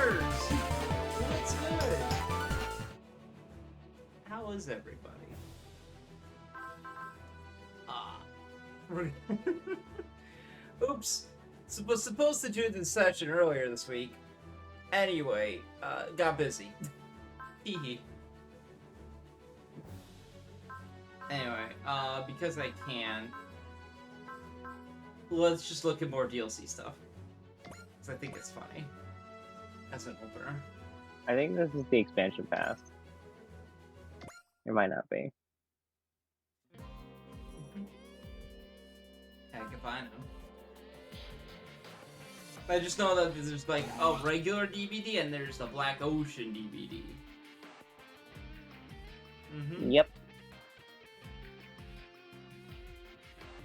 yours? What's good? How is everybody? Ah. Oops. Supposed to do the session earlier this week. Anyway, got busy. Hehe. Anyway, because I can, let's just look at more DLC stuff. Because I think it's funny. As an opener. I think this is the expansion pass. It might not be. Heck if I know. I just know that there's like a regular DVD and there's the Black Ocean DVD. Mm-hmm. Yep.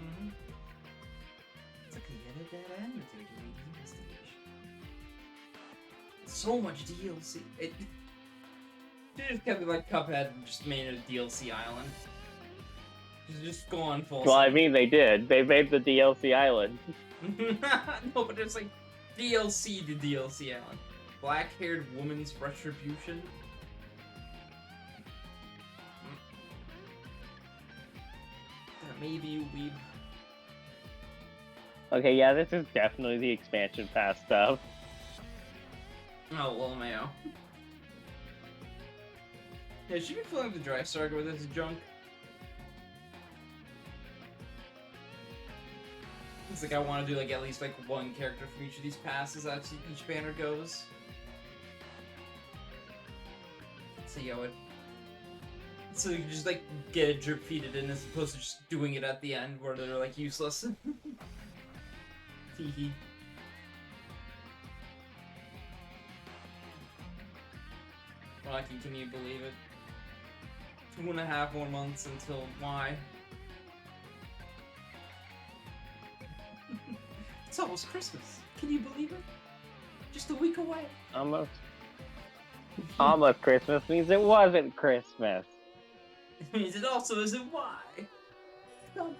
Mm-hmm. It's like a dead end with your DVD investigation. So much DLC. It just kept it like Cuphead and just made it a DLC island. Just go on full. Well, I mean, they did. They made the DLC island. No, but it's like DLC to DLC island. Black-haired woman's retribution. That may be weeb. Okay, yeah, this is definitely the expansion pass stuff. Oh, well, mayo. Yeah, should be filling the drive saga with this junk. It's like I want to do like at least like one character from each of these passes as each banner goes. So yeah, so you can just like get it drip feeded in as opposed to just doing it at the end where they're like useless. Teehee. Rocky, can you believe it? 2.5 more months until why? It's almost Christmas. Can you believe it? Just a week away. Almost. Almost Christmas means it wasn't Christmas. It means it also isn't why. No.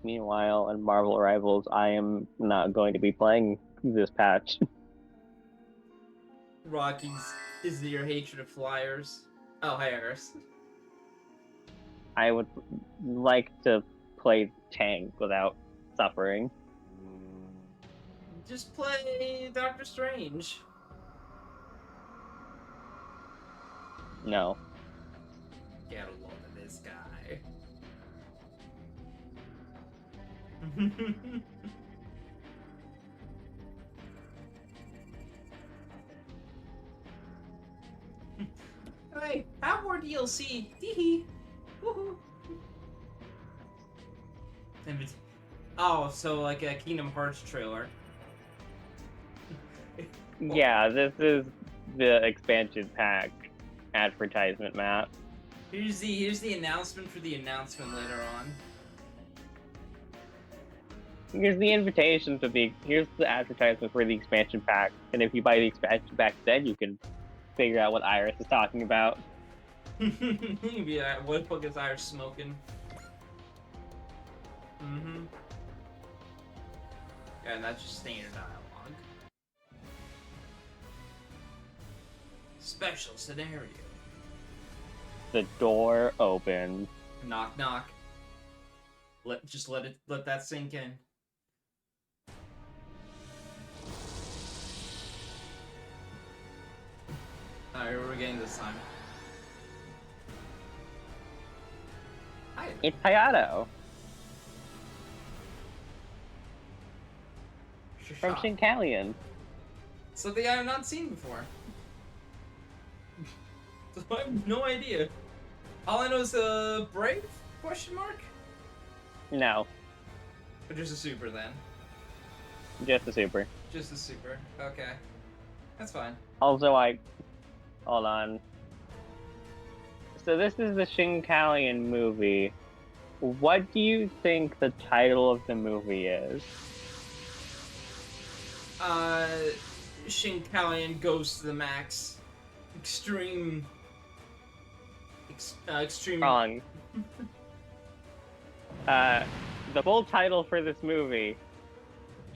Meanwhile, in Marvel Rivals, I am not going to be playing this patch. Rockies, is it your hatred of flyers? Oh, hi, Iris. I would like to play tank without suffering. Just play Doctor Strange. No. Get a load of this guy. Hey, have more DLC. Teehee. Woohoo. Oh, so like a Kingdom Hearts trailer. Yeah, this is the expansion pack advertisement map. Here's the announcement for the announcement later on. Here's the invitation to the. Here's the advertisement for the expansion pack, and if you buy the expansion pack, then you can figure out what Iris is talking about. Yeah, what the fuck is Iris smoking? Mm-hmm. Yeah, and that's just standard dialogue. Special scenario. The door opens. Knock knock. Let that sink in. Alright, what are we getting this time? Hi. It's Hayato from Shinkalion. Something I have not seen before. So I have no idea. All I know is Brave? Question mark? No, Or just a super then? just a super. Just a super. Okay. That's fine. Also, hold on. So this is the Shinkalion movie. What do you think the title of the movie is? Shinkalion goes to the max. Extreme. Extreme. Wrong. The full title for this movie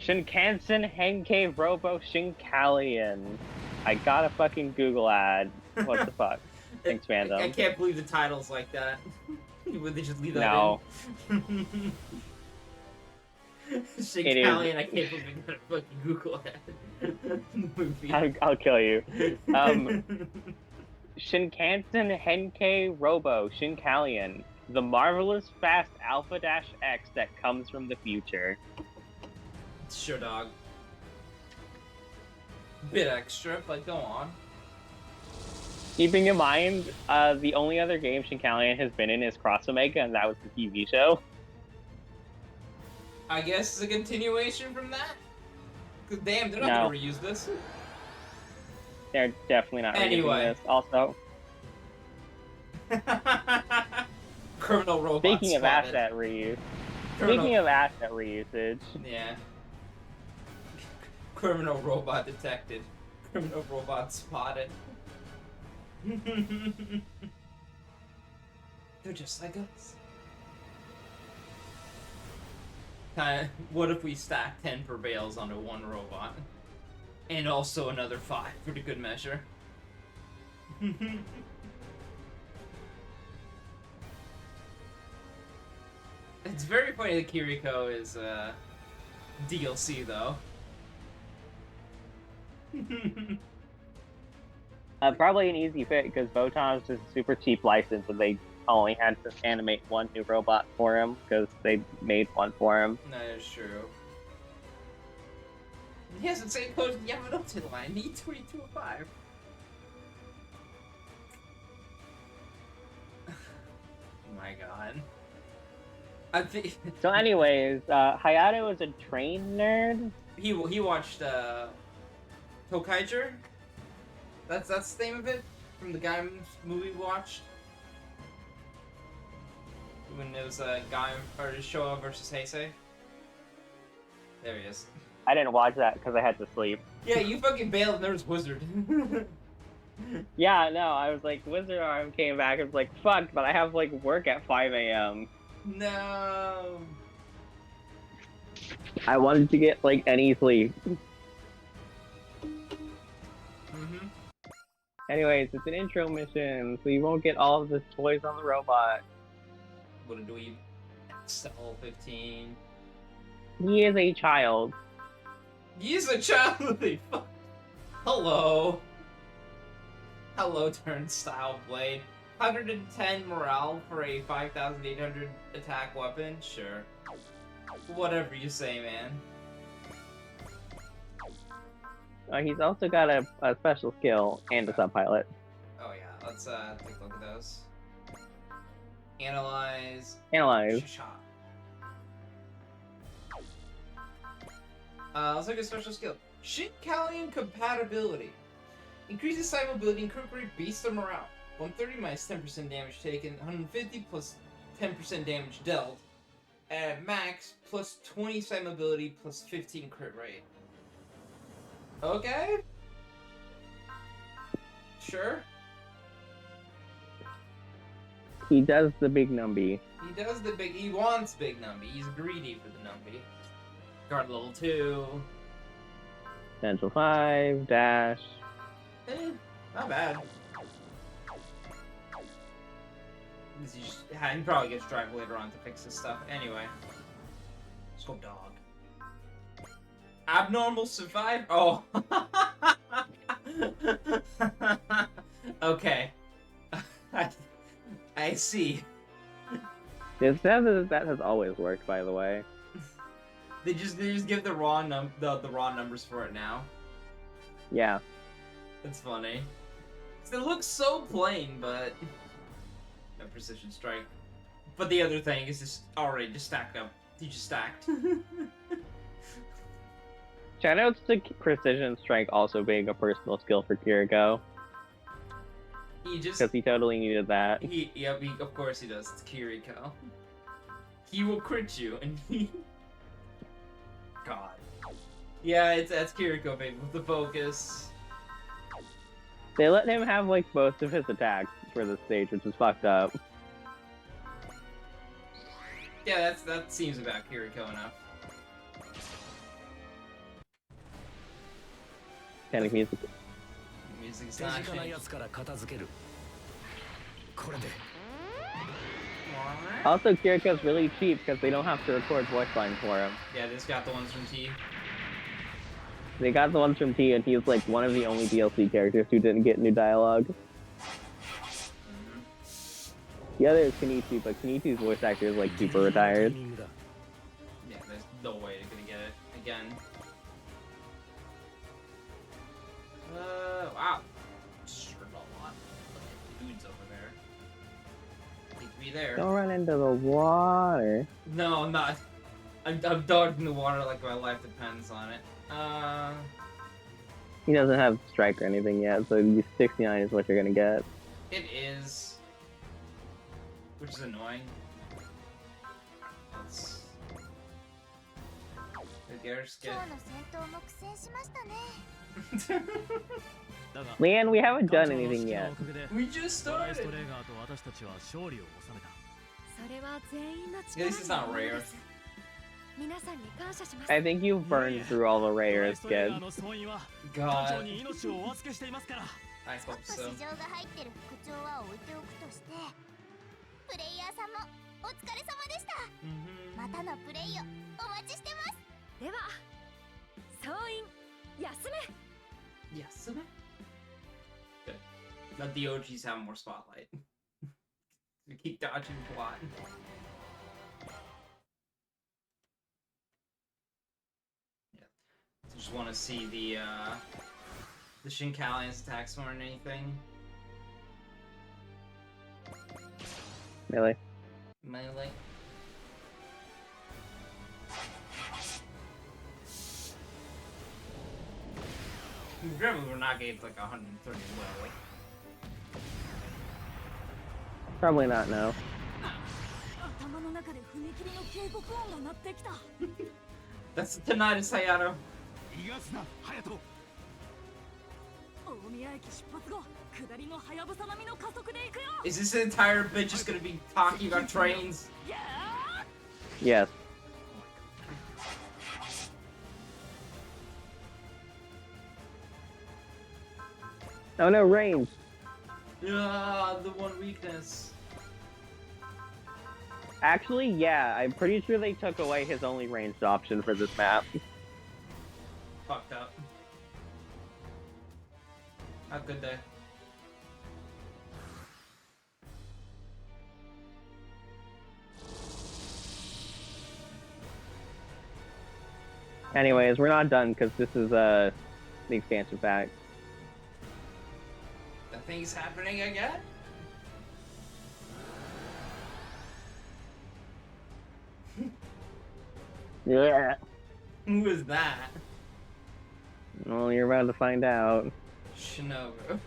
Shinkansen Henkei Robo Shinkalian. I got a fucking Google ad. What the fuck? Thanks, I fandom. can't believe the title's like that. Would they just leave that No. in? It is. Shinkalian, I can't believe I got a fucking Google ad. Movie. I'll kill you. Shinkansen Henkei Robo Shinkalian. The marvelous fast Alpha Dash X that comes from the future. Sure, dog. Bit extra, but go on. Keeping in mind, the only other game Shinkalian has been in is Cross Omega, and that was the TV show. I guess it's a continuation from that? Cause damn, they're not No. gonna reuse this. They're definitely not Anyway. reusing this. Also, Criminal robot speaking of spotted. asset reuse. Criminal... Speaking of asset reusage. Yeah. Criminal robot detected. Criminal robot spotted. They're just like us. What if we stack 10 prevails onto one robot? And also another 5 for the good measure. It's very funny that Kiriko is DLC though. Probably an easy fit because Botan's just a super cheap license, and they only had to animate one new robot for him because they made one for him. That is true. He has the same code as Yamanote line, E2205. Oh my god. I think So, anyways, Hayato is a train nerd. he watched Tokaiger. That's the name of it from the Gaim movie we watched. When it was Gaim or Showa versus Heisei. There he is. I didn't watch that because I had to sleep. Yeah, you fucking bailed and there was Wizard. Yeah, no, I was like, Wizard Arm came back and was like, fuck, but I have like work at 5 a.m. No. I wanted to get like any sleep. Mhm. Anyways, it's an intro mission, so you won't get all of the toys on the robot. What a dweeb. XL 15. He is a child. He's a child with a fuck. Hello. Hello, Turnstile Blade. 110 morale for a 5,800 attack weapon? Sure. Whatever you say, man. He's also got a special skill and a subpilot. Oh yeah, let's take a look at those. Analyze. Analyze. Shot. Let's look at special skill. Shinkalian compatibility. Increases side mobility, incorporate beast of morale. 130 minus 10% damage taken, 150 plus 10% damage dealt. At max, plus 20 side mobility, plus 15 crit rate. Okay? Sure. He does the big numby. He does the big, he wants big numby. He's greedy for the numby. Guard level 2. Potential 5, dash. Not bad. He probably gets drive later on to fix his stuff. Anyway. Scope dog. Abnormal survive? Oh. Okay. I see. It says that has always worked, by the way. They just give the raw numbers for it now. Yeah. It's funny. It looks so plain, but no precision strike. But the other thing is just already just stacked up. He just stacked. Shout out to Precision Strike also being a personal skill for Kiriko. He just Because he totally needed that. Of course he does. It's Kiriko. He will crit you, and he. God. Yeah, that's Kiriko, baby, with the focus. They let him have like most of his attacks for this stage, which is fucked up. Yeah, that seems about Kiriko enough. kind of music. Music's not changed. Also, Kiriko's really cheap because they don't have to record voice lines for him. Yeah, they just got the ones from T. They got the ones from T, and he's like one of the only DLC characters who didn't get new dialogue. The other is Kenichi, but Kenichi's voice actor is like super retired. Yeah, there's no way they're gonna get it again. Wow. Sure, a lot. Look at the dudes over there. Need to be there. Don't run into the water. No, I'm not. I'm dodging the water like my life depends on it. He doesn't have strike or anything yet, so 69 is what you're gonna get. It is. Which is annoying. Let's... The Garrus get... Leanne, we haven't done anything yet. We just started! At least it's not rare. I think you've burned through all the rares, kid. God. I hope so. Yasume? Good. Let the OGs have more spotlight. We keep dodging plot. Yeah. Just want to see the Shinkalian's attacks more than anything. Really? Melee. Gravely, we're not getting like 130 low. Probably not, no. That's tonight, Hayato. Is this entire bit just gonna be talking about trains? Yes. Oh no, range! Yeah, the one weakness. Actually, yeah, I'm pretty sure they took away his only ranged option for this map. Fucked up. Have a good day. Anyways, we're not done because this is the expansion pack. The thing's happening again? Yeah. Who is that? Well, you're about to find out. Shinobu.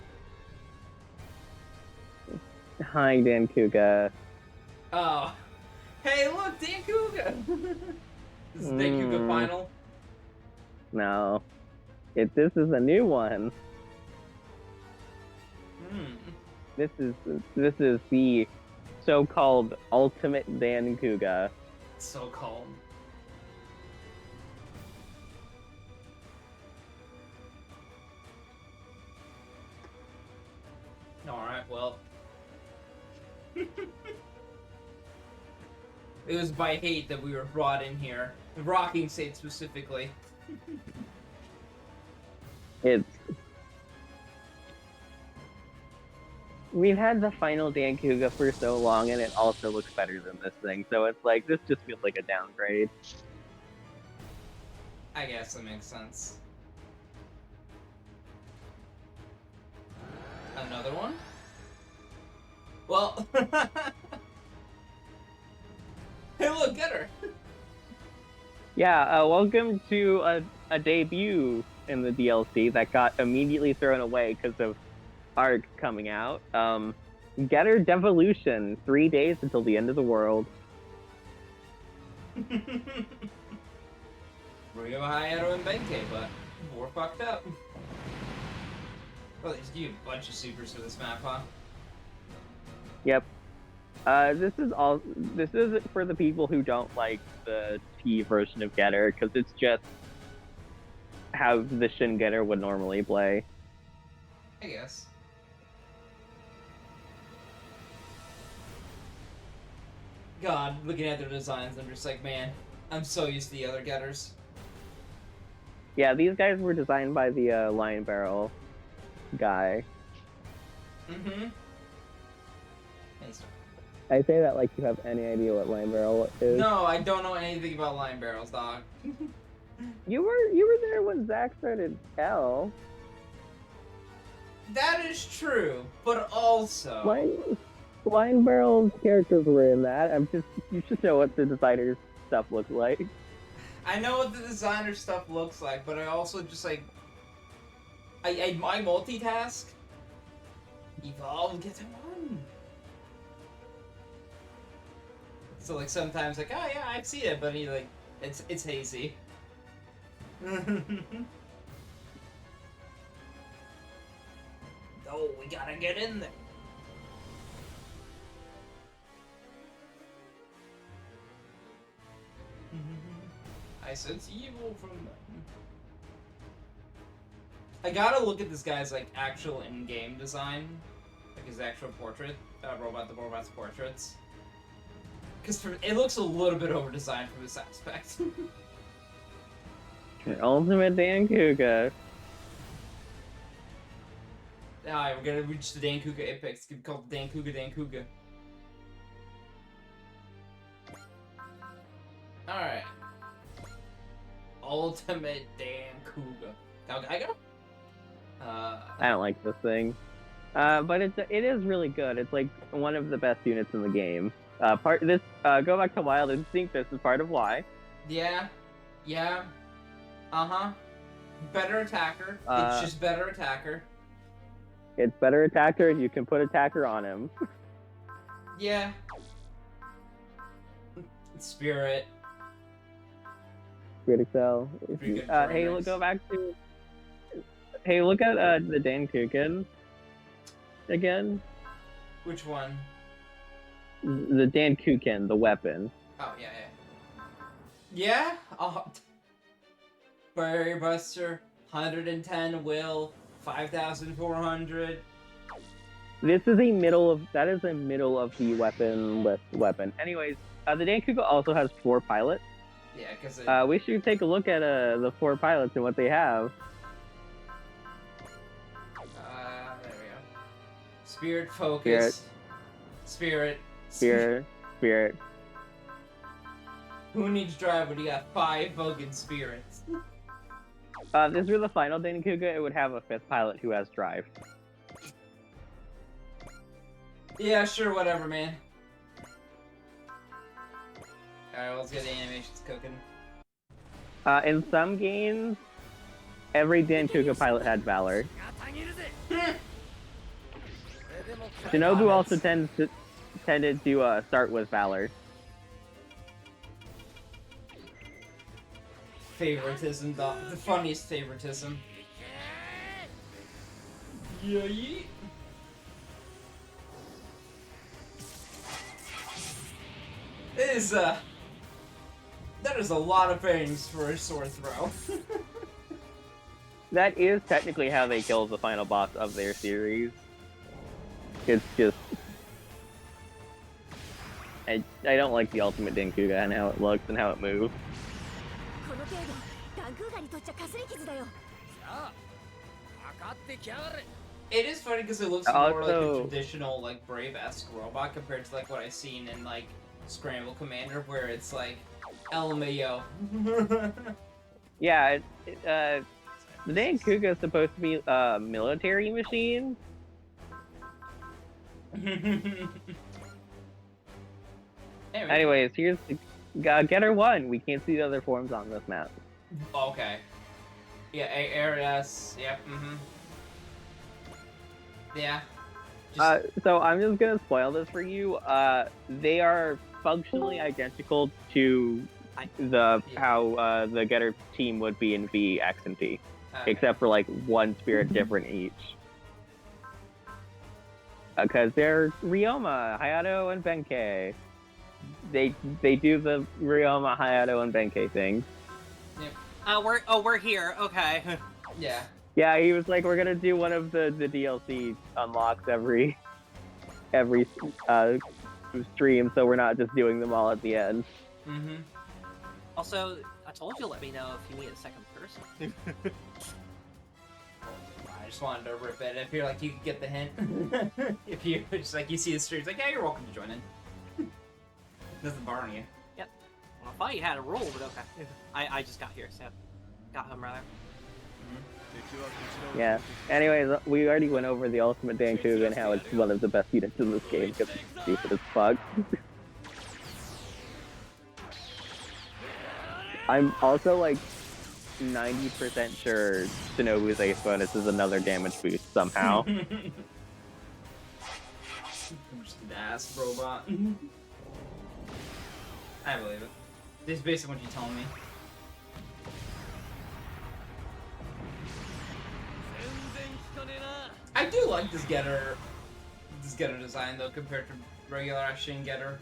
Hi, Dan Kuga. Oh. Hey, look, Dan Kuga! This is Dan Kuga final. No. This is a new one. This is the so-called ultimate Dan Kuga. So-called. Alright, well. It was by hate that we were brought in here. The rocking state specifically. We've had the final Dan Kuga for so long, and it also looks better than this thing, so it's like, this just feels like a downgrade. I guess that makes sense. Another one? Well... Hey look, get her! Yeah, welcome to a debut in the DLC that got immediately thrown away because of Arc coming out. Getter Devolution, 3 days until the end of the world. We're gonna Hayato and Benkei, but we're fucked up. Well, they just give you a bunch of supers for this map, huh? Yep. This is for the people who don't like the T version of Getter, because it's just... how the Shin Getter would normally play. I guess. God, looking at their designs, I'm just like, man, I'm so used to the other Getters. Yeah, these guys were designed by the Lion Barrel guy. Mm-hmm. Thanks. I say that like you have any idea what Lion Barrel is. No, I don't know anything about Lion Barrels, dog. You were there when Zach started L. That is true, but also... Lion Barrel's characters were in that. You should know what the designer's stuff looks like. I know what the designer stuff looks like, but I also just like... I multitask. Evolve, get one. So like sometimes like, oh yeah, I see it, but he like, it's hazy. Oh, we gotta get in there. I sense evil from them. I gotta look at this guy's like actual in-game design, like his actual portrait, the robot's portraits, because it looks a little bit over-designed from this aspect. Your ultimate Dan Kuga. Alright, we're gonna reach the Dan Kuga apex. It's gonna be called Dan Kuga Dan Kuga. Alright. Ultimate Dan Kuga. Galgaiga? I don't like this thing. But it is really good. It's like one of the best units in the game. Go back to Wild and think this is part of why. Yeah. Uh-huh. Better attacker. It's just better attacker. It's better attacker, and you can put attacker on him. Yeah. Spirit. Spirit Excel. Hey, go back to... Hey, look at the Dan Kukin again. Which one? The Dan Kukin, the weapon. Oh, yeah. Yeah? Barrier Buster, 110 will, 5,400. This is a middle of the weapon list weapon. Anyways, the Dan Kuga also has 4 pilots. Yeah, because we should take a look at the 4 pilots and what they have. There we go. Spirit focus. Spirit. Who needs drive when you got 5 fucking spirits? If this were the final Dan Kuga, it would have a 5th pilot who has drive. Yeah, sure, whatever, man. Alright, let's get the animations cooking. In some games, every Dan Kuga pilot had Valor. Shinobu also tended to start with Valor. Favoritism, the funniest favoritism. Yeah. It is, that is a lot of things for a sword throw. That is technically how they kill the final boss of their series. It's just... I don't like the ultimate Dan Kuga and how it looks and how it moves. It is funny because it looks more like a traditional, like, Brave-esque robot compared to, like, what I've seen in, like, Scramble Commander, where it's, like, LMAO. Yeah, the Dan Kuga is supposed to be a military machine. Anyways, here's Getter 1. We can't see the other forms on this map. Okay. Yeah, ARS, yep, Yeah. So I'm just gonna spoil this for you. They are functionally identical to how the Getter team would be in V, X, and P. Okay. Except for, like, 1 spirit different each. Because they're Ryoma, Hayato, and Benkei. They do the Ryoma, Hayato, and Benkei thing. Yep. We're here. Okay. Yeah. Yeah, he was like, we're gonna do one of the DLC unlocks every stream, so we're not just doing them all at the end. Mm-hmm. Also, I told you to let me know if you need a second person. I just wanted to rip it. I feel like you could get the hint. If you just like you see the stream, it's like, yeah, you're welcome to join in. Nothing barring you. Yep. Well, I thought you had a rule, but okay. I just got here, so got him rather. Yeah. Anyways, we already went over the Ultimate Dankuga and how it's one of the best units in this game because it's stupid as fuck. I'm also like 90% sure Shinobu's Ace bonus is another damage boost somehow. I'm just an ass robot. I believe it. This is basically what you're telling me. I do like this getter design though compared to regular Ashin getter.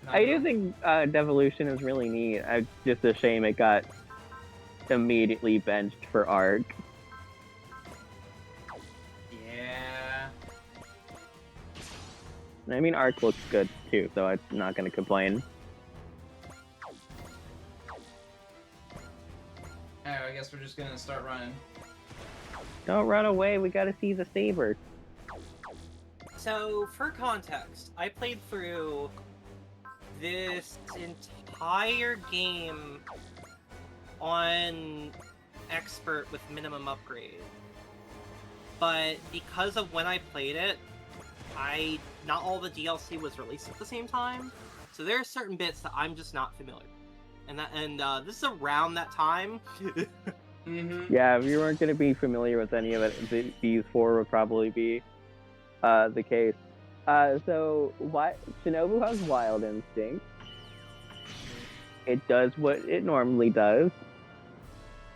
I do think Devolution is really neat. It's just a shame it got immediately benched for Arc. Yeah. I mean, Arc looks good too, so I'm not gonna complain. Alright, I guess we're just gonna start running. Don't run away, we gotta see the saber. So, for context, I played through this entire game on Expert with minimum upgrade. But because of when I played it, not all the DLC was released at the same time. So there are certain bits that I'm just not familiar with. And this is around that time. Mm-hmm. Yeah, if you weren't gonna be familiar with any of it, these four would probably be the case. So Shinobu has Wild Instinct. It does what it normally does.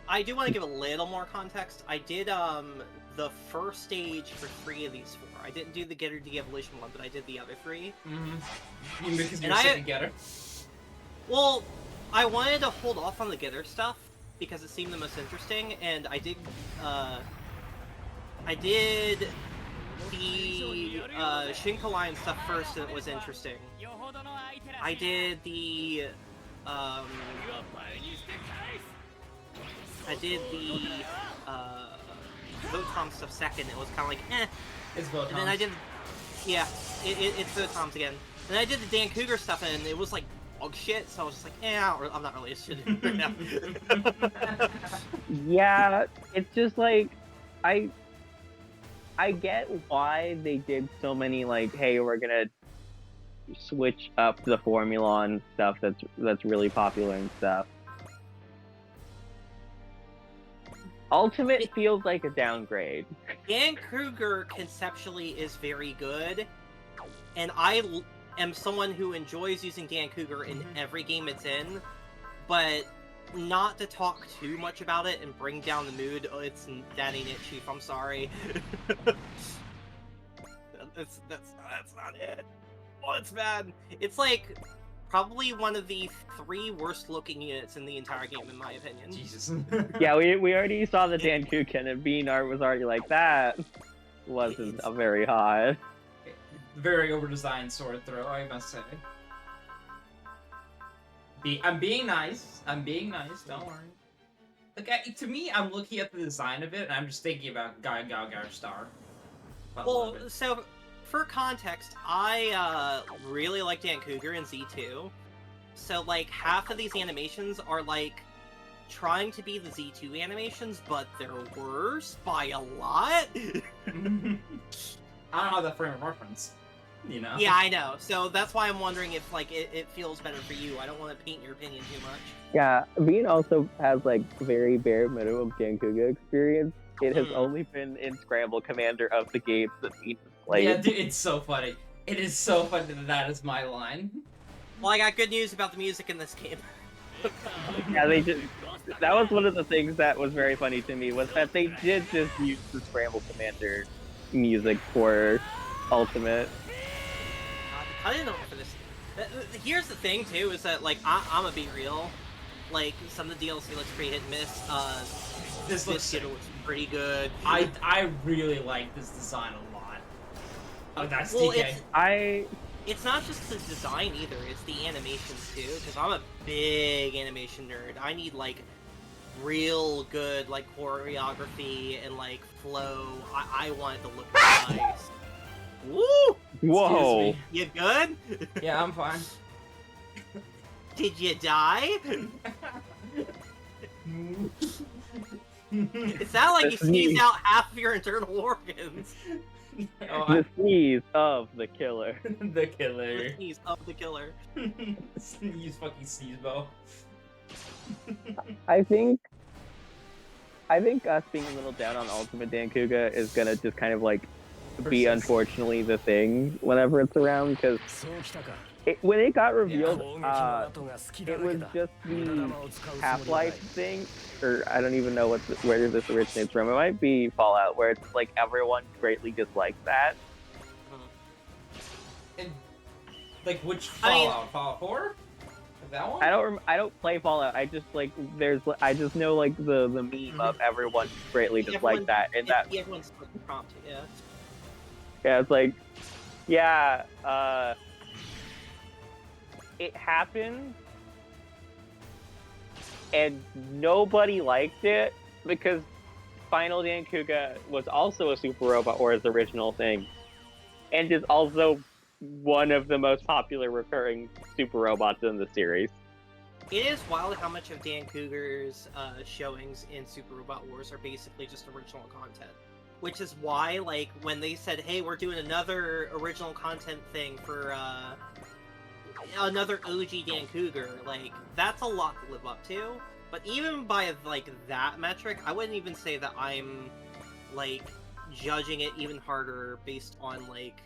I do want to give a little more context. I did the first stage for 3 of these 4. I didn't do the Getter De-Evolution one, but I did the other 3. Mm-hmm. Because you're And sick of getter. Well, I wanted to hold off on the Getter stuff because it seemed the most interesting, and I did the Shinko Line stuff first, and it was interesting. I did the Votom stuff second. It was kind of like, eh. It's Votom. And then I did, yeah, it's Votoms again. And I did the Dan Cougar stuff, and it was like dog shit. So I was just like, eh, I'm not really interested in it right now. Yeah, it's just like I get why they did so many like, hey, we're gonna switch up the formula and stuff that's really popular and stuff. Ultimate feels like a downgrade. Dan Kruger conceptually is very good, and I am someone who enjoys using Dan Cougar in every game it's in, but not to talk too much about it and bring down the mood. Oh, that ain't it, Chief. I'm sorry. that's not it. Oh, it's bad. It's like probably one of the 3 worst looking units in the entire game, in my opinion. Jesus. Yeah, we already saw the Dan Kuken, and Bean Art was already like, that wasn't a very hot. Very over-designed sword throw, I must say. I'm being nice. Don't worry. Like, to me, I'm looking at the design of it, and I'm just thinking about Gaia Star. Well, so for context, I really like Dan Cougar in Z2. So like half of these animations are like trying to be the Z2 animations, but they're worse by a lot. I don't know the frame of reference. You know? Yeah, I know. So that's why I'm wondering if like it feels better for you. I don't want to paint your opinion too much. Yeah, Bean also has like very bare minimum Dankuga experience. It has only been in Scramble Commander of the games that Bean has played. Yeah, dude, it's so funny. It is so funny that is my line. Well, I got good news about the music in this game. Yeah, that was one of the things that was very funny to me, was that they did just use the Scramble Commander music for Ultimate. I didn't know for this. Here's the thing too, is that like I'm gonna be real. like some of the DLC looks pretty hit and miss. This looks sick. Getter looks pretty good. I really like this design a lot. Oh, that's Well, DK. it's not just the design either, it's the animations too, because I'm a big animation nerd. I need, like, real good, like, choreography and, like, flow. I want it to look nice. Woo! Whoa! Excuse me. You good? Yeah, I'm fine. Did you die? It sounded like you sneezed out half of your internal organs. The sneeze of the killer. The killer. The sneeze of the killer. Sneeze, fucking sneeze, Bo. I think us being a little down on Ultimate Dankuga is gonna just kind of like be unfortunately the thing whenever it's around, because when it got revealed, it was just the Half-Life thing, or I don't even know where this originates from. It might be Fallout, where it's like everyone greatly dislikes that. And, like, which Fallout? Fallout 4? That one? I don't play Fallout. I just like I just know like the meme of everyone greatly dislikes that, and that everyone's prompt, yeah. Yeah, it's like, yeah, it happened, and nobody liked it, because Final Dankuga was also a Super Robot Wars original thing, and is also one of the most popular recurring Super Robots in the series. It is wild how much of Dan Cougar's showings in Super Robot Wars are basically just original content. Which is why, like, when they said, hey, we're doing another original content thing for, another OG Dan Cougar, like, that's a lot to live up to. But even by, like, that metric, I wouldn't even say that I'm, like, judging it even harder based on, like,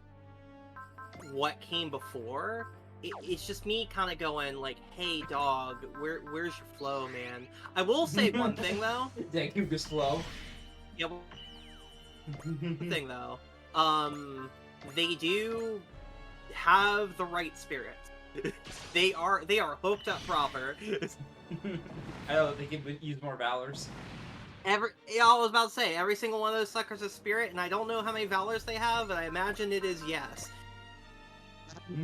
what came before. It's just me kind of going, like, hey, dog, where's your flow, man? I will say one thing, though. Dan Cougar's flow. Yeah, thing though, they do have the right spirit. they are hooked up proper. I know they could use more Valors. I was about to say, every single one of those suckers is spirit, and I don't know how many Valors they have, but I imagine it is yes.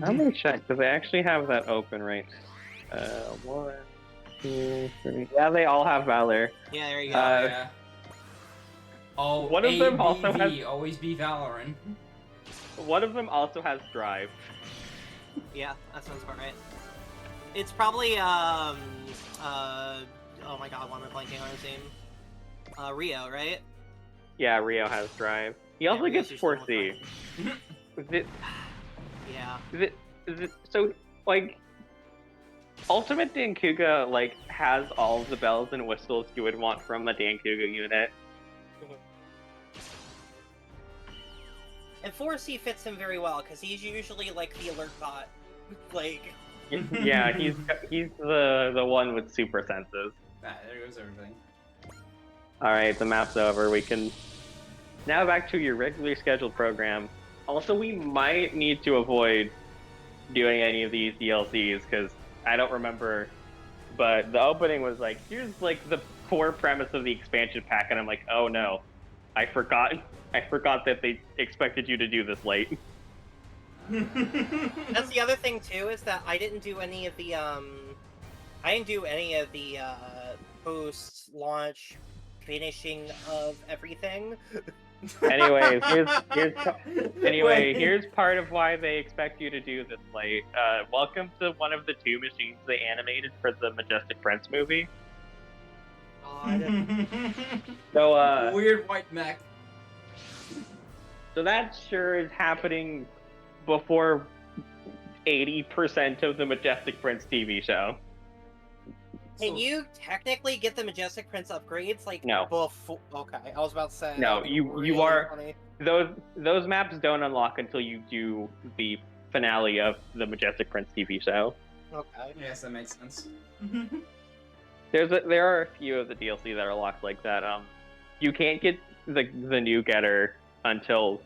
I'm gonna check, because I actually have that open right now. 1, 2, 3. Yeah, they all have Valor. Yeah, there you go. Yeah. Oh, one of them also has always be Valorant. One of them also has Drive. Yeah, that sounds about right. It's probably oh my god, why am I blanking on his name? Rio, right? Yeah, Rio has Drive. He also gets 4C. Yeah. So, like, Ultimate Dankuga, like, has all the bells and whistles you would want from a Dankuga unit. And 4C fits him very well, because he's usually, like, the alert bot. Like... Yeah, he's the one with super senses. Ah, there goes everything. Alright, the map's over. We can... Now back to your regularly scheduled program. Also, we might need to avoid doing any of these DLCs, because I don't remember, but the opening was like, here's, like, the core premise of the expansion pack, and I'm like, oh no, I forgot that they expected you to do this late. That's the other thing too, is that I didn't do any of the post-launch finishing of everything. Anyways, here's part of why they expect you to do this late. Welcome to one of the 2 machines they animated for the Majestic Prince movie. God. So, weird white mech. So that sure is happening before 80% of the Majestic Prince TV show. Can you technically get the Majestic Prince upgrades, like, no. before? Okay, I was about to say. No, you really are... funny. Those maps don't unlock until you do the finale of the Majestic Prince TV show. Okay. Yes, that makes sense. There are a few of the DLC that are locked like that. You can't get the new getter until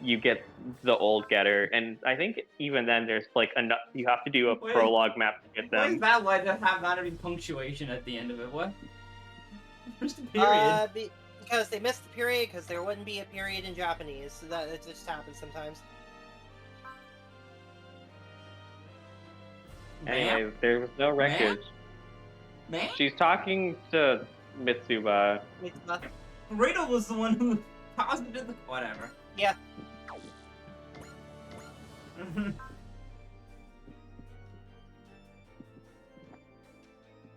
you get the old getter, and I think even then there's like enough. You have to do a Wait. prologue map to get Why is them. that why to have not any punctuation at the end of it? What? Where's the period? Because they missed the period, because there wouldn't be a period in Japanese. So that it just happens sometimes. Anyway, there was no wreckage. Man? She's talking to Mitsuba. Rado was the one who caused it to the... Whatever. Yeah.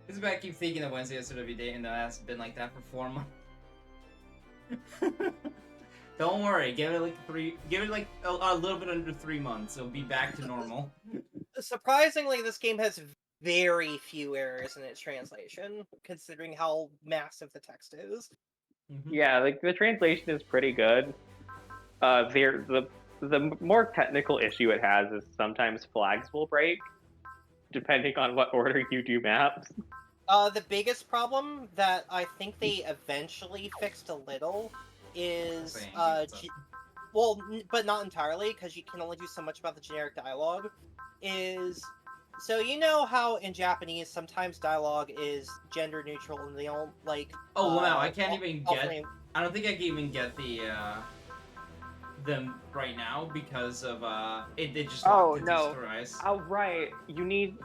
This is why I keep thinking of Wednesday SRW day, and that has been like that for 4 months. Don't worry, give it like a little bit under 3 months. It'll be back to normal. Surprisingly, this game has very few errors in its translation, considering how massive the text is. Yeah, like the translation is pretty good. The more technical issue it has is sometimes flags will break, depending on what order you do maps. The biggest problem that I think they eventually fixed a little is well, but not entirely, because you can only do so much about the generic dialogue. Is so you know how in Japanese sometimes dialogue is gender neutral and they don't like. Oh wow! I can't even get. I don't think I can even get them right now because of it just Oh locked no! Stories. Oh right, you need.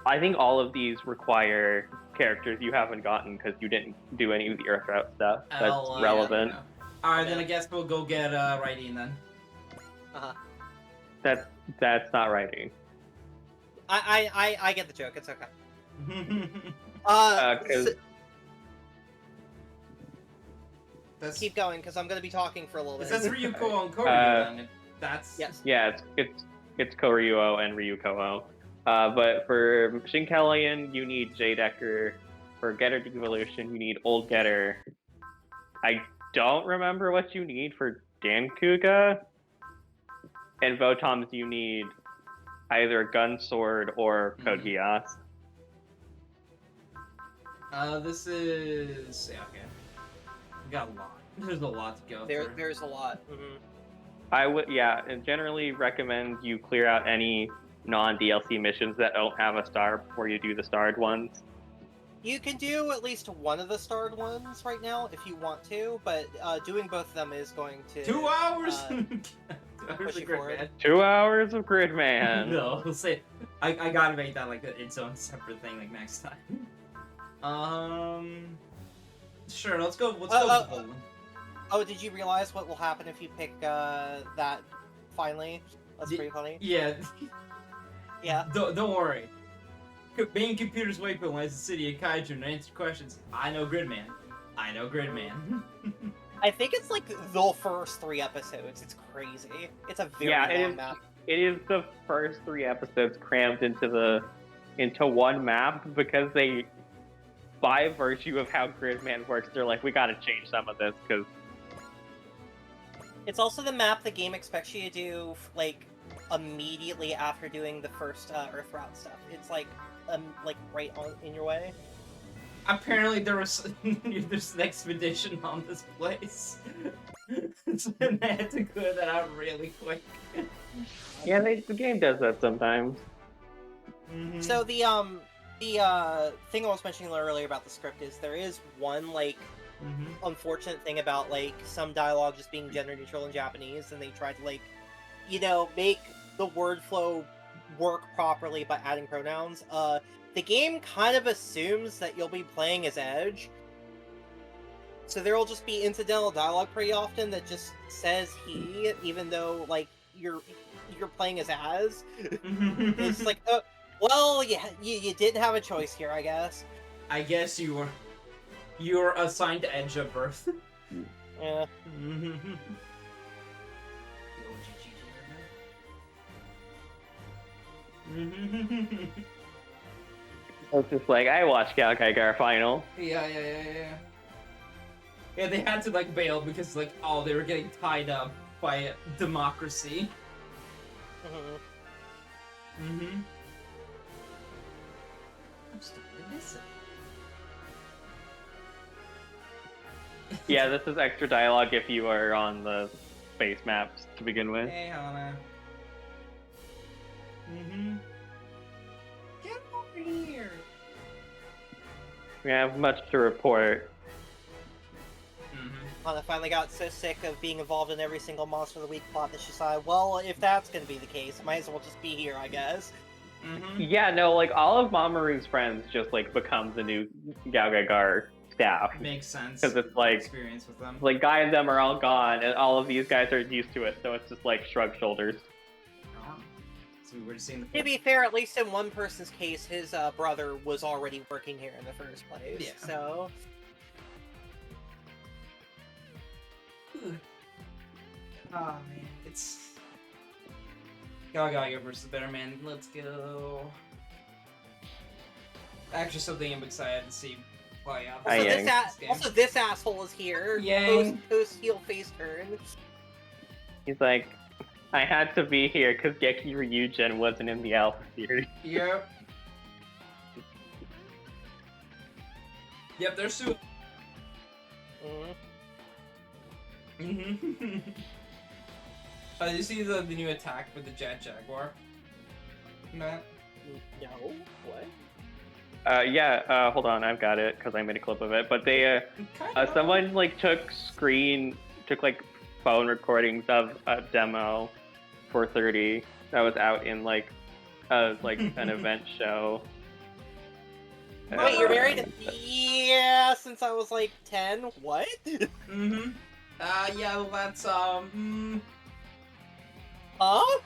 I think all of these require characters you haven't gotten because you didn't do any of the Earth Route stuff. That's relevant. Yeah. Alright, then I guess we'll go get writing then. That's not writing. I get the joke. It's okay. Keep going, because I'm going to be talking for a little bit. That's Ryuko and Koryu then. That's... Yes. Yeah, it's Koryuo and Ryuko. But for Shinkelion, you need J-Decker. For Getter Devolution, you need Old Getter. I don't remember what you need for Dankuga. And Votoms, you need either Gun Sword or Code Geass. This is... Yeah, okay. We got a lot. There's a lot to go through. There's a lot. I would, and generally recommend you clear out any non-DLC missions that don't have a star before you do the starred ones. You can do at least one of the starred ones right now if you want to, but doing both of them is going to... 2 hours? 2 hours of Gridman. 2 hours of Gridman. No, we'll say... I gotta make that like its own separate thing like next time. Sure, let's go with Poland. Oh, did you realize what will happen if you pick that finally? That's pretty funny. Yeah. Yeah. Don't worry. Main computer's waypoint lies in the city of Kaiju and answer questions. I know Gridman. I know Gridman. I think it's like the first 3 episodes. It's crazy. It's a very long map. It is the first 3 episodes crammed into one map because they, by virtue of how Gridman works, they're like, we gotta change some of this because. It's also the map the game expects you to do like immediately after doing the first Earth Route stuff. It's like right on in your way. Apparently there's an expedition on this place. So they had to clear that out really quick. Yeah, the game does that sometimes. So the thing I was mentioning earlier about the script is there is one unfortunate thing about some dialogue just being gender neutral in Japanese, and they tried to make the word flow work properly by adding pronouns. The game kind of assumes that you'll be playing as Edge, so there will just be incidental dialogue pretty often that just says he, even though you're playing as Az. It's like, well, you didn't have a choice here, I guess. I guess you were assigned to Edge at birth. Yeah. It's just like, I watched Galkaigar final. Yeah, they had to bail because they were getting tied up by democracy. I'm starting to miss it. Yeah, this is extra dialogue if you are on the space maps to begin with. Hey, Hana. Mm-hmm. Get over here. We have much to report. Mm-hmm. Hana finally got so sick of being involved in every single Monster of the Week plot that she decided, well, if that's gonna be the case, might as well just be here, I guess. Mm-hmm. Yeah, no, like all of Mamoru's friends just like become the new Galgagar staff. Makes sense. Because it's like, experience with them. like Guy and them are all gone, and all of these guys are used to it, so it's just like shrug shoulders. Oh. So we were just seeing the. To be fair, at least in one person's case, his brother was already working here in the first place. Yeah. So. Oh man, it's Galgaga versus Better Man. Let's go. Actually, something I'm excited to see play out. Hi, Yang. Also, this asshole is here. Yang. Post heel face turn. He's like, I had to be here because Geki Ryujin wasn't in the Alpha series. Yep. Yep, they're suing. Mm-hmm. Did you see the new attack with the Jet Jaguar? Matt? No. What? Yeah, hold on, I've got it because I made a clip of it. But they, someone like took like phone recordings of a demo for 30 that was out in like an event show. Wait, you're married? Yeah, since I was like 10. What? Mm-hmm. Yeah, well, that's Huh?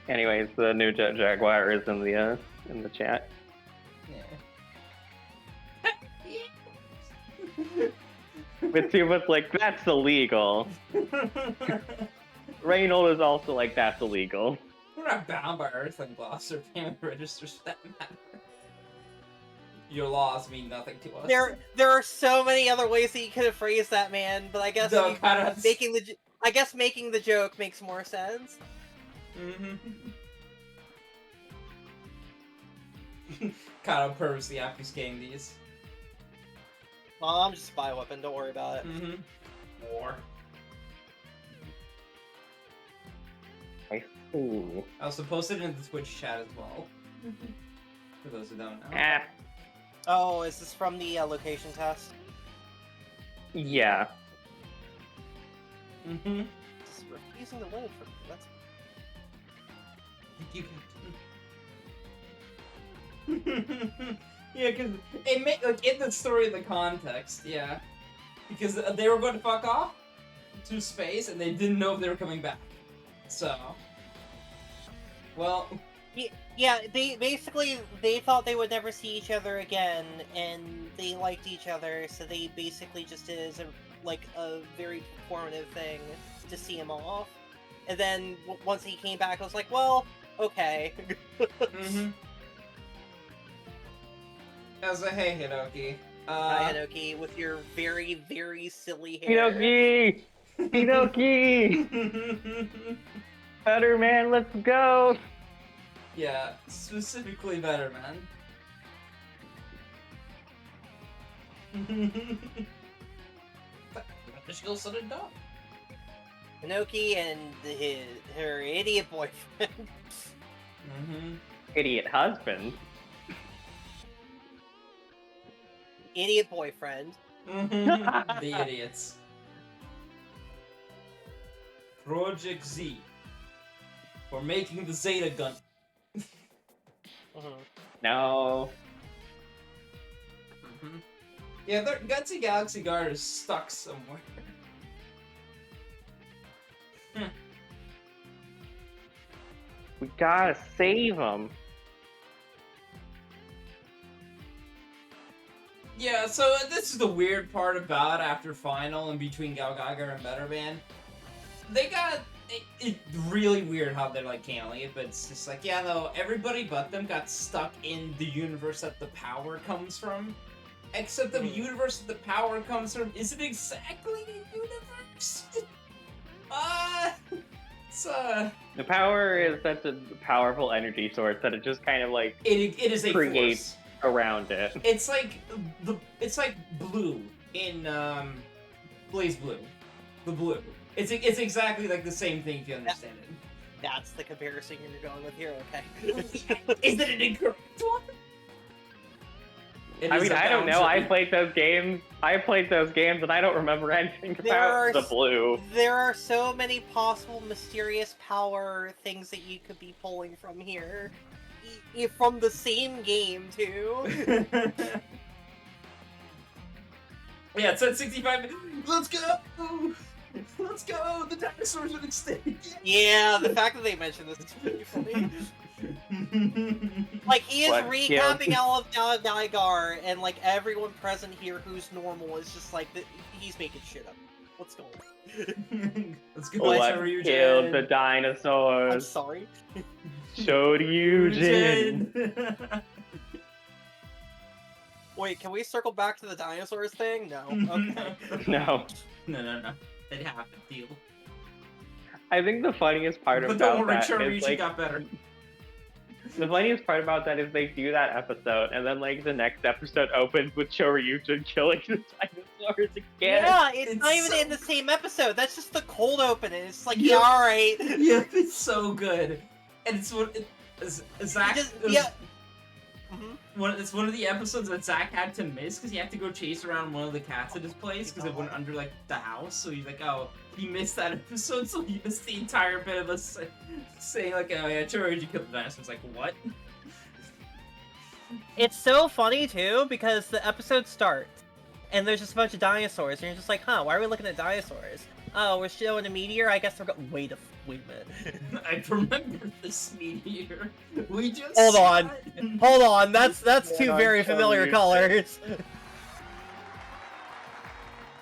Anyways, the new Jet Jaguar is in the chat. Yeah. Mitsuba's like, that's illegal. Reynold is also like, that's illegal. We're not bound by Earth and Gloss or payment registers for that matter. Your laws mean nothing to us. There are so many other ways that you could have phrased that, man. But I guess No, kinda... making the joke makes more sense. Mm-hmm. Kind of purposely obfuscating these. Well, I'm just a spy weapon. Don't worry about it. Mm-hmm. War. Ooh. I also posted it in the Twitch chat as well. For those who don't know. Ah, Oh, is this from the location test? yeah. Mm-hmm. Just refusing to load for that's. Yeah, because it made like in the story, the context, yeah, because they were going to fuck off to space and they didn't know if they were coming back. So, well, Yeah, they thought they would never see each other again, and they liked each other, so they basically just did it as a very performative thing to see him off. And then once he came back, I was like, well, okay. mm-hmm. I was like, hey, Hidoki. Hi, Hinoki, with your very, very silly hair. Hinoki! Hinoki! Better man, let's go! Yeah, specifically Better Man. The skill set it done. Hinoki and her idiot boyfriend. Mm-hmm. Idiot husband. Idiot boyfriend. Mm-hmm. The idiots. Project Z. We're making the Zeta gun. No. Mm-hmm. Yeah, their Gutsy Galaxy Guard is stuck somewhere. We gotta save him. Yeah, so this is the weird part about after Final and between Galgaga and Better Man. They got it really weird how they're like handling it, but it's just like, yeah, no, everybody but them got stuck in the universe that the power comes from. Except the universe that the power comes from isn't exactly the universe. It's The power is such a powerful energy source that it just kind of like it is a creates force around it. It's like blue in Blaze Blue. The blue. It's exactly like the same thing if you understand it. That's the comparison you're going with here, okay. Is it an incorrect one? It I is mean, a I don't know. I bouncer. played those games. and I don't remember anything about the blue. There are so many possible mysterious power things that you could be pulling from here. From the same game, too. Yeah, it's at 65 minutes. Let's go! Let's go! The dinosaurs are extinct! Yeah, the fact that they mentioned this is pretty funny. Like, he is What? recapping all of Nygar, and like everyone present here who's normal is just like, he's making shit up. What's going on? Let's go, What Shoryuken. killed the I'm dinosaurs? sorry. Shoryuken. Wait, can we circle back to the dinosaurs thing? No. Okay. No. No. They have to deal. I think the funniest part But about don't worry, that Shoryuken is like got better. the funniest part about that is they do that episode, and then like the next episode opens with Shoryuken killing the dinosaurs again. Yeah, it's It's not even so- in the same episode. That's just the cold open. And it's like, Yeah. yeah, alright. Yeah, it's so good. And it's what Zach. Yeah. Mhm. It's one of the episodes that Zach had to miss because he had to go chase around one of the cats at his place because it went under like the house. So he's like, oh, he missed that episode, so he missed the entire bit of us saying like, oh yeah, Choji killed the dinosaurs. Like what? It's so funny too because the episode starts and there's just a bunch of dinosaurs and you're just like, huh, why are we looking at dinosaurs? Oh, we're showing a meteor. I guess we're going. Wait a minute. I remember this meteor. We just Hold saw on. it. Hold on, that's two Yeah, very I'm familiar Shoryuken. colors.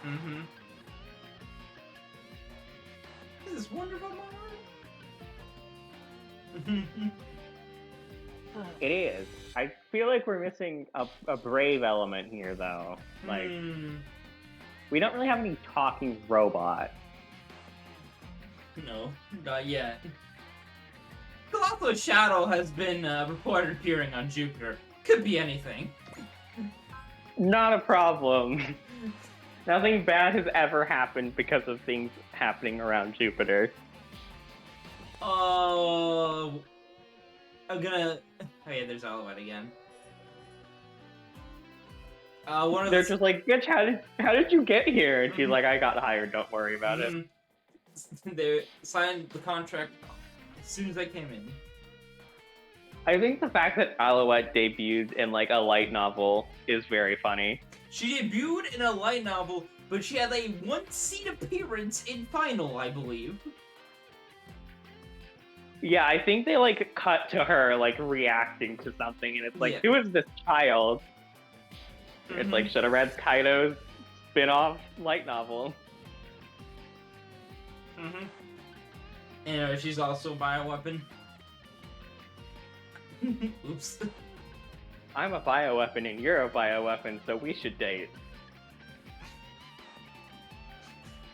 Mm-hmm. This is wonderful, Mom. It is. I feel like we're missing a brave element here, though. Like, we don't really have any talking robot. No, not yet. Colossal Shadow has been reported appearing on Jupiter. Could be anything. Not a problem. Nothing bad has ever happened because of things happening around Jupiter. I'm gonna. Oh yeah, there's Alouette again. One of They're the... just like, bitch, how did you get here? And she's like, I got hired, don't worry about it. They signed the contract as soon as I came in. I think the fact that Alouette debuted in like a light novel is very funny. She debuted in a light novel, but she had a one-scene appearance in Final, I believe. Yeah, I think they like cut to her like reacting to something, and it's like, Yeah. who is this child? It's like, should have read Kaido's spin-off light novel. And she's also a bioweapon. Oops. I'm a bioweapon and you're a bioweapon, so we should date.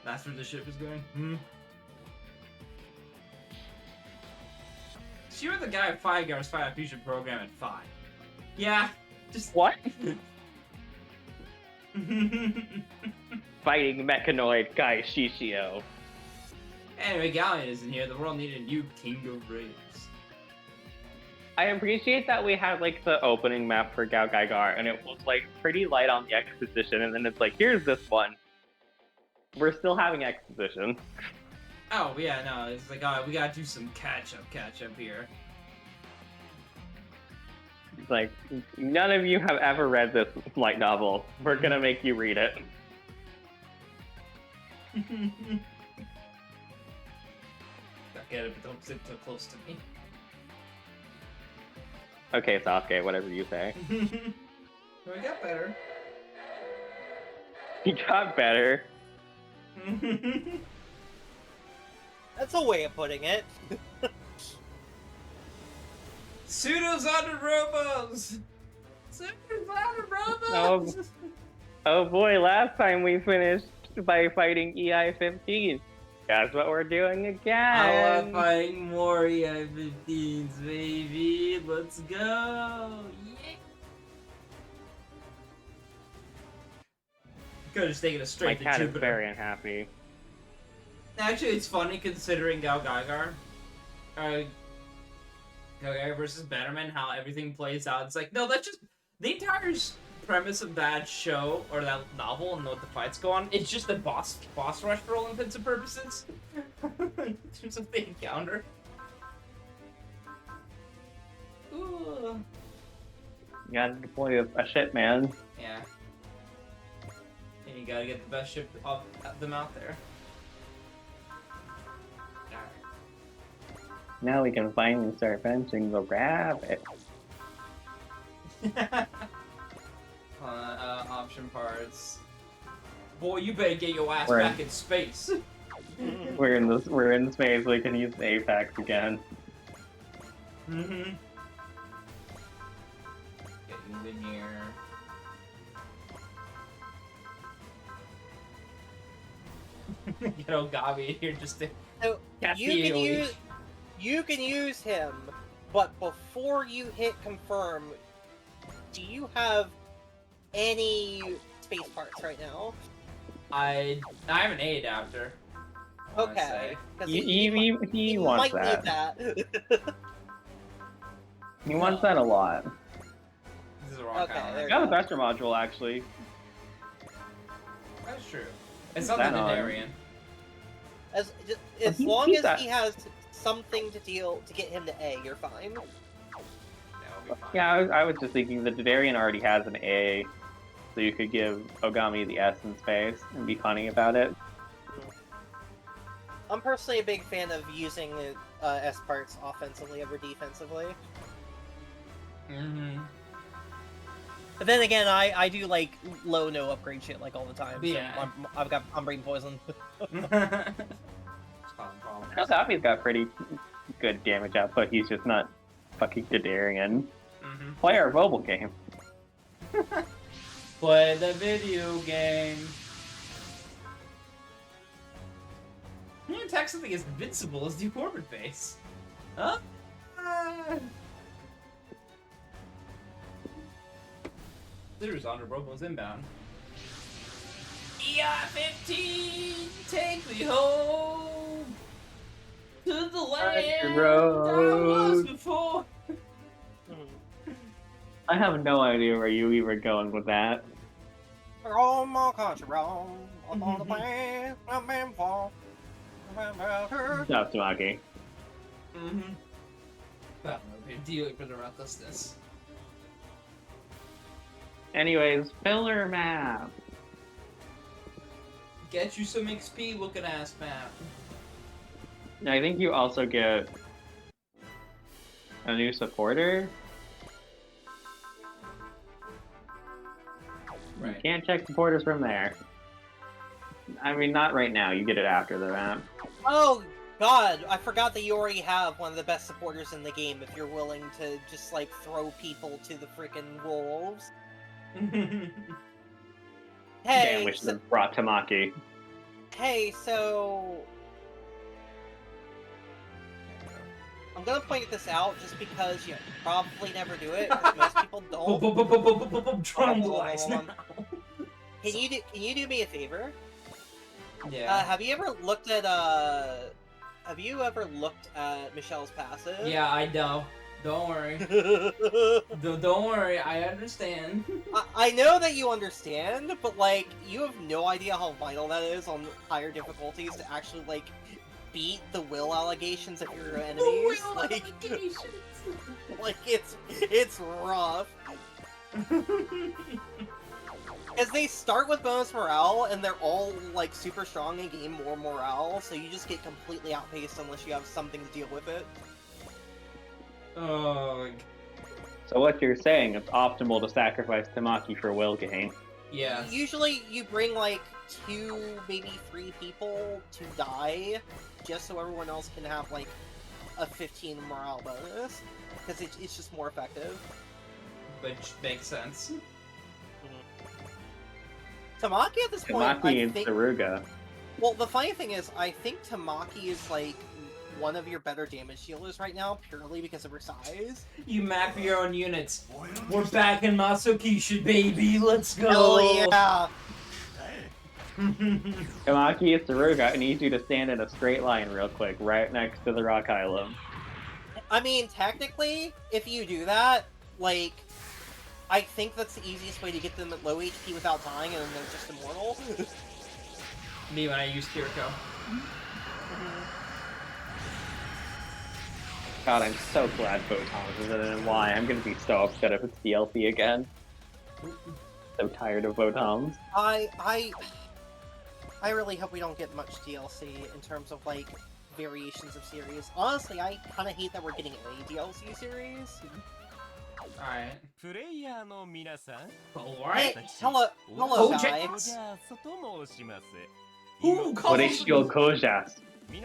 That's where the ship is going. So you're the guy at 5 Hours 5 Fusion Program at 5. Yeah, just... What? Fighting mechanoid guy Shishio. Anyway, Galleon isn't here. The world needed a new King of Rays. I appreciate that we had like the opening map for Gao Gaigar, and it was like pretty light on the exposition, and then it's like, here's this one. We're still having exposition. Oh, yeah, no, it's like, we gotta do some catch-up here. It's like, none of you have ever read this light novel. We're gonna make you read it. I get it, but don't sit too close to me. Okay, Sasuke, whatever you say. We got better. He got better. That's a way of putting it. Pseudos under robos! Pseudos under robos! Oh boy, last time we finished by fighting EI-15. Guess what we're doing I again? want fighting more EI-15s, baby! Let's go! Yeah! Could have just taken it My straight to cat is Jupiter. very unhappy. Actually, it's funny considering Geiger versus Bannerman, how everything plays out. It's like, no, that's just the entire premise of that show or that novel and what the fights go on. It's just a boss rush for all intents and purposes. In terms of the encounter. Ooh. You gotta deploy a ship, man. Yeah. And you gotta get the best ship of them out there. Now we can finally start benching the rabbit. Option parts. Boy, you better get your ass We're back in space. We're in space. We can use the Apex again. Mm-hmm. Get you in here. Get Ogami in here just to So catch you the can AoE. you can use him, but before you hit confirm, do you have any space parts right now? I have an A adapter. I wanna Okay. say. 'Cause He wants might that. need that. He wants that a lot. This is a wrong Okay, calendar. there I got a thruster module actually. That's true. It's not That the on. Darian. As he- long he's as that- he has something to get him to A, you're fine. That would be fine. Yeah, I was just thinking that Darian already has an A, so you could give Ogami the S in space and be funny about it. I'm personally a big fan of using S parts offensively over defensively. Mm-hmm. But then again, I do like low no upgrade shit like all the time. So Yeah. I'm brain poison. Ogami's got pretty good damage output. He's just not fucking Darian. Mm-hmm. Play our mobile game. Play the video game. You can attack something as invincible as the orbit base. Huh? There's Andre Robo's inbound. EI-15, take me home to the land I was road. before. I have no idea where you were going with that. Roll my country, roll. I'm on the plan, I'm in for. Stop, Tamaki. Mm-hmm. Well, we're dealing with the recklessness. Anyways, filler map. Get you some XP looking ass map. I think you also get a new supporter. You Right. can't check supporters from there. I mean, not right now. You get it after the map. Oh god, I forgot that you already have one of the best supporters in the game if you're willing to just like throw people to the freaking wolves. Hey, Damn, wish so, they brought Tamaki. hey, so I'm gonna point this out just because you probably never do it. 'Cause most people don't. Trumbulize now. Can you do me a favor? Yeah. Have you ever looked at Michelle's passive? Yeah, I know. Don't worry. Don't worry. I understand. I know that you understand, but like you have no idea how vital that is on higher difficulties to actually like beat the will allegations of your enemies. Like it's rough. As they start with bonus morale, and they're all like super strong and gain more morale, so you just get completely outpaced unless you have something to deal with it. Oh. So what you're saying, it's optimal to sacrifice Tamaki for will gain. Yeah. Usually you bring like 2, maybe 3 people to die, just so everyone else can have like a 15 morale bonus, because it's just more effective. Which makes sense. Tamaki at this point, Tamaki I and think... Saruga. Well, the funny thing is, I think Tamaki is like one of your better damage dealers right now, purely because of her size. You map your own units. We're back in Masukisha, baby. Let's go. Oh yeah! Tamaki Saruga, I need you to stand in a straight line real quick, right next to the Rock Island. I mean, technically, if you do that, like, I think that's the easiest way to get them at low HP without dying, and then they're just immortal. Me when I use Kiriko. God, I'm so glad Photons is in it, and why? I'm gonna be so upset if it's DLC again. So tired of Photons. I really hope we don't get much DLC in terms of, like, variations of series. Honestly, I kind of hate that we're getting any DLC series. Alright. Hey, Alright. hello, Kojak. guy. Who calls Horatio Kojas. Hey,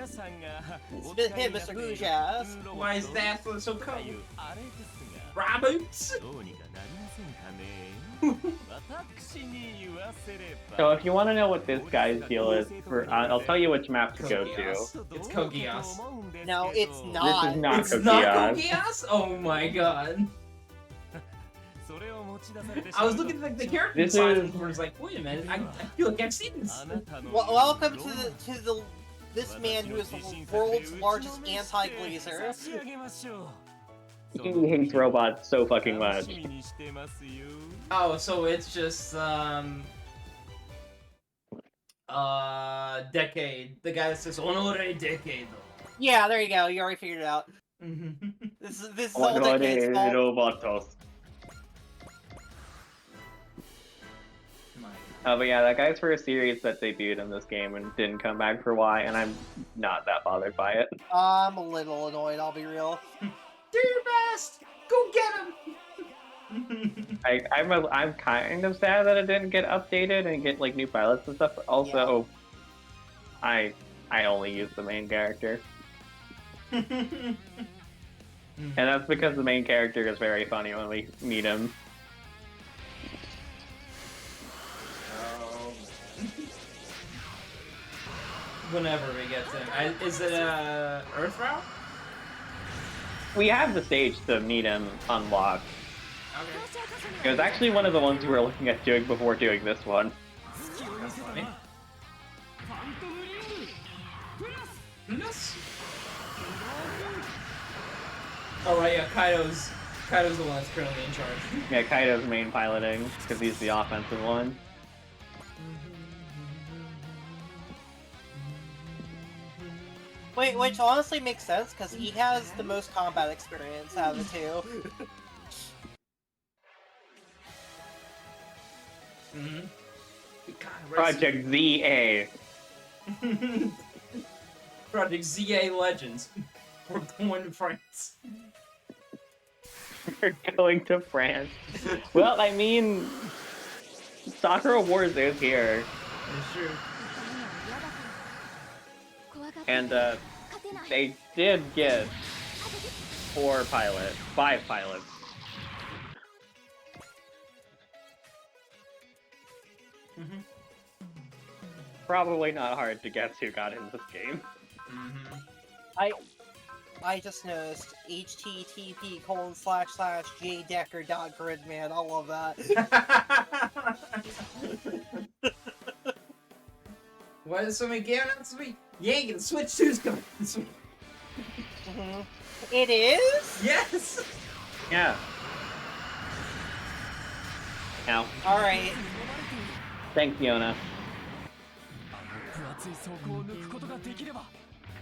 Mr. Gujas. Why is that so cold? Rabbits? So if you want to know what this guy's deal is, I'll tell you which map to go to. It's Kogias. No, it's This not. is not It's not Kogias. Kogias? Oh my god. I was looking at like, the character This design is- and was like, wait a minute, I feel like I've seen this. Welcome to this man who is the world's largest anti-glazer. He hates robots so fucking much. Oh, so it's just Decade. The guy that says Honore Decade. Yeah, there you go. You already figured it out. This is all Honore Decade's fault. Robotos. But yeah, that guy's for a series that debuted in this game and didn't come back for Y, and I'm not that bothered by it. I'm a little annoyed, I'll be real. Do your best! Go get him! I'm kind of sad that it didn't get updated and get like new pilots and stuff. But also, I only use the main character, and that's because the main character is very funny when we meet him. Whenever we get to him. Is it Earth route? We have the stage to meet him unlocked. Okay. It was actually one of the ones we were looking at doing before doing this one. That's funny. Yes. Oh right, yeah, Kaido's the one that's currently in charge. Yeah, Kaido's main piloting because he's the offensive one. Wait, which honestly makes sense, because he has the most combat experience out of the two. Project ZA. Project ZA Legends. We're going to France. We're going to France. Well, I mean, Sakura Wars is here. It's true. And they did get 5 pilots. Probably not hard to guess who got in this game. I just noticed http://jdecker.gridman. I love that. Why is so many game announcements this week? Yanking the Switch 2's coming this week. It is? Yes! Yeah. Now, Alright. thanks, Fiona.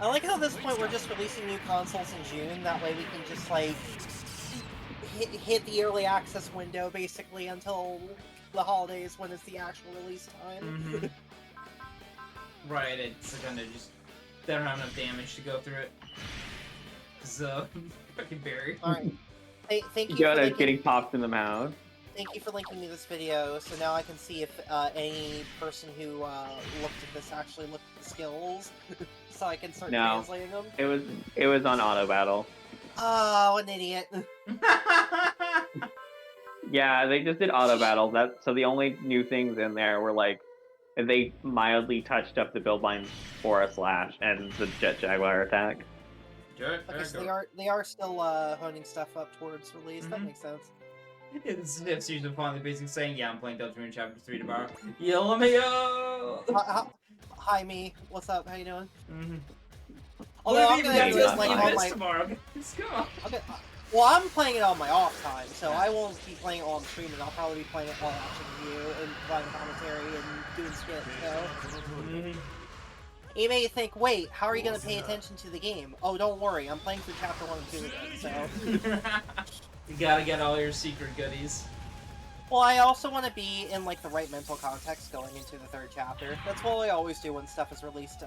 I like how at this point we're just releasing new consoles in June, that way we can just, like, hit the early access window, basically, until the holidays, when it's the actual release time. Right, it's gonna just... They don't have enough damage to go through it. So, fucking Barry. Alright. Thank you Fiona for getting popped in the mouth. Thank you for linking me this video, so now I can see if any person who looked at this actually looked at the skills, so I can start translating them. It was on auto battle. Oh, an idiot. Yeah, they just did auto battle. So the only new things in there were like they mildly touched up the build lines for a slash and the Jet Jaguar attack. Okay, so they are still honing stuff up towards release. That makes sense. It's usually finally basically saying, yeah, I'm playing Deltarune Chapter 3 tomorrow. Yeah, let me go! Hi, me. What's up? How you doing? Mm-hmm. Although What I'm have you gonna got do it Tales like of the on Abyss my. tomorrow? Let's go! Well, I'm playing it on my off time, so I won't be playing it while I'm streaming. I'll probably be playing it while watching you and providing commentary and doing skits. So Mm-hmm. you may think, wait, how are you gonna pay attention to the game? Oh, don't worry, I'm playing through chapter 1 and 2 again. So. You gotta get all your secret goodies. Well, I also want to be in like the right mental context going into the 3rd chapter. That's what I always do when stuff is released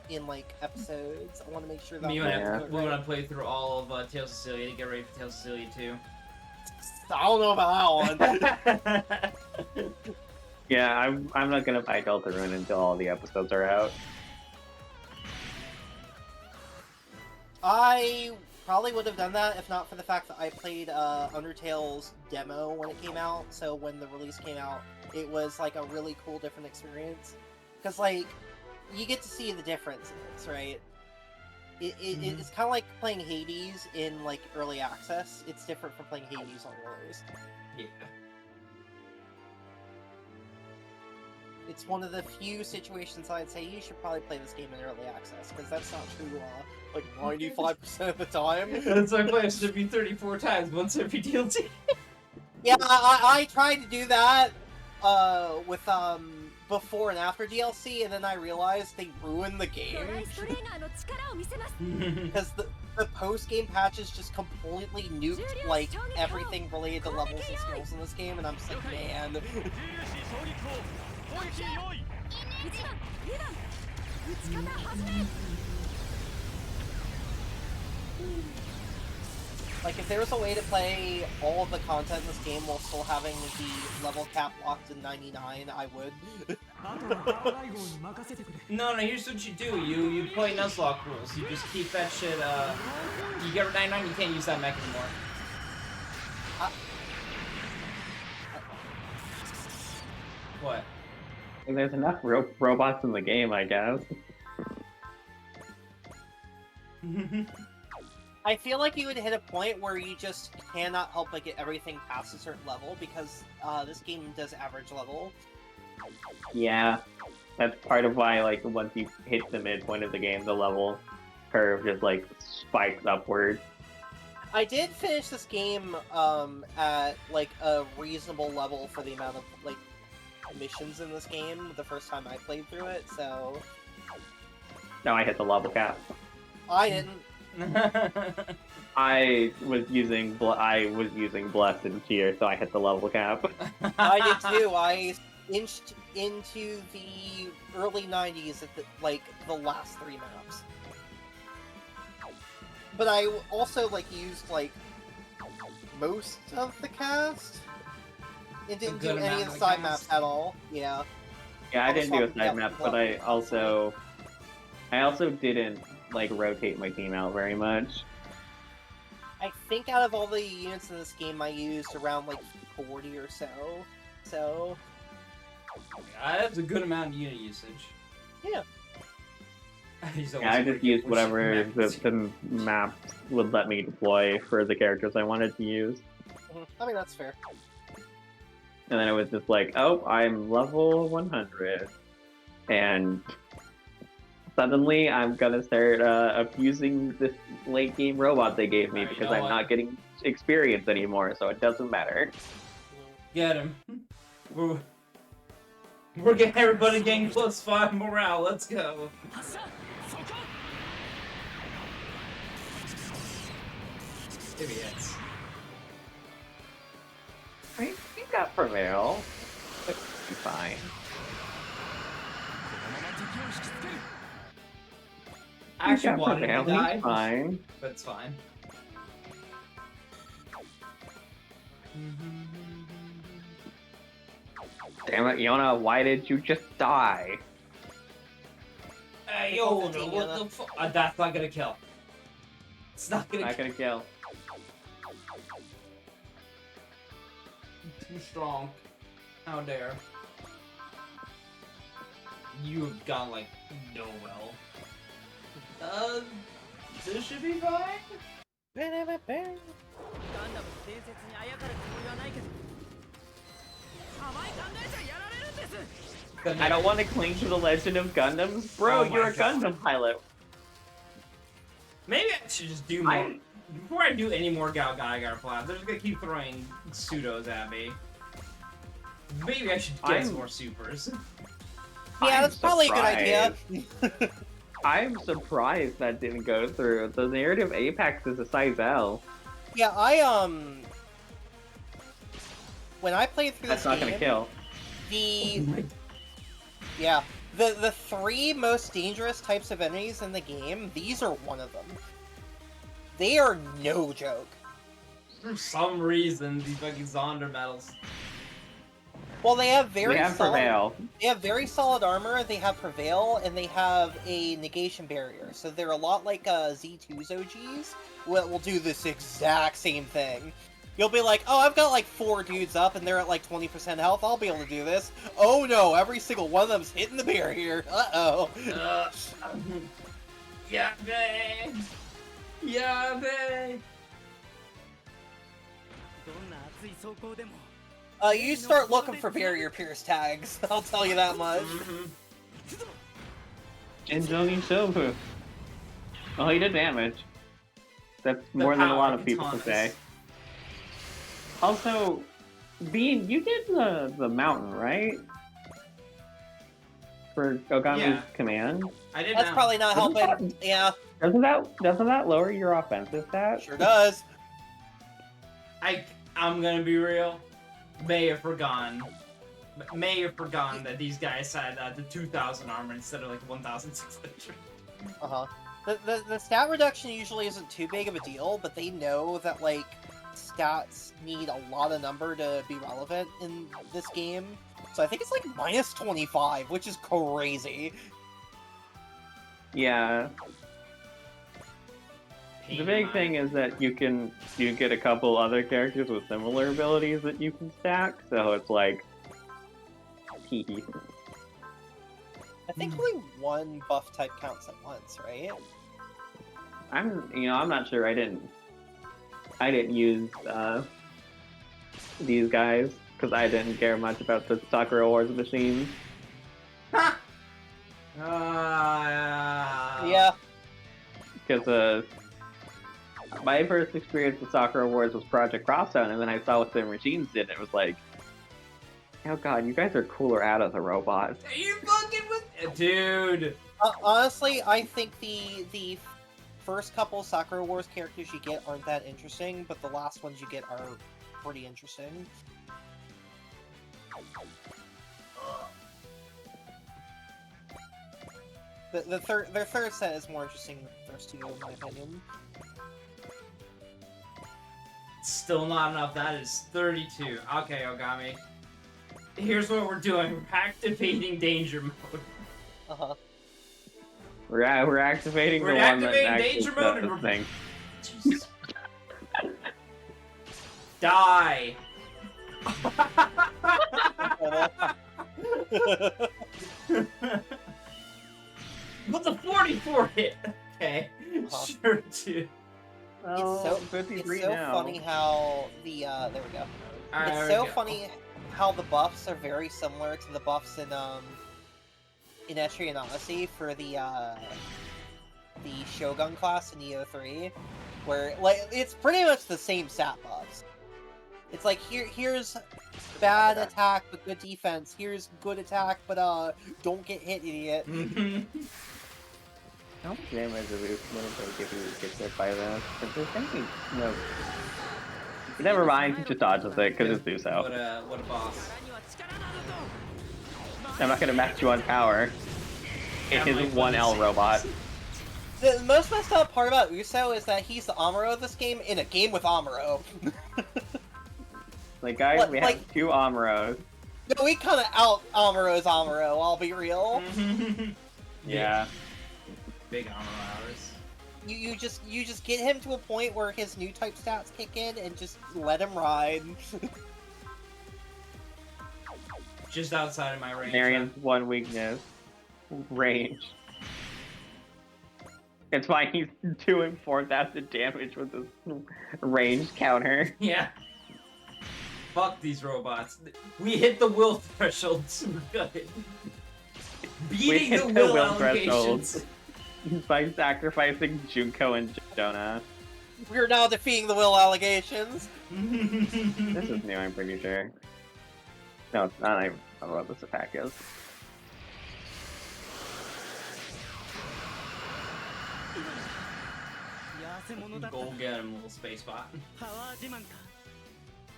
in like episodes. I want to make sure that We I'm want to play through all of Tales of Cecilia to get ready for Tales of Cecilia 2. I don't know about that one. Yeah, I'm not gonna buy Deltarune until all the episodes are out. I probably would have done that if not for the fact that I played Undertale's demo when it came out. So when the release came out, it was like a really cool, different experience. Because like you get to see the differences, right? It's kind of like playing Hades in like early access. It's different from playing Hades on release. Yeah. It's one of the few situations I'd say you should probably play this game in early access, because that's not true like 95% of the time. That's why I play SRW 34 times, once every DLC. Yeah, I tried to do that with before and after DLC, and then I realized they ruined the game. Because the post-game patches just completely nuked like everything related to levels and skills in this game, and I'm just like, man. Like, if there was a way to play all of the content in this game while still having the level cap locked in 99, I would. No, here's what you do. You play Nuzlocke rules. You just keep that shit, you get 99, you can't use that mech anymore. What? There's enough robots in the game, I guess. I feel like you would hit a point where you just cannot help but get everything past a certain level, because this game does average level. Yeah, that's part of why, like, once you hit the midpoint of the game, the level curve just, like, spikes upwards. I did finish this game at, like, a reasonable level for the amount of, like, missions in this game the first time I played through it, so... Now I hit the level cap. I didn't. I was using Blessed here, so I hit the level cap. I did too. I inched into the early 90s at the last 3 maps. But I also used most of the cast and didn't do any of the side maps at all. Yeah. Yeah, I didn't do a side map, but I also didn't rotate my team out very much. I think out of all the units in this game, I used around 40 or so. So that's a good amount of unit usage. Yeah. I just used whatever the map would let me deploy for the characters I wanted to use. I mean, that's fair. And then it was just like, oh, I'm level 100. And suddenly I'm gonna start abusing this late game robot they gave me because I'm not getting experience anymore, so it doesn't matter. Get him. We're getting everybody getting +5 morale, let's go. Idiots. I mean, you got Prevail. It'll be fine. I actually wanted him to die, fine. but it's fine. Damn it, Yona, why did you just die? Hey, yo, what the fuck? That's not gonna kill. It's not gonna kill. Too strong. How dare. You've gone no well. This should be fine? I don't want to cling to the legend of Gundams. Bro, Oh my you're a God. Gundam pilot. Maybe I should just do more. Before I do any more Gal Gaigar Blast, they're just gonna keep throwing pseudos at me. Maybe I should get some more supers. Yeah, I'm that's probably a good idea. I'm surprised that didn't go through. The narrative Apex is a size L. Yeah, when I played through That's this not game, gonna kill. the three most dangerous types of enemies in the game, these are one of them. They are no joke. For some reason, these fucking Zonder medals. Well, they have We very have solid. Prevail. They have very solid armor. They have Prevail, and they have a negation barrier. So they're a lot like Z2's OGs. Will do this exact same thing. You'll be like, oh, I've got like 4 dudes up, and they're at like 20% health. I'll be able to do this. Oh no, every single one of them's hitting the barrier. Uh-oh. Yabe! Yabe! You start looking for barrier pierce tags. I'll tell you that much. Jinjong Shofu. Oh, he did damage. That's more than a lot of people can say. Also, Bean, you did the mountain, right? For Ogami's command? I did That's now. probably not helping. Yeah, Doesn't that lower your offensive stat? sure does. I'm gonna be real. May have forgotten that these guys had the 2,000 armor instead of like 1,600. Uh-huh. The stat reduction usually isn't too big of a deal, but they know that, like, stats need a lot of number to be relevant in this game. So I think it's like minus 25, which is crazy. Yeah. The big thing is that you get a couple other characters with similar abilities that you can stack, so it's like hee. I think only one buff type counts at once, right? I'm not sure. I didn't use these guys because I didn't care much about the Sakura Wars machines. Yeah. Because my first experience with Sakura Wars was Project Crosstown, and then I saw what the machines did, and it was like, oh god, you guys are cooler out as a robot. Are you fucking with dude? Honestly, I think the first couple Sakura Wars characters you get aren't that interesting, but the last ones you get are pretty interesting. Their third set is more interesting than the first two, in my opinion. Still not enough. That is 32. Okay, Ogami. Here's what we're doing. We're activating danger mode. Uh-huh. We're activating We're the one that activating actually danger does mode and the thing. Jesus. Die. But the 44 hit. Okay. Sure, dude. Oh, It's 53 so now. funny how the there we go. Alright, It's there so we go. funny how the buffs are very similar to the buffs in Etrian Odyssey for the Shogun class in EO3, where like it's pretty much the same stat buffs. It's like here's bad attack but good defense. Here's good attack but don't get hit, idiot. How much damage are we going to take if we get hit by this? If there's anything, no. Never mind, just dodges it because it's Uso. What a boss. I'm not going to match you on power. It is like, one L robot. The most messed up part about Uso is that he's the Amuro of this game in a game with Amuro. Like, guys, What, we like- have 2 Amuros. No, we kind of out Amuro's Amuro, I'll be real. Yeah. Big armor hours. You just get him to a point where his new type stats kick in and just let him ride. Just outside of my range. Marian's one weakness. Range. It's fine, he's doing 4,000 damage with this range counter. Yeah. Fuck these robots. We hit the will threshold too good. Beating hit the the will will allegations. By sacrificing Junko and Jonah. We're now defeating the will allegations. This is new, I'm pretty sure. No, it's not. I don't know what this attack is. Go get him, little space bot. パワー自慢か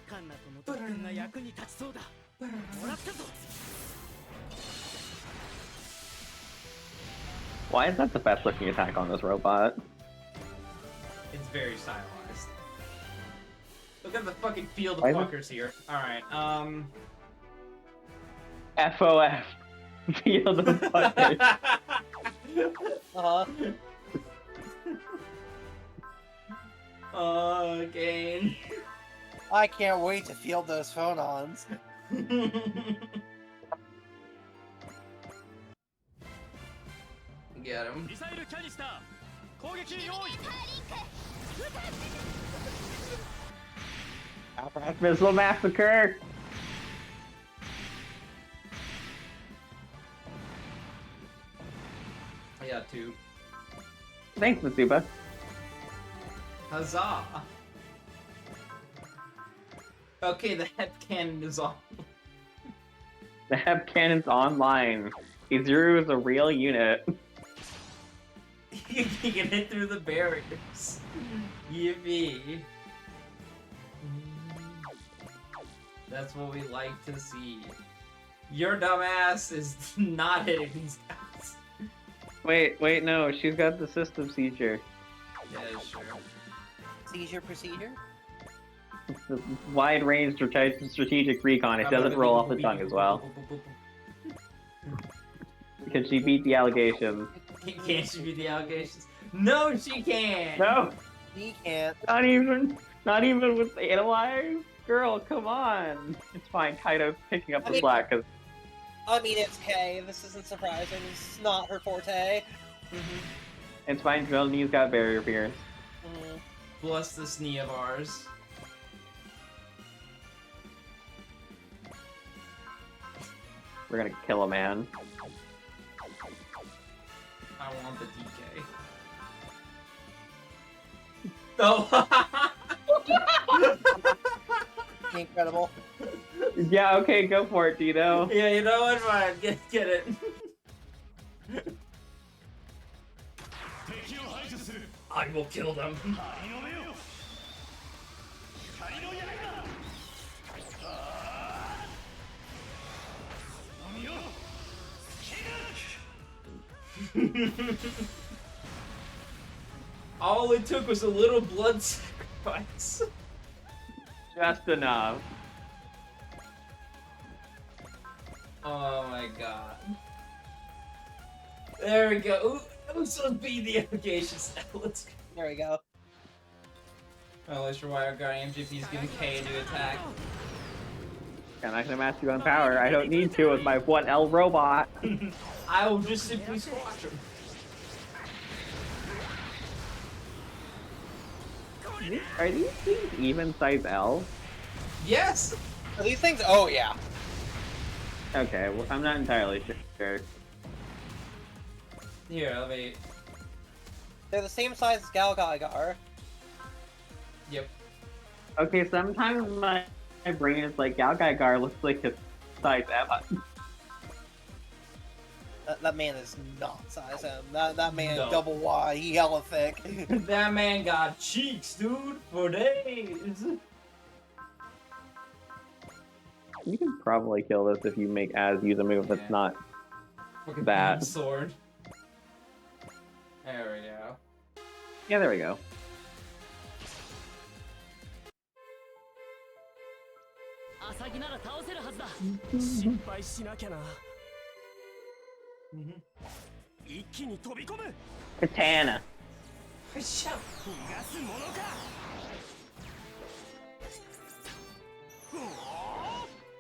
カンナとの特訓が役に立ちそうだもらったぞ Why is that the best looking attack on this robot? It's very stylized. Look at the fucking field of Why is it- fuckers here. Alright, FOF. Field of Fuckers. Again. I can't wait to field those phonons. Get him. ミサイルキャニスター攻撃用意 Missile Massacre! I got two. Thanks, Mitsuba. Huzzah! Okay, the head cannon is on. The Hep Cannon's online. Izuru is a real unit. You can hit through the barriers. Yippee. That's what we like to see. Your dumbass is not hitting these guys. Wait, no, she's got the system seizure. Yeah, sure. Seizure procedure? The wide range strategic recon, it doesn't roll off the tongue as well. Because she beat the allegations. Can't she beat the allegations? No, she can't! No! He can't. Not even with Analyze? Girl, come on! It's fine, Kaido's picking up the slack, because I mean, it's Kay. This isn't surprising. It's not her forte. it's fine, Vilnius got barrier pierce. Plus this knee of ours. We're gonna kill a man. I want the DK. Oh! Incredible. Yeah, okay, go for it, Dino. Yeah, you know what? Fine, get it. 敵を排除する I will kill them. 針の目よ光の刃のみよ All it took was a little blood sacrifice. Just enough. Oh my god. There we go. Ooh, so be the allegations now. Let's go. There we go. Well, at least for why our guardian MGP is giving K a new attack. I'm not gonna match you on power. I don't need to with my 1L robot. I will just simply squash him. Are these things even size L? Yes! Are these things? Oh, yeah. Okay, well, I'm not entirely sure. Here, let me. They're the same size as Galgaigar. Yep. Okay, sometimes my brain is like, Galgaigar looks like a size M. That man is not size M. That man No. double Y. He hella thick. That man got cheeks, dude, for days. You can probably kill this if you make Az use a move that's Yeah. not Fucking Bad. sword. There we go. Yeah, there we go. アサギなら倒せるはずだ心配しなきゃな一気に飛び込む Katana. よっしゃ。逃がすものか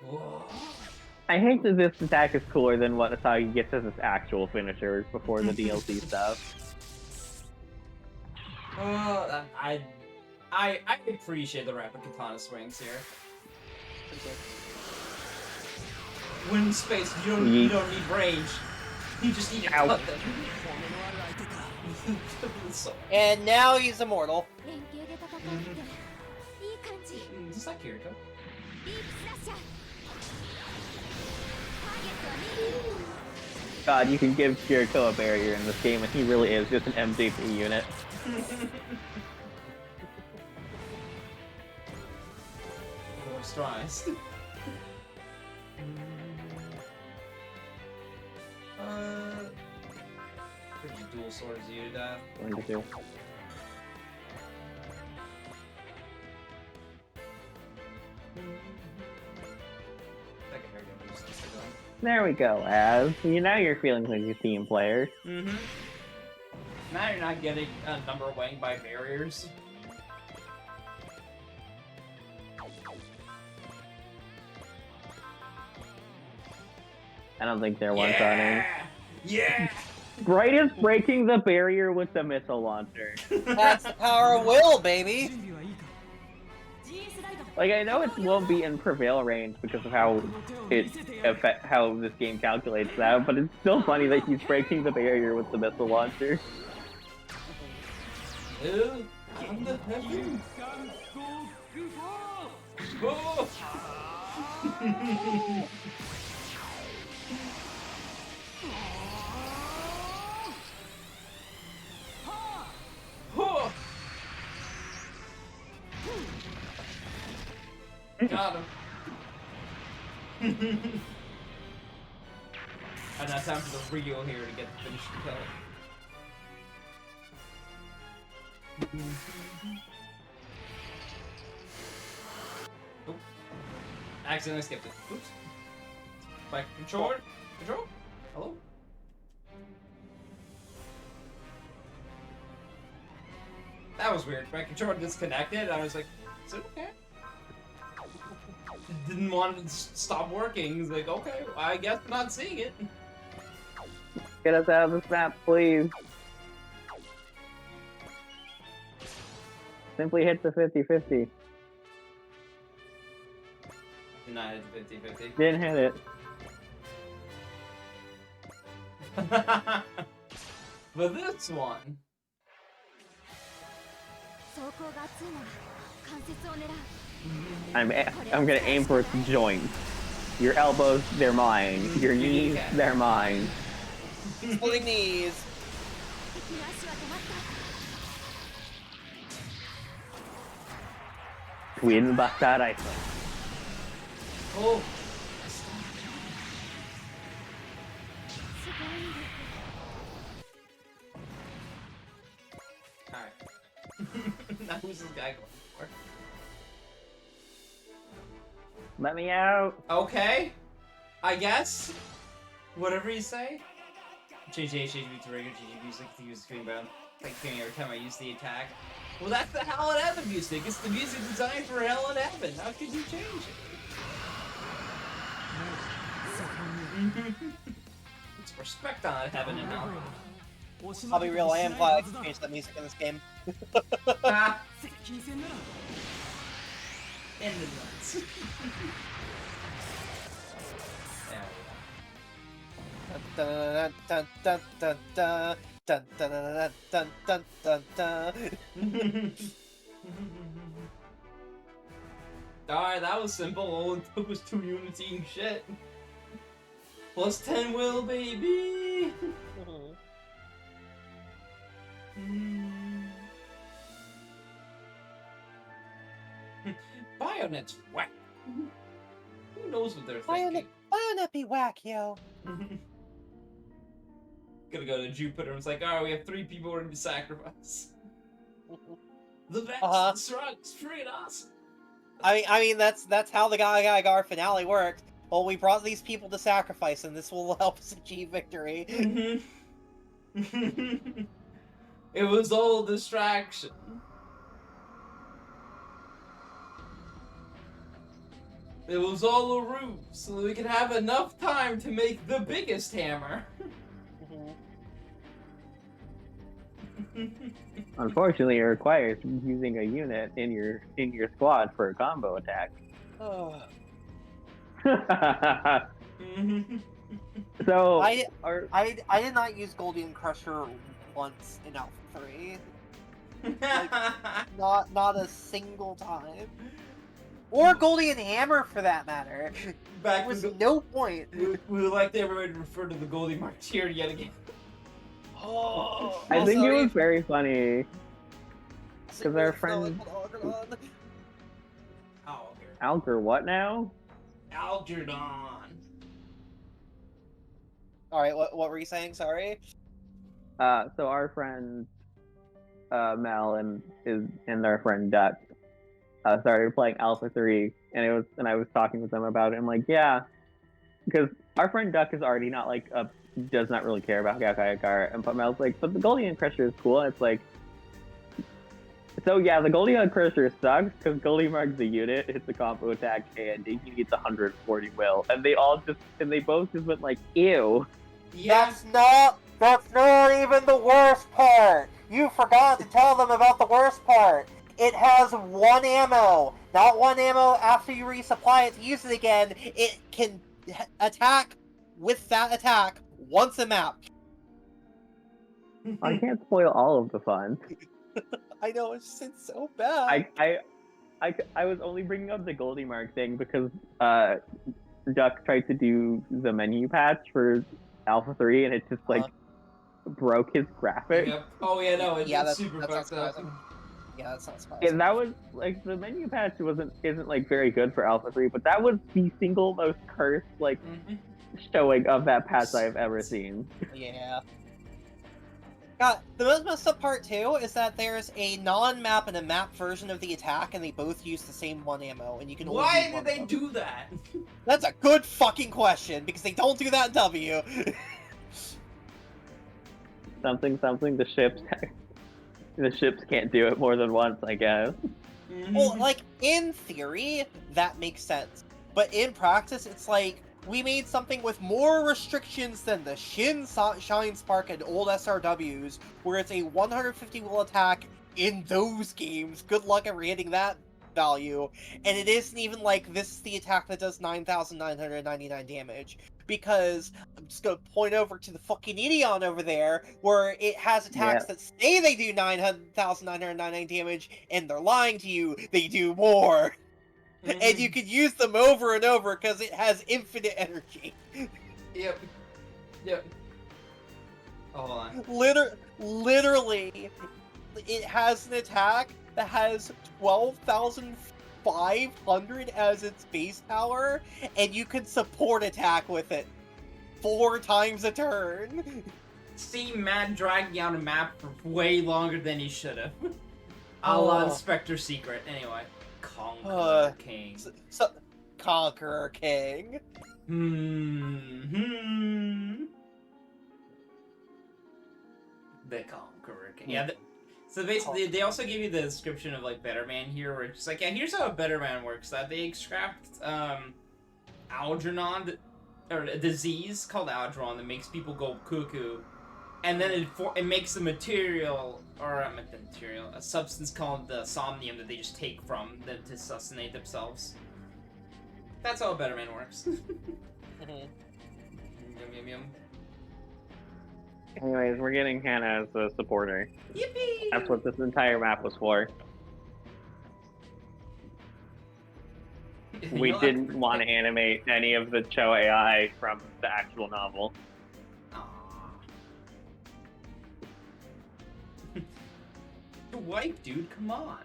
Whoa. I hate that this attack is cooler than what Asagi gets as its actual finisher before the DLC stuff. I appreciate the rapid katana swings here. When in space, you don't need range. You just need to cut them. So, And now he's immortal. 連携で戦うっていい感じ。 is that Kiriko? ディープスラッシャー。ターゲットはメイン。 God, you can give Kiriko a barrier in this game, and he really is just an MVP unit. More strides. Pretty dual swords you to death. One to two. Second hair gonna boost this again. There we go, Az. You know you're feeling like a team player. Mm-hmm. Now you're not getting a number weighing by barriers. I don't think they're one-running. Yeah! Bright is breaking the barrier with the missile launcher. That's the power of will, baby. 準備はいいか GS ライド。 Like, I know it won't be in prevail range because of how how this game calculates that, but it's still funny that he's breaking the barrier with the missile launcher. Ooh, on the heaven. Oh. Oh. Got him. And now time for the Rio here to get the finish to kill. Oh. Accidentally skipped it. Oops. By control? Control? Hello? That was weird. My controller disconnected. I was like, is it okay? Didn't want it to stop working. He's like, okay, well, I guess I'm not seeing it. Get us out of this map, please. Simply hit the 50-50. Not hit the 50-50. Didn't hit it. But this one. 走行が熱いなら関節を狙う。 I'm gonna aim for its joints. Your elbows, they're mine. Your knees, they're mine. Splitting knees. 敵の足は止まった。 Twin Basta Rifle. Oh. すごいんです。 Alright. Now who's this guy going for? Let me out. Okay. I guess. Whatever you say. Change the HHV to regular GG music to use the screen bound. Like feeling every time I use the attack. Well, that's the Hell in Heaven music. It's the music designed for Hell in Heaven. How could you change it? It's respect on Heaven and Hell. I'll be real, I am glad I can change that music in this game. Ah, 接近戦なら in the nuts. There Dun, dun, dun, dun, dun, dun, dun, dun, dun, dun, dun. we go. Alright, that was simple. All it took was 2 units eating shit. Plus 10 will, baby! Bayonet's whack. Who knows what they're thinking? Bayonet be whack, yo. Gonna go to Jupiter and it's like, alright, we have 3 people ready to sacrifice. The best, the strongest, freaking awesome. I mean that's how the Gar finale works. Well, we brought these people to sacrifice, and this will help us achieve victory. It was all a distraction. It was all a ruse, so that we could have enough time to make the biggest hammer. Unfortunately, it requires using a unit in your squad for a combo attack. Oh. So I our did not use Golden Crusher once in Alpha 3. Not a single time. Or Golden Hammer for that matter. Back There was when no point. we would like everybody to refer to the Goldie Mark tier yet again. Oh, I think it also, was very funny. if- 'cause our no, friend- hold on. Alger what now? Algernon. Alright, what were you saying? Sorry? So our friend Mel and their friend Duck started playing Alpha 3, and I was talking with them about it. I'm like, yeah, because our friend Duck is already not like does not really care about Gakayakara, and but Mel's like, but the Golden Crusher is cool, and it's like, so yeah, the Golden Crusher sucks because Goldie Mark's a unit, it's a combo attack, and he needs 140 will, and they both just went like, ew. Yeah. That's not even the worst part! You forgot to tell them about the worst part! It has 1 ammo! Not 1 ammo after you resupply it to use it again. It can attack with that attack once a map. I can't spoil all of the fun. I know, it's so bad. I was only bringing up the Goldie Mark thing because Duck tried to do the menu patch for Alpha 3 and it just like broke his graphics. Yep. Oh yeah, no, it's that's super not fucked up. surprising. Yeah, that's not surprising. And that was like the menu patch isn't like very good for Alpha 3, but that was the single most cursed like showing of that patch I've ever seen. Yeah. God, the most messed up part too is that there's a non-map and a map version of the attack, and they both use the same 1 ammo, and you can only Why use one did they of them. do that? That's a good fucking question, because they don't do that in W. Something the ships can't do it more than once, I guess. Well, like, in theory, that makes sense. But in practice, it's like, we made something with more restrictions than the Shine Spark and old SRWs, where it's a 150 will attack in those games. Good luck ever hitting that value. And it isn't even like, this is the attack that does 9,999 damage. Because, I'm just gonna point over to the fucking Ideon over there, where it has attacks that say they do 9,999 damage, and they're lying to you, they do more. And you can use them over and over because it has infinite energy. Yep. Oh, hold on. Literally, it has an attack that has 12,500 as its base power, and you can support attack with it 4 times a turn. See Matt dragging out a map for way longer than he should have. A la Inspector Secret. Anyway. Conqueror King. So, Conqueror King. The Conqueror King. Yeah. So basically, they also give you the description of like Better Man here, where it's just like, yeah, here's how a Better Man works. That they extract Algernon, or a disease called Algernon that makes people go cuckoo, and then it makes a material, or a substance called the somnium that they just take from them to sustain themselves. That's how a Better Man works. Yum yum yum. Anyways, we're getting Hannah as a supporter. Yippee! That's what this entire map was for. We didn't want to animate any of the Cho AI from the actual novel. Your wife, dude, come on.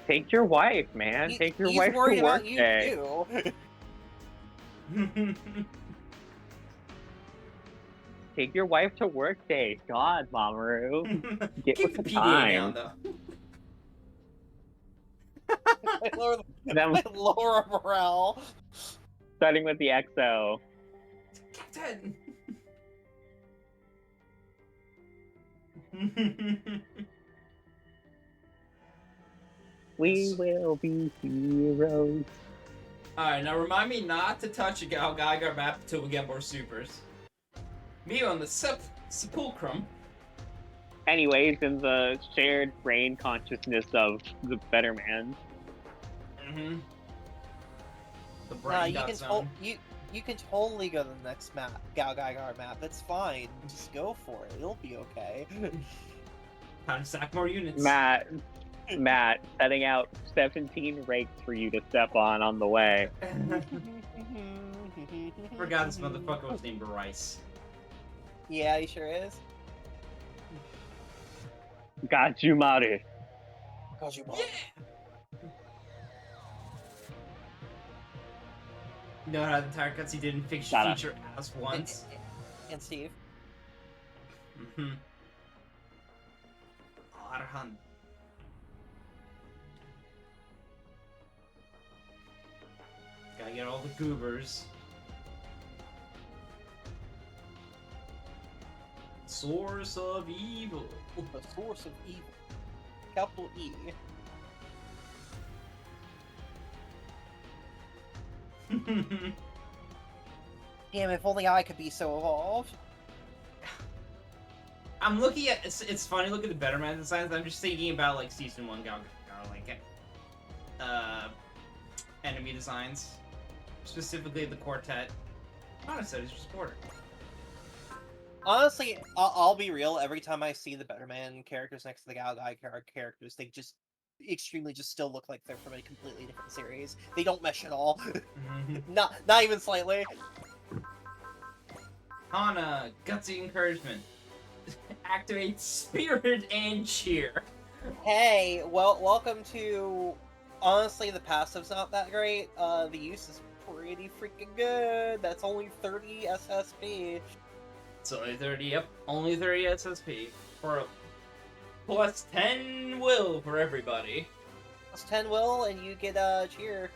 Take your wife, man. Take your wife to work about you day. too. Take your wife to work day. God, Mamoru. Get Keep with the the PDA time. down, though. Lower morale. Starting with the XO. Captain! We will be heroes. Alright, now remind me not to touch a Geiger map until we get more supers. Me on the Sepulchrum Anyways, in the shared brain consciousness of the better man. Mm-hmm. The Nah, brain you dot can zone. you can totally go to the next map, Galgaigar map. That's fine. Just go for it. It'll be okay. Time to stack more units. Matt, setting out 17 rakes for you to step on the way. Forgot this motherfucker was named Bryce. Yeah, he sure is. Got you, Maru. Got you, Bob. Yeah! You know how the entire cutscene didn't feature us once? And Steve. Mm-hmm. Arhan. Gotta get all the goobers. Source of evil. The source of evil. Capital E. Damn, if only I could be so evolved. I'm looking at it's funny looking at the Better Man designs. I'm just thinking about like season 1 like enemy designs, specifically the quartet. Honestly, it's just border. Honestly, I'll be real. Every time I see the Better Man characters next to the Galgai characters, they just extremely just still look like they're from a completely different series. They don't mesh at all. Not even slightly. Hana, gutsy encouragement. Activate spirit and cheer. Hey, well, welcome to. Honestly, the passive's not that great. The use is pretty freaking good. That's only 30 SSP. It's only 30, yep. Only 30 SSP. For plus 10 will for everybody. Plus 10 will, and you get cheer.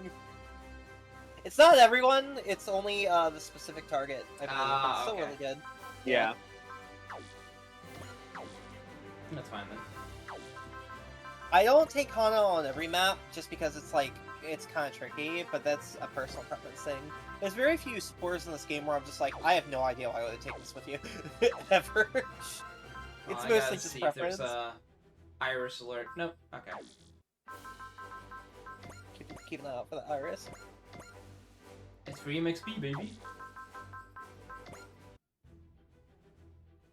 It's not everyone, it's only the specific target, I believe. But it's still okay. really good. Yeah. That's fine then. I don't take Hana on every map, just because it's like, it's kind of tricky, but that's a personal preference thing. There's very few supporters in this game where I'm just like, I have no idea why I would take this with you. Ever. It's I mostly gotta just see preference. if there's a iris alert. Nope. Okay. Keep an eye out for the iris. It's free MXP, baby.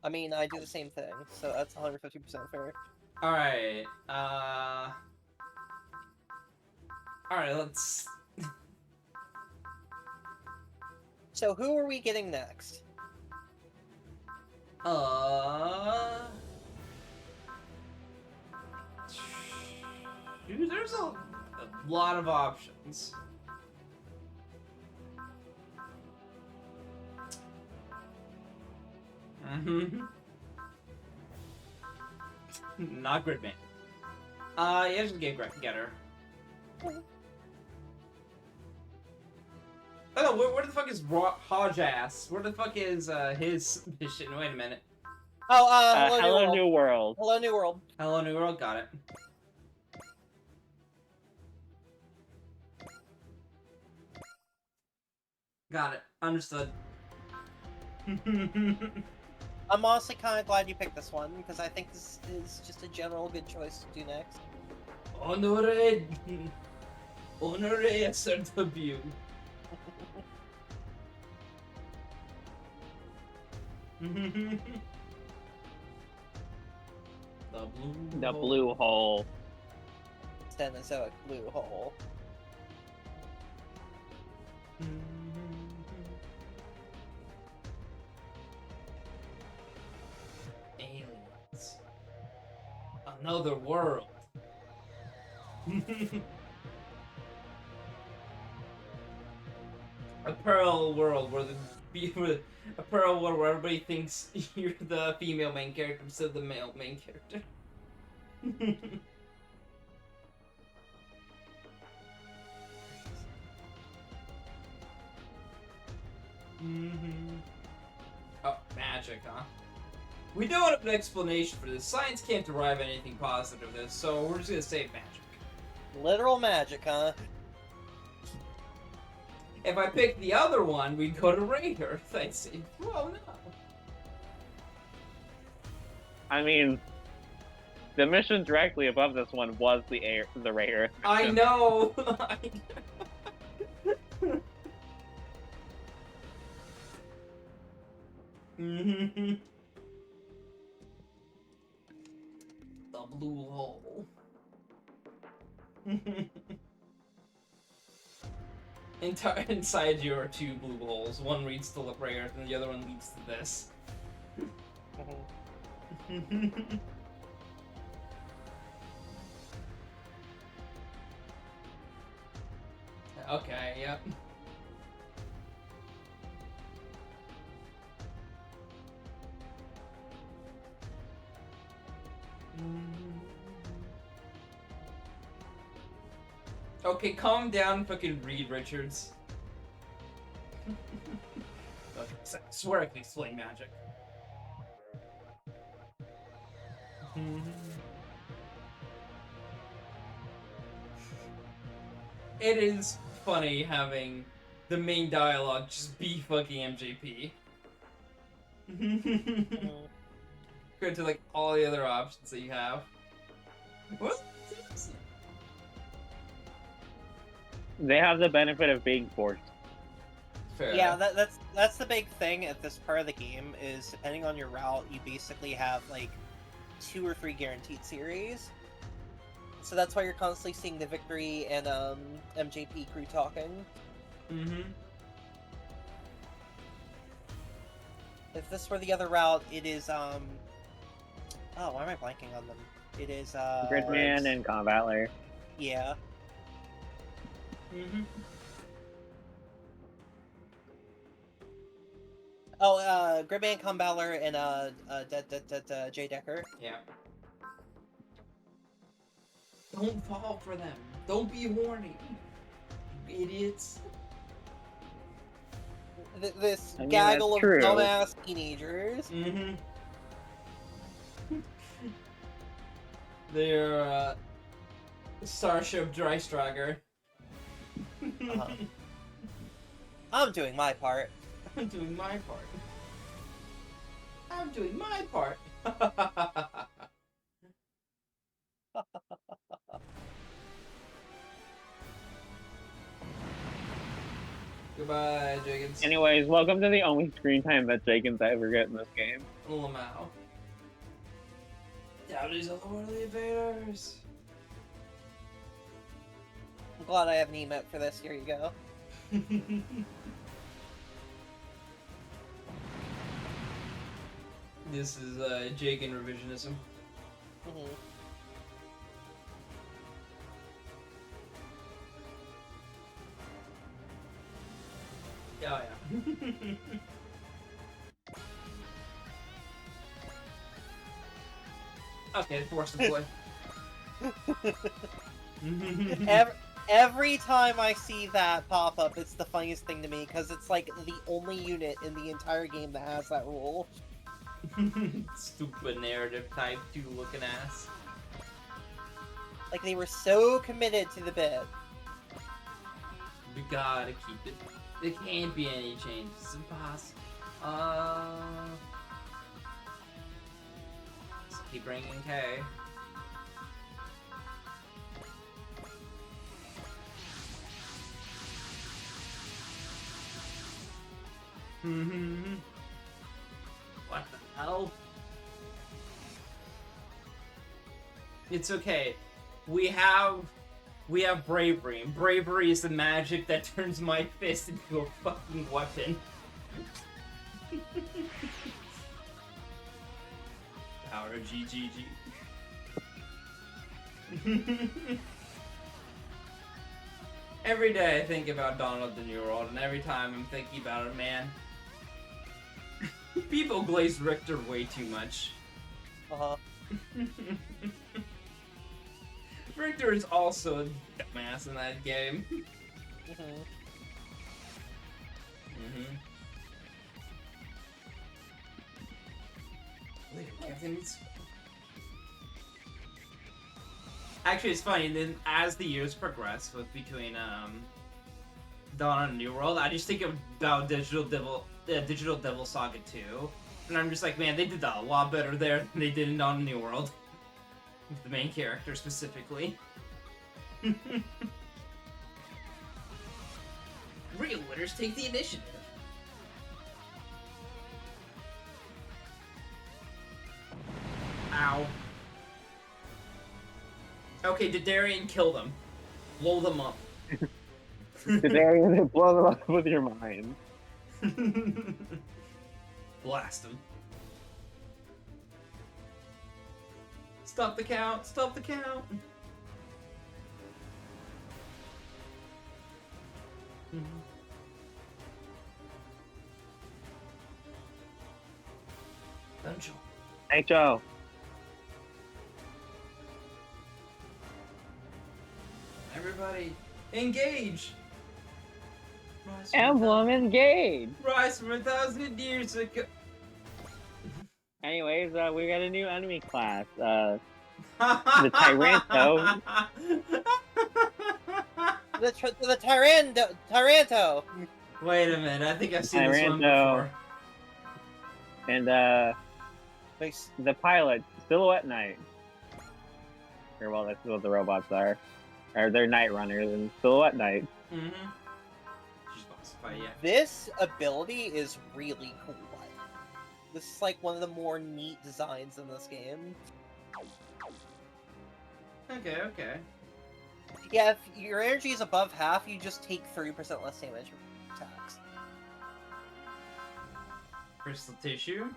I mean, I do the same thing, so that's 150% fair. Alright, Alright, let's... So who are we getting next? Dude, there's a lot of options. Not Gridman. Yeah, just get her. Oh, where the fuck is Hodge ass? Where the fuck is his mission? Wait a minute. Oh, Hello, New World. Hello, New World. Hello, New World. Got it. Got it. Understood. I'm honestly kind of glad you picked this one, because I think this is just a general good choice to do next. Honore SRW. The blue hole. Cenozoic blue hole. Aliens. Another world. A pearl world where a pearl world where everybody thinks you're the female main character instead of the male main character. Oh, magic, huh? We don't have an explanation for this. Science can't derive anything positive of this, so we're just gonna say magic. Literal magic, huh? If I picked the other one, we'd go to Raiders. I'd say, well, no. I mean, The mission directly above this one was the Ray Earth I mission. know. Mm-hmm. The blue hole. Inside you are two blue holes. One leads to Ray Earth, and the other one leads to this. Okay, yep. Okay, calm down, fucking Reed Richards. I swear I can explain magic. It is funny having the main dialogue just be fucking MJP. Compared to like all the other options that you have. What? They have the benefit of being forced. Fair. Yeah, that's the big thing at this part of the game is depending on your route, you basically have like 2 or 3 guaranteed series. So that's why you're constantly seeing the Victory and MJP crew talking. Mm-hmm. If this were the other route, it is oh, why am I blanking on them? It is Gridman and Convalor. yeah. Mm-hmm. Oh, Gridman, Convalor, and Jay Decker. Yeah. Don't fall for them. Don't be horny. You idiots. This I mean, gaggle of that's true. dumbass teenagers. Mm-hmm. They're, Starship Drystrager. I'm doing my part. I'm doing my part. I'm doing my part. Goodbye, Jenkins. Anyways, welcome to the only screen time that Jenkins ever get in this game. Lamau. Dowdy's of the Worldly Invaders. I'm glad I have an emote for this. Here you go. This is Jake and revisionism. Mhm. Oh yeah. Okay, force the play. Every time I see that pop up, it's the funniest thing to me because it's like the only unit in the entire game that has that rule. Stupid narrative type 2 looking ass. Like they were so committed to the bit. We gotta keep it. There can't be any changes. It's impossible. Just keep bringing K. What the hell? It's okay. We have bravery, and bravery is the magic that turns my fist into a fucking weapon. Power of GGG. Every day I think about Dawn of the New World, and every time I'm thinking about it, man, people glaze Richter way too much. Uh-huh. Richter is also a dumbass in that game. Mhm. Captains. Actually, it's funny. Then, as the years progress, with between Dawn and New World, I just think about Digital Devil Saga 2, and I'm just like, man, they did that a lot better there than they did in Dawn and New World. With the main character specifically. Real winners take the initiative. Ow. Okay, did Darian kill them? Blow them up. Darian, blow them up with your mind. Blast them. Stop the count! Stop the count! Dungeon. Hey, Joe. Everybody, engage! Rise from Emblem engaged. Rise from 1,000 years ago. Anyways, we got a new enemy class. The Tyranto. The Tyranto. Wait a minute, I think I've seen this one Tyranto. before. And Nice. the pilot, Silhouette Knight. Or well, that's what the robots are. Or they're Night Runners and Silhouette Knight. Mm-hmm. She's boss fight, yeah. This ability is really cool. This is like one of the more neat designs in this game. Okay, okay. Yeah, if your energy is above half, you just take 30% less damage from attacks. Crystal tissue.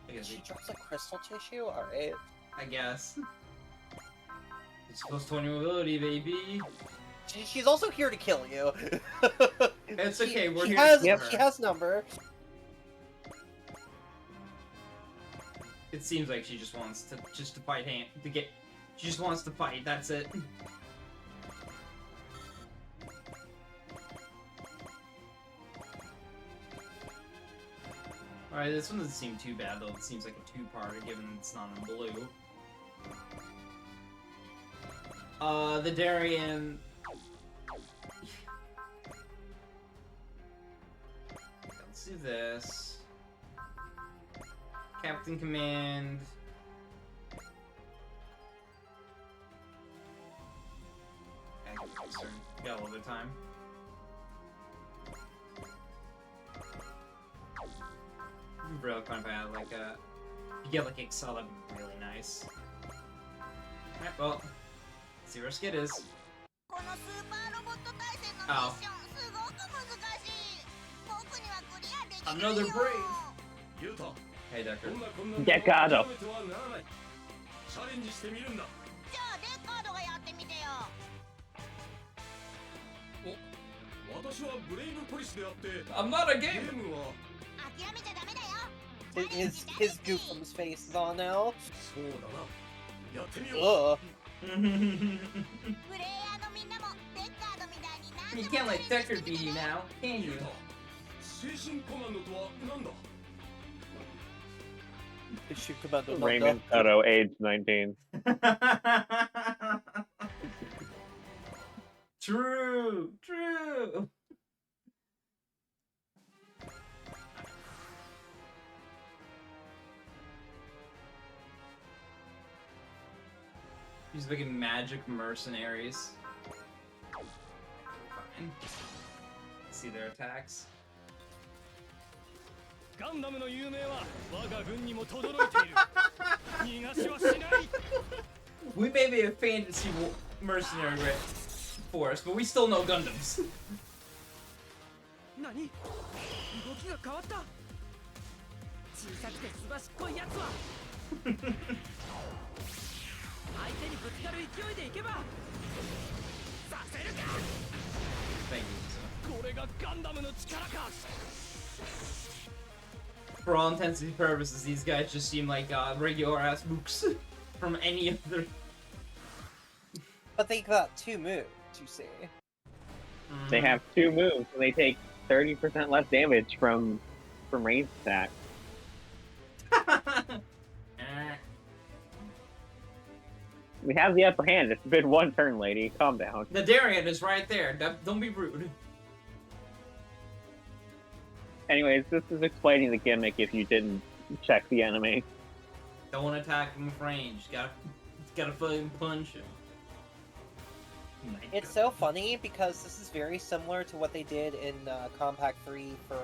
I guess, She drops a crystal tissue? Alright. I guess. It's plus 20 mobility, baby. She's also here to kill you. It's okay, we're she here has, to kill her. She has number. It seems like she just wants to fight she just wants to fight, that's it. Alright, this one doesn't seem too bad though. It seems like a two-parter given it's not in blue. The Darien. Let's do this. Captain Command. Got a little bit of time. Real fun if I had like a. You get like Excel, that'd be really nice. Alright, well. Let's see where Skid is. Oh. Another brave! Hey, Decker. Decado. チャレンジしてみるんだ。じゃあレッカードがやってみてよ。お、私はブレイブポリスであって、 I'm not a ゲ gamer! ームは 諦めちゃダメだよ。 His Goofum's face is on now. そうだな。やってみよう。 Ugh. プレイヤーのみんなもレッカードみたいにな You can't let Decker beat you now, can ユ you? ウタ、精神コマンドとは何だ。 Shoot Commando Raymond Soto, age 19. True! True! These fucking magic mercenaries. Fine. See their attacks. ガンダムの有名は我が軍にも轟いている逃がしはしない We may be a fantasy mercenary force, but we still know Gundams. 何動きが変わった小さくてすばしっこいやつは相手にぶつかる勢いでいけばさせるか Thank you. これがガンダムの力か For all intents and purposes, these guys just seem like regular ass mooks from any other. But they got 2 moves, you see. They have 2 moves, and they take 30% less damage from ranged attack. We have the upper hand. It's been 1 turn, lady. Calm down. The Darien is right there. Don't be rude. Anyways, this is explaining the gimmick if you didn't check the enemy. Don't attack him with range. Gotta fucking punch him. It's so funny because this is very similar to what they did in Compact 3 for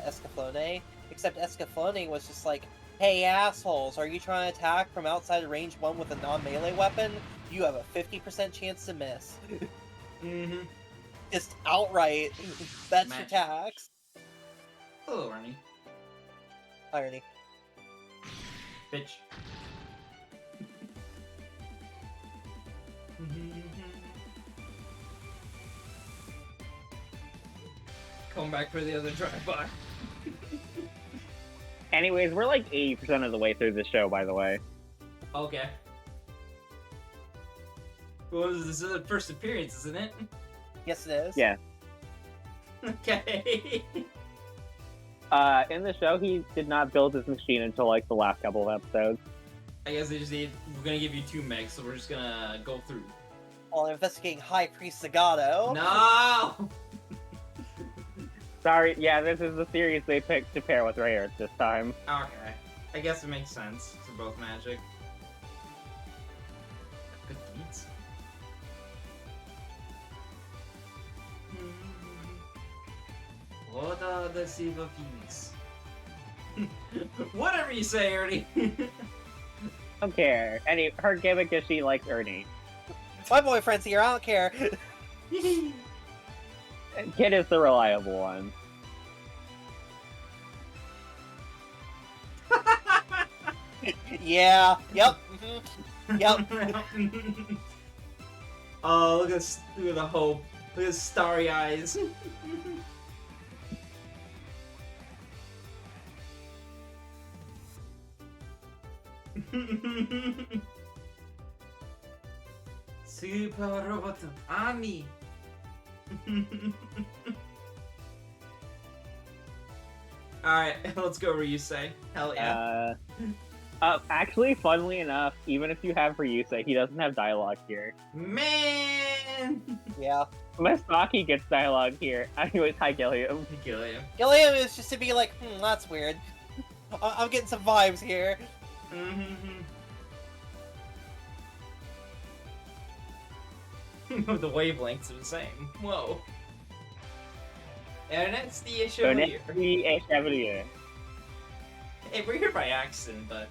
Escaflowne, except Escaflowne was just like, hey assholes, are you trying to attack from outside range 1 with a non-melee weapon? You have a 50% chance to miss. Mm-hmm. Just outright, that's your Match. tax. Hello, Ernie. Irony. Bitch. Coming back for the other drive-by. Anyways, we're like 80% of the way through the show, by the way. Okay. Well, this is the first appearance, isn't it? Yes, it is. Yeah. Okay. In the show, he did not build his machine until like the last couple of episodes. I guess they just need. We're gonna give you 2 megs, so we're just gonna go through. While investigating High Priest Zagato. No. Sorry, yeah, this is the series they picked to pair with Rayers this time. Okay. I guess it makes sense. They're both magic. Good beats. Oda the Siva Phoenix. Whatever you say, Ernie. Don't care. Her gimmick is she likes Ernie. My boyfriend's here, I don't care. Kid is the reliable one. Yeah, yep, yep. Oh, look at the hope. Look at starry eyes. Super Robot Army. Alright, let's go Ryusei. Hell yeah. Actually, funnily enough, even if you have Ryusei, he doesn't have dialogue here. Man! Yeah. Masaki gets dialogue here. Anyways, hi Gilliam. Gilliam. Gilliam is just to be like, that's weird. I'm getting some vibes here. The wavelengths are the same. Whoa. And that's the Chevalier. Chevalier. Hey, we're here by accident, but...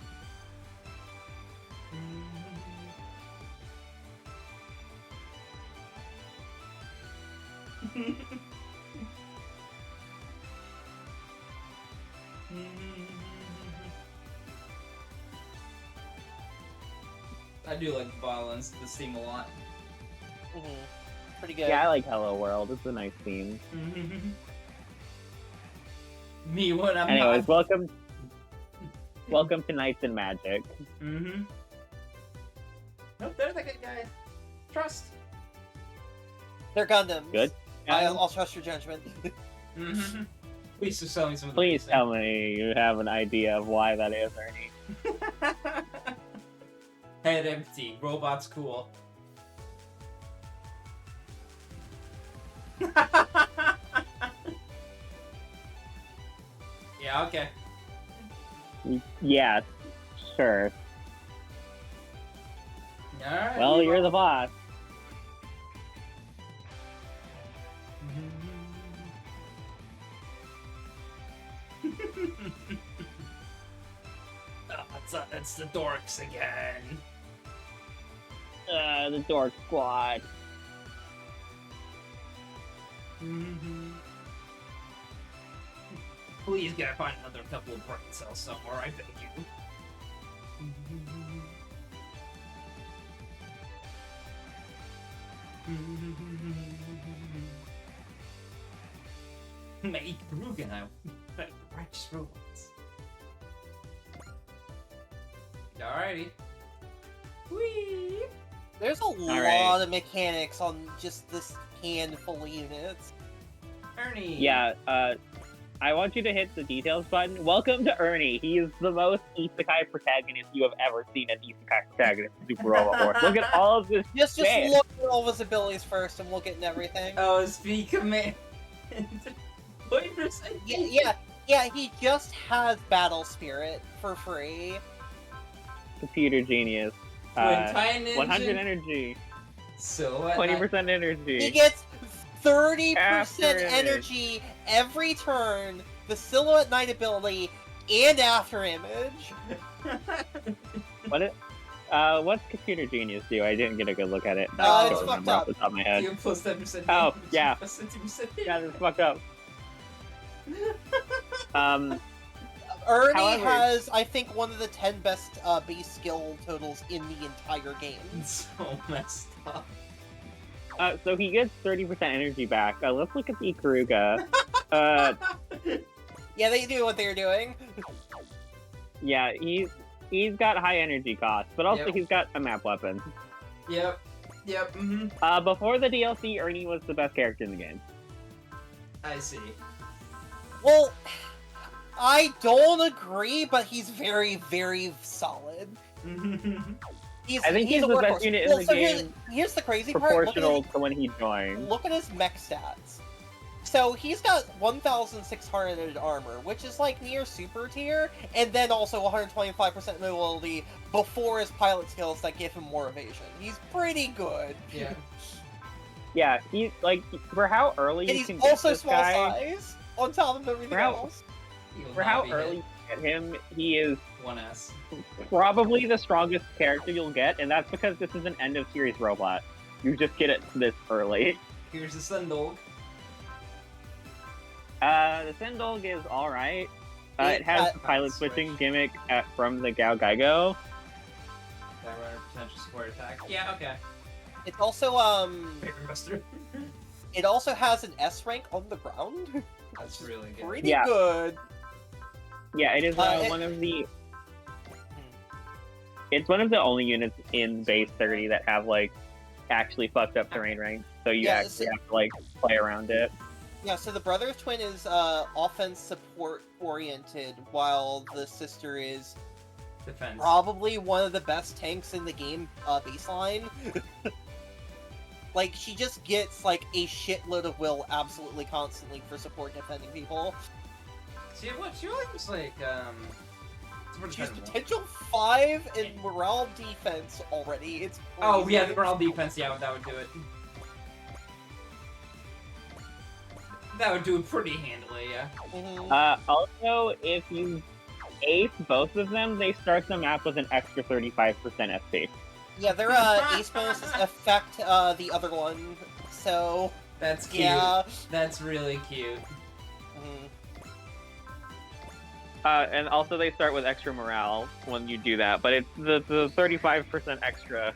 I do like the violence, this theme a lot. Pretty good. Yeah, I like Hello World. It's a nice theme. Me when I'm Anyways, not... welcome to Nights in Magic. Nope, there's a good guy. Trust. They're Gundams. Good. I'll trust your judgment. Please just tell me some of the Please tell me you have an idea of why that is, Ernie. Head empty. Robot's cool. Yeah, okay. Yeah, sure. Alright. Well, you're the boss. Oh, it's the dorks again. The Dork Squad. Please gotta find another couple of brain cells somewhere, I beg you. Make Rugen righteous robots. Alrighty. Whee! There's a lot of mechanics on just this handful of units. Ernie! Yeah, I want you to hit the details button. Welcome to Ernie. He is the most isekai protagonist you have ever seen an isekai protagonist in Super Robot Wars. Look at all of this Just shit. look at all of his abilities first and we'll get into everything. Oh, speak command. Wait for a second. Yeah, Yeah, he just has Battle Spirit for free. Computer genius. Twin Titan 100 engine. energy. Silhouette. 20% energy. He gets 30% After image. energy every turn, the Silhouette Knight ability, and After Image. What's computer genius do? I didn't get a good look at it. It's I don't fucked remember up. off the top of my head. You plus 10%. Oh, damage, yeah. Plus 50% Yeah, damage. that's fucked up. Ernie However- has, I think, one of the 10 best base skill totals in the entire game. It's so messed up. So he gets 30% energy back. Let's look at the Ikaruga. Yeah, they do what they're doing. Yeah, he's got high energy costs, but also Yep. he's got a map weapon. Yep. Mm-hmm. Before the DLC, Ernie was the best character in the game. I see. Well, I don't agree, but he's very, very solid. I think he's a the best workhorse. unit in Well, the so game, Here's the crazy proportional part. to when he joined. Look at his mech stats. So he's got 1,600 armor, which is like near super tier, and then also 125% mobility before his pilot skills that give him more evasion. He's pretty good. Yeah. Yeah, he's like for how early And you he's can get also this small guy. size on top of everything How- else. He will For not how be early hit. you get him, he is 1S. probably the strongest character you'll get, and that's because this is an end of series robot. You just get it this early. Here's the Sundog. The Sendolg is alright. It has It- the pilot switch. switching gimmick from the Gao Gaigo. That runner potential support attack. Yeah, okay. It's also Paper Buster. it also has an S rank on the ground. That's really good. Pretty Yeah. good. Yeah, it is one of the. It's one of the only units in base 30 that have like actually fucked up terrain ranks, so you Yeah, actually have to like play around it. Yeah, so the brother twin is offense support oriented, while the sister is Defense. probably one of the best tanks in the game baseline. Like, she just gets like a shitload of will absolutely constantly for support defending people. See what? She only was like support She's defense. potential 5 in morale defense already. It's Oh crazy. yeah, the morale defense. Yeah, that would do it. That would do it pretty handily. Yeah. Mhm. Also, if you ace both of them, they start the map with an extra 35% SP. Yeah, their ace bonuses affect the other one, so That's cute. yeah. That's really cute. Mhm. And also they start with extra morale when you do that, but it's the 35% extra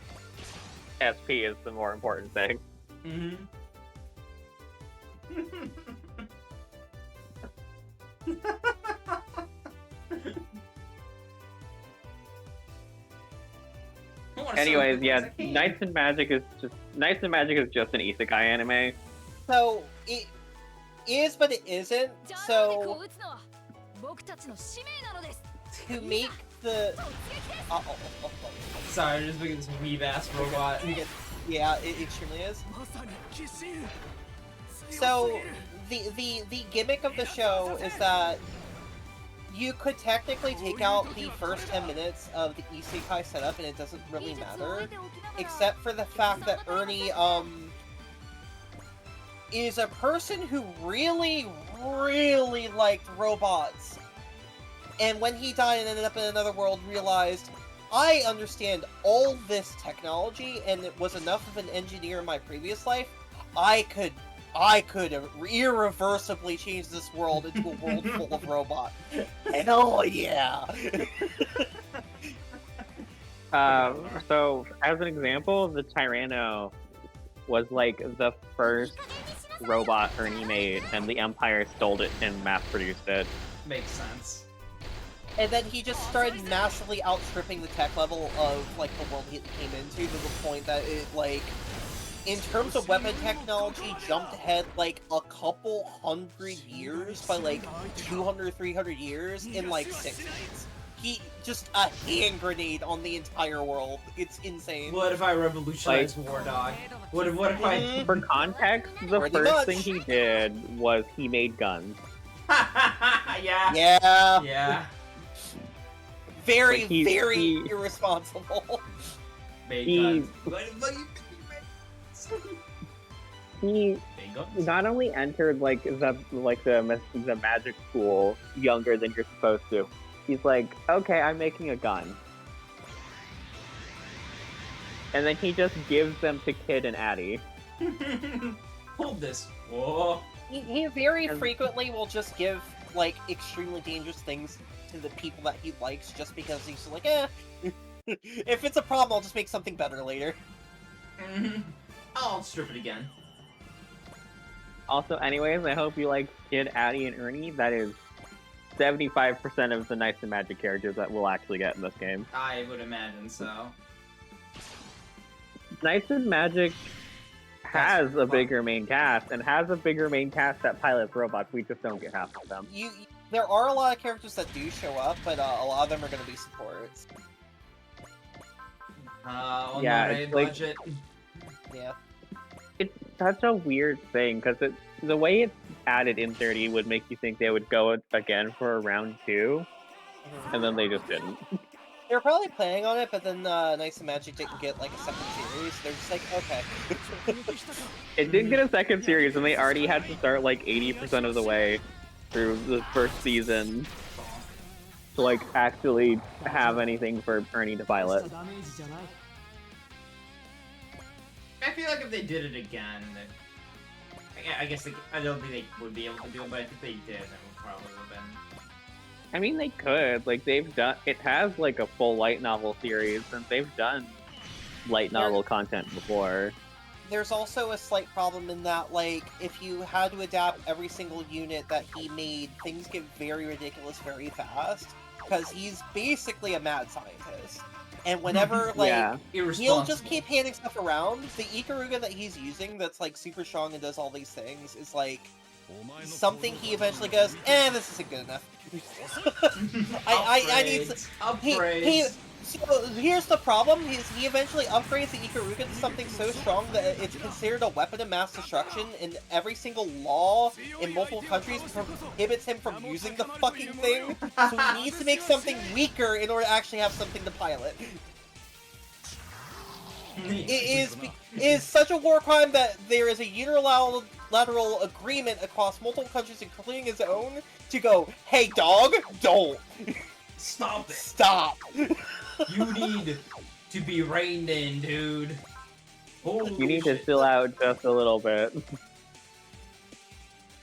SP is the more important thing. Mm-hmm. Anyways, yeah, Knights and Magic is just an isekai anime. So it is, but it isn't. ジャンルで So こう打つのは僕たちの使命なのです to make the 突撃です Sorry, just making this weeb ass robot. yeah, it extremely is. まさに鬼神 So the gimmick of the show is that you could technically take out the first 10 minutes of the isekai setup and it doesn't really matter, except for the fact that Ernie is a person who really liked robots, and when he died and ended up in another world, realized, I understand all this technology, and it was enough of an engineer in my previous life. I could irreversibly change this world into a world full of robots. Hell yeah! So, as an example, the Tyranno was like the first robot Ernie made, and the Empire stole it and mass-produced it. Makes sense. And then he just started massively outstripping the tech level of like the world he came into, to the point that it like, in terms of weapon technology, jumped ahead like a couple hundred years by like 200, 300 years in like 6 months. He just a hand grenade on the entire world. It's insane. What if I revolutionized War Dog? What if I? Mhm. For context, the Pretty first much. thing he did was he made guns. Yeah. Yeah. Yeah. Very, Like, he- very he- irresponsible. Bacon. He Bacon. not only entered the magic school younger than you're supposed to. He's like, okay, I'm making a gun, and then he just gives them to Kid and Addie. Hold this. Whoa. He very And- frequently will just give, like, extremely dangerous things to the people that he likes just because he's like, if it's a problem, I'll just make something better later. I'll strip it again. Also, anyways, I hope you like Kid, Addie, and Ernie. That is 75% of the Knights and Magic characters that we'll actually get in this game. I would imagine so. Knights and Magic has a fun. bigger main cast, and has a bigger main cast that pilots robots. We just don't get half of them. There are a lot of characters that do show up, but a lot of them are going to be supports. On Yeah, the it's like- budget. Yeah. It's such a weird thing, because the way it's added in 30 would make you think they would go again for a round 2, and then they just didn't. They were probably planning on it, but then Knights and Magic didn't get, like, a second series. They're just like, okay. It did get a second series, and they already had to start like 80% of the way through the first season to like actually have anything for Ernie to pilot. I feel like if they did it again, I guess I don't think they would be able to do it, but if they did, it would probably have been. I mean, they could. Like, they've done. It has like a full light novel series, and they've done light novel content before. There's also a slight problem in that, like, if you had to adapt every single unit that he made, things get very ridiculous very fast. Because he's basically a mad scientist. And whenever, like, Yeah. he'll Irresponsible. just keep handing stuff around, the Ikaruga that he's using that's, like, super strong and does all these things is, like, something he eventually goes, this isn't good enough. I need some... Upgrades. So here's the problem: he eventually upgrades the Ikaruga to something so strong that it's considered a weapon of mass destruction, and every single law in multiple countries prohibits him from using the fucking thing. So he needs to make something weaker in order to actually have something to pilot. It is such a war crime that there is a unilateral agreement across multiple countries, including his own, to go, hey dog, don't! Stop it! Stop! You need to be reined in, dude. Holy You need to shit. chill out just a little bit.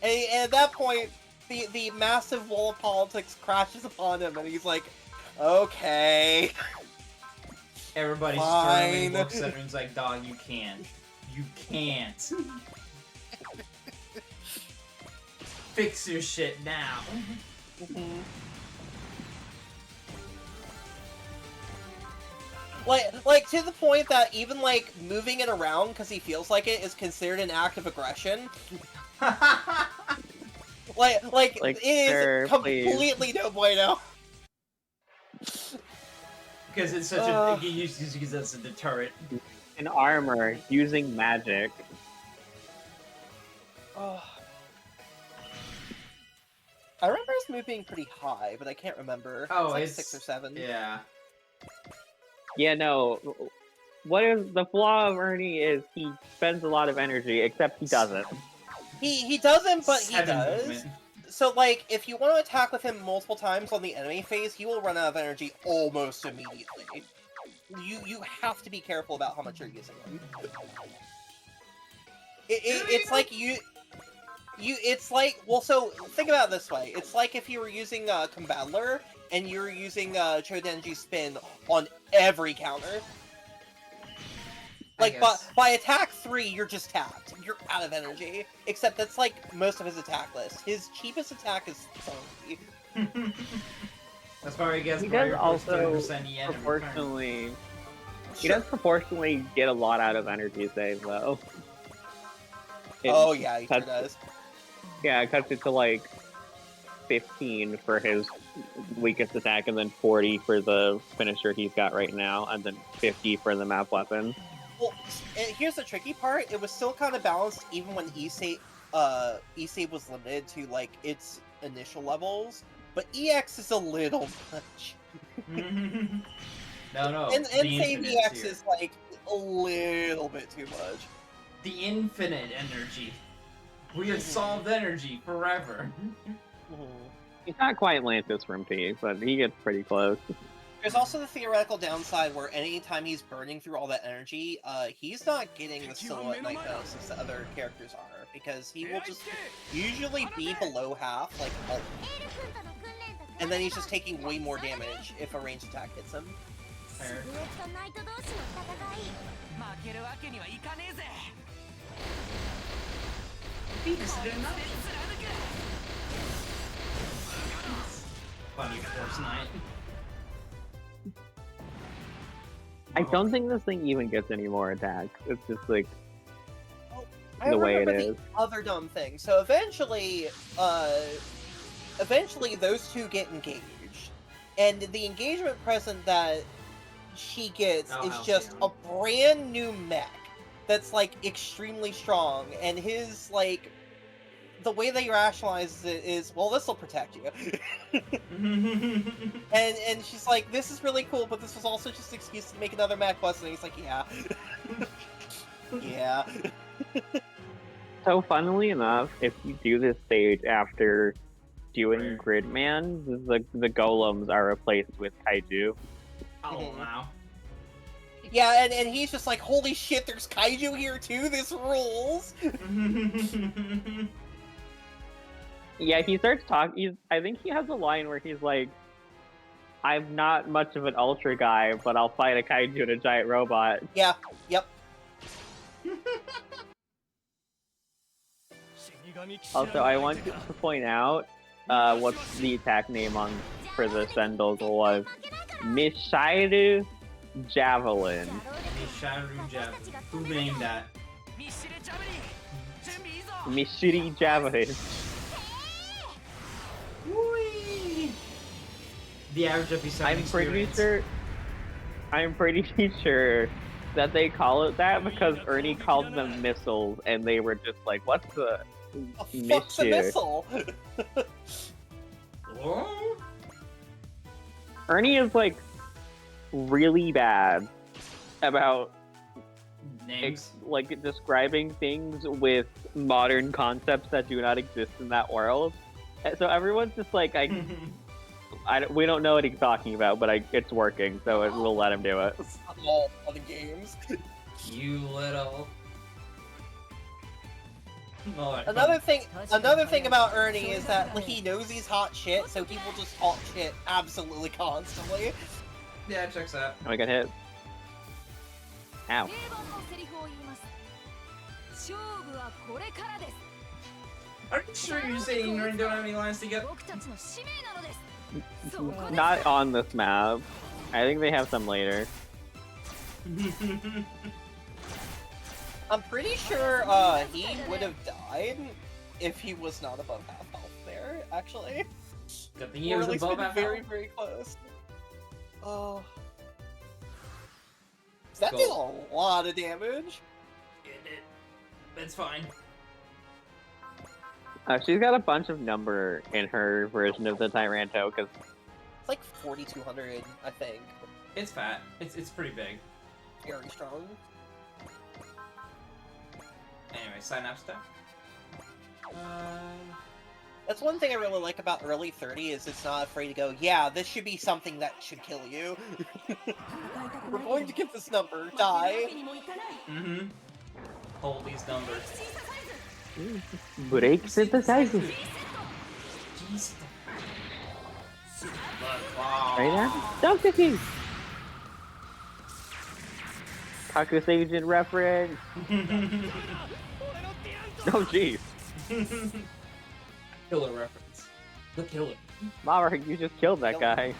And at that point, the massive wall of politics crashes upon him, and he's like, okay. Everybody's Fine. throwing books at him. He's like, dog, you can't. You can't. Fix your shit now. Like to the point that even like moving it around because he feels like it is considered an act of aggression. Like it is sir, completely no bueno. Because it's such a he uses because that's a deterrent. In armor, using magic. Oh. I remember his move being pretty high, but I can't remember. Oh, it's like it's 6 or 7. Yeah. Yeah, no. What is the flaw of Ernie is he spends a lot of energy, except he doesn't. He doesn't, but he 7 does. movement. So, like, if you want to attack with him multiple times on the enemy phase, he will run out of energy almost immediately. You have to be careful about how much you're using him. It's like it's like, well, so think about it this way. It's like if you were using Combattler and you're using Chodenji Spin on every counter. Like, by attack 3, you're just tapped. You're out of energy. Except that's like most of his attack list. His cheapest attack is Funky. That's why he gets He does also 30% yen in return. proportionally. He does proportionally get a lot out of energy save, though. Oh yeah, he sure cuts- does. Yeah, it cuts it to like 15 for his weakest attack, and then 40 for the finisher he's got right now, and then 50 for the map weapon. Well, here's the tricky part. It was still kind of balanced even when E-Save was limited to, like, its initial levels, but EX is a little much. No, And the save infinites EX here. is like a little bit too much. The infinite energy. We have solved energy forever. He's not quite Lantis from P, but he gets pretty close. There's also the theoretical downside where anytime he's burning through all that energy, he's not getting the silhouette diagnosis that other characters are, because he will just usually be below half, like, and then he's just taking way more damage if a ranged attack hits him. シルエットナイト同士の戦い。負けるわけにはいかねえぜ。 Funny Force Knight. I don't think this thing even gets any more attacks. It's just like I the way it remember is. the other dumb thing. So eventually those two get engaged, and the engagement present that she gets is just a brand new mech that's like extremely strong, and his like the way they rationalize it is, well, this will protect you. and she's like, this is really cool, but this was also just an excuse to make another mech bus, and he's like, yeah. Yeah. So funnily enough, if you do this stage after doing Gridman, the golems are replaced with kaiju. Oh wow. Yeah, and he's just like, holy shit, there's kaiju here too, this rules! Yeah, he starts talking. I think he has a line where he's like, "I'm not much of an ultra guy, but I'll fight a kaiju and a giant robot." Yeah, yep. Also, I want to point out what the attack name for the Sendles was. Mishairu Javelin. Mishairu Javelin. Who named that? Mishiri Javelin. Whee! The average episode experience. I'm pretty sure that they call it that because Ernie called them missiles, and they were just like, "What's the Fuck's a missile?" Oh? Ernie is like really bad about Names. like describing things with modern concepts that do not exist in that world. And so everyone's just like, we don't know what he's talking about, but it's working, so we'll let him do it. All the games. You little. Another thing about Ernie is that he knows he's hot shit, so he will just talk shit absolutely constantly. Yeah, checks out. Oh, I got hit. Ow. 定番のセリフを言います。勝負はこれからです。 Are you sure you're saying you don't have any lines together? 僕たちの使命なのです。そこです。 Not on this map. I think they have some later. I'm pretty sure he would have died if he was not above half health there, actually. Good thing he Or was at least above been half very, health. very close. Oh. That Cool. did a lot of damage. That's fine. She's got a bunch of number in her version of the Tyranto, because It's like 4,200, I think. It's fat. It's pretty big. Very strong. Anyway, sign up stuff. That's one thing I really like about early 30 is it's not afraid to go, yeah, this should be something that should kill you. We're going to get this number. Die. Mm-hmm. Hold these numbers. break synthesizes. Jeez. Right there? Dr. King! Kakuseigen reference! Oh jeez. Killer reference. The killer. Mama, you just killed that guy.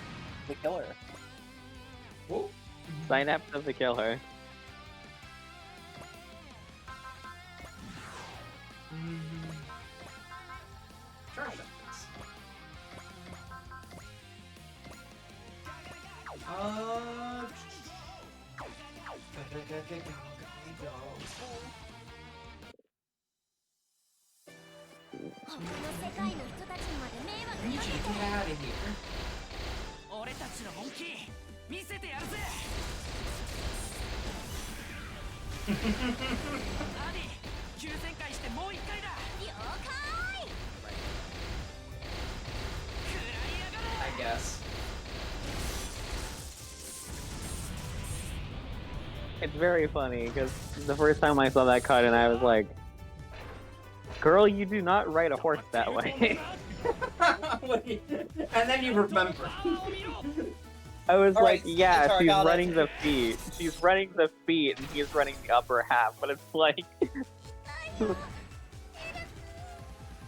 The killer. Whoa. Synapse of the killer. Trash reference. 他の世界の人たちにまで迷 I 惑 need you か to け get て out of here. 俺たちの本気見せてやるぜアディ急旋回してもう一回だ了解 I guess. It's very funny because the first time I saw that cut and I was like, girl, you do not ride a horse that way. And then you remember. I was All like, right, yeah, sorry, she's got it. running the feet. She's running the feet and he's running the upper half, but it's like,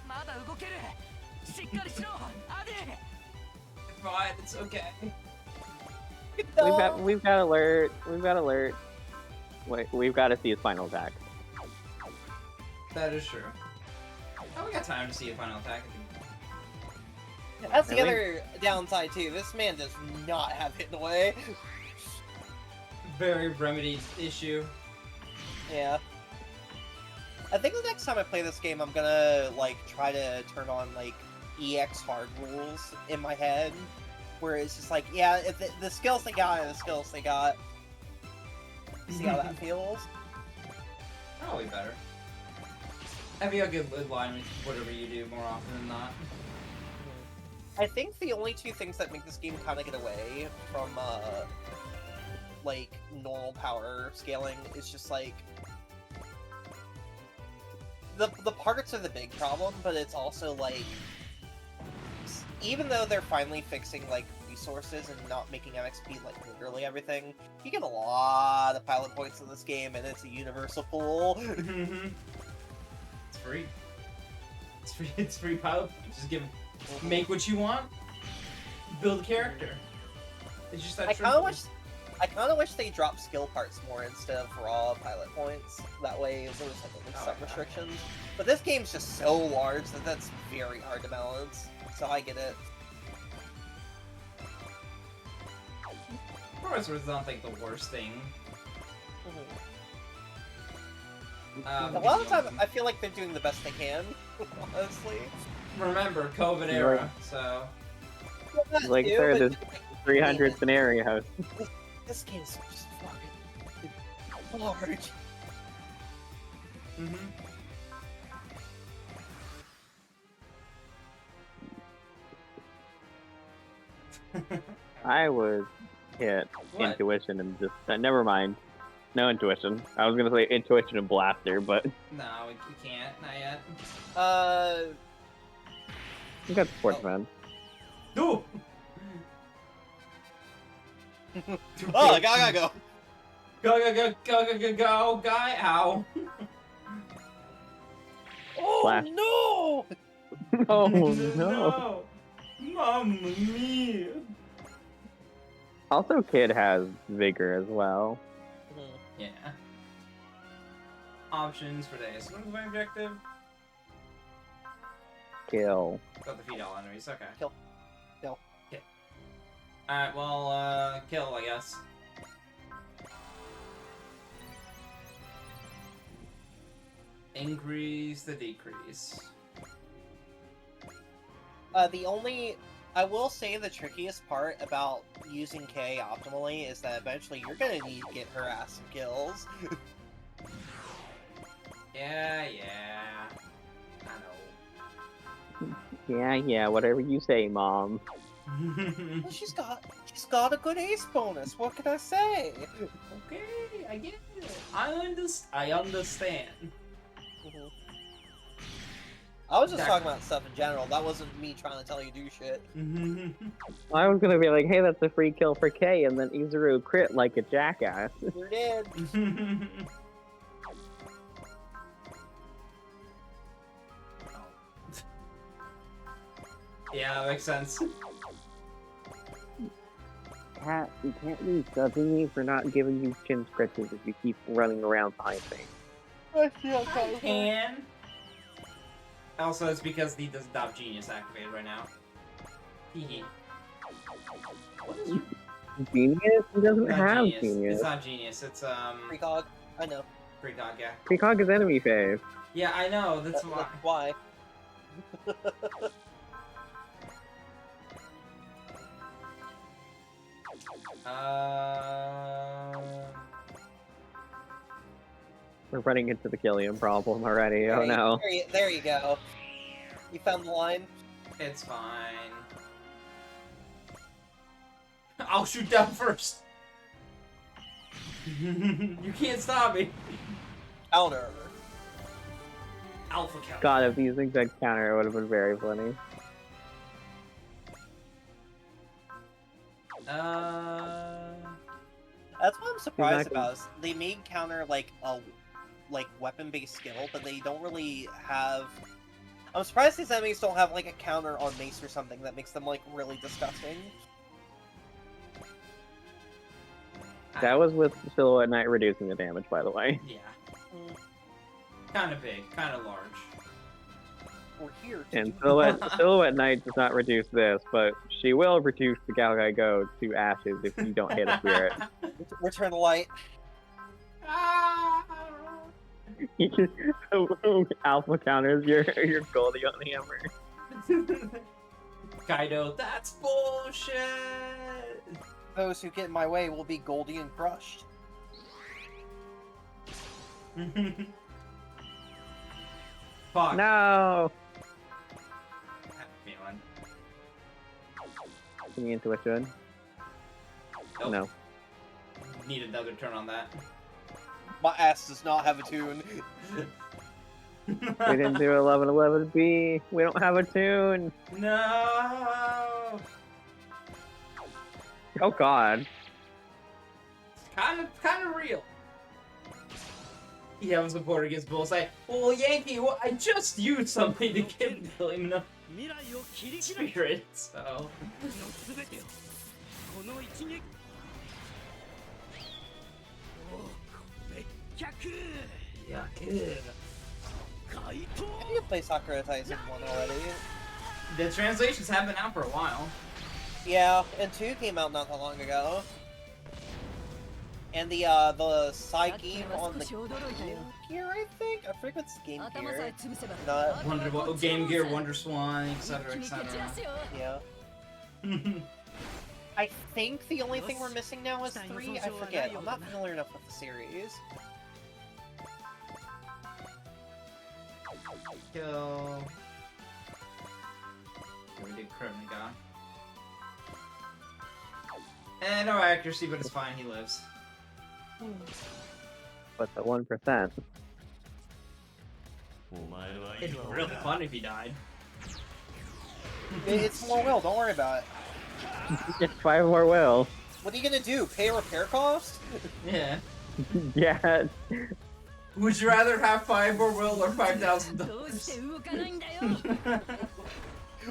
まだ動けるしっかりしろアディ Fine, it's okay. we've got alert. Wait, we've got to see his final attack. That is true. Oh, we got time to see a final attack. That's the Really? other downside too. This man does not have hidden away. Very remedied issue. Yeah. I think the next time I play this game, I'm gonna like try to turn on like EX hard rules in my head, where it's just like, yeah, if the skills they got are the skills they got. See how that feels? Probably better. I feel like it line with whatever you do more often than not. I think the only two things that make this game kind of get away from like normal power scaling is just like the parts are the big problem, but it's also like even though they're finally fixing like resources and not making MXP like literally everything, you get a lot of pilot points in this game, and it's a universal pool. It's free. It's free pilot. Just make what you want. Build a character. It's just that. I kind of wish they dropped skill parts more instead of raw pilot points. That way, there was like at least some restrictions. But this game's just so large that that's very hard to balance. So I get it. Progress is not like the worst thing. A lot of the time, I feel like they're doing the best they can. Honestly. Remember, COVID era, so. Like, Too, sir, but- there's 300 scenarios. This game's just fucking large. I was hit What? intuition and just never mind. No intuition. I was gonna say intuition and blaster, but No, we can't. Not yet. we got sportsman. No! Oh, I gotta go. Go, guy! Ow! Oh Flash. no! Oh no! Mamma mia! Also, Kid has vigor as well. Yeah. Options for days. What is my objective? Kill. Got defeat all enemies. Okay. Kill. Kill. Okay. Alright, well, kill, I guess. Increase the decrease. I will say the trickiest part about using K optimally is that eventually you're gonna need to get her ass some kills. Yeah. I Yeah, whatever you say, Mom. know. Well, she's got a good ace bonus. What can I say? Okay, I get it. I understand. I was just talking about stuff in general. That wasn't me trying to tell you to do shit. I was gonna be like, hey, that's a free kill for K, and then Izuru crit like a jackass. You did. Yeah, that makes sense. Cat, you can't be judging me for not giving you chin scratches if you keep running around behind me. I feel I can. Also, it's because he does Dop Genius activated right now. Hehe. What is your Genius? He doesn't not have genius. genius. It's not genius. It's Precog. I know. Precog, yeah. Precog is enemy phase. Yeah, I know. That's why. Why? We're running into the Killian problem already. Oh Right, no. There you go. You found the line. It's fine. I'll shoot down first. You can't stop me. Counter. Alpha count. God, if using that counter, it would have been very funny. That's what I'm surprised Exactly. about. Is they made counter like a weapon-based skill, but they don't really have. I'm surprised these enemies don't have like a counter on mace or something that makes them like really disgusting. That was with Silhouette Knight reducing the damage, by the way. Yeah. Kind of big, kind of large. We're here to And do Silhouette Knight does not reduce this, but she will reduce the Galgai Go to ashes if you don't hit a spirit. Return the light. Alpha counters your Goldie on the hammer. Kaido, that's bullshit! Those who get in my way will be Goldie and crushed. Fuck. No! Feeling. Can you intuition? Nope. No. Need another turn on that. My ass does not have a tune. We didn't do 1111B. We don't have a tune. No. Oh god. Kind of real. Yeah, I'm support against Bullseye. Well, Yankee, well, I just used something to give him enough 未来を切り開く spirit, so. の全てをこの一撃別脚 Yeah, good. 怪盗 I need to play Sakura Tyson 1 already. The translations have been out for a while. Yeah, and 2 came out not that long ago. And the side game on the 少し驚いたよ Gear, I think? I forget what's Game 頭さ Gear. え潰せば Not, Wonder Game Gear, Wonder Swan, 一 etc., 気に蹴散らす etc. よ yeah. I think the only thing we're missing now is 3. I forget. I'm not familiar enough with the series. Kill. Okay, we did Kremniga. And no accuracy, but it's fine, he lives. But the 1%. お前は It'd be really fun if he died. It's more will, don't worry about it. Just 5 more will. What are you gonna do? Pay a repair cost? Yeah. Yeah. Would you rather have 5 more will or 5,000 どうして dollars? 動かないんだよ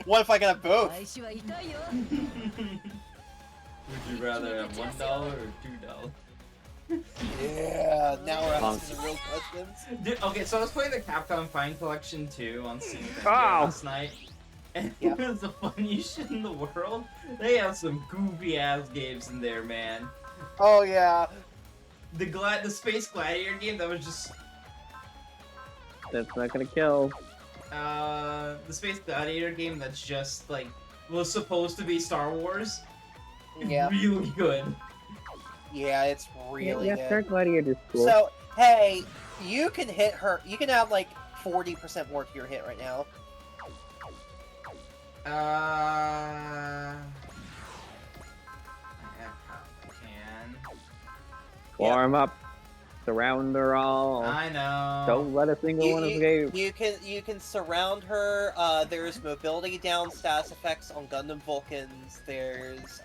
What if I got both? 開始は痛いよ Would you rather have $1 or $2? Yeah, now we're asking the real questions. Dude, okay, so I was playing the Capcom Fine Collection 2 on Steam Oh. last night. And Yeah. it was the funniest shit in the world. They have some goofy ass games in there, man. Oh yeah. The Space Gladiator game that was just That's not gonna kill. the Space Gladiator game that's just like was supposed to be Star Wars. Yeah. Really good. Yeah, it's really yeah, good. Star Gladiator's cool. So, hey, you can hit her. You can have like 40% more to your hit right now. Yeah, I can. Form up. Surround her all. I know. Don't let a single one escape. You can surround her. There's mobility down status effects on Gundam Vulcans. There's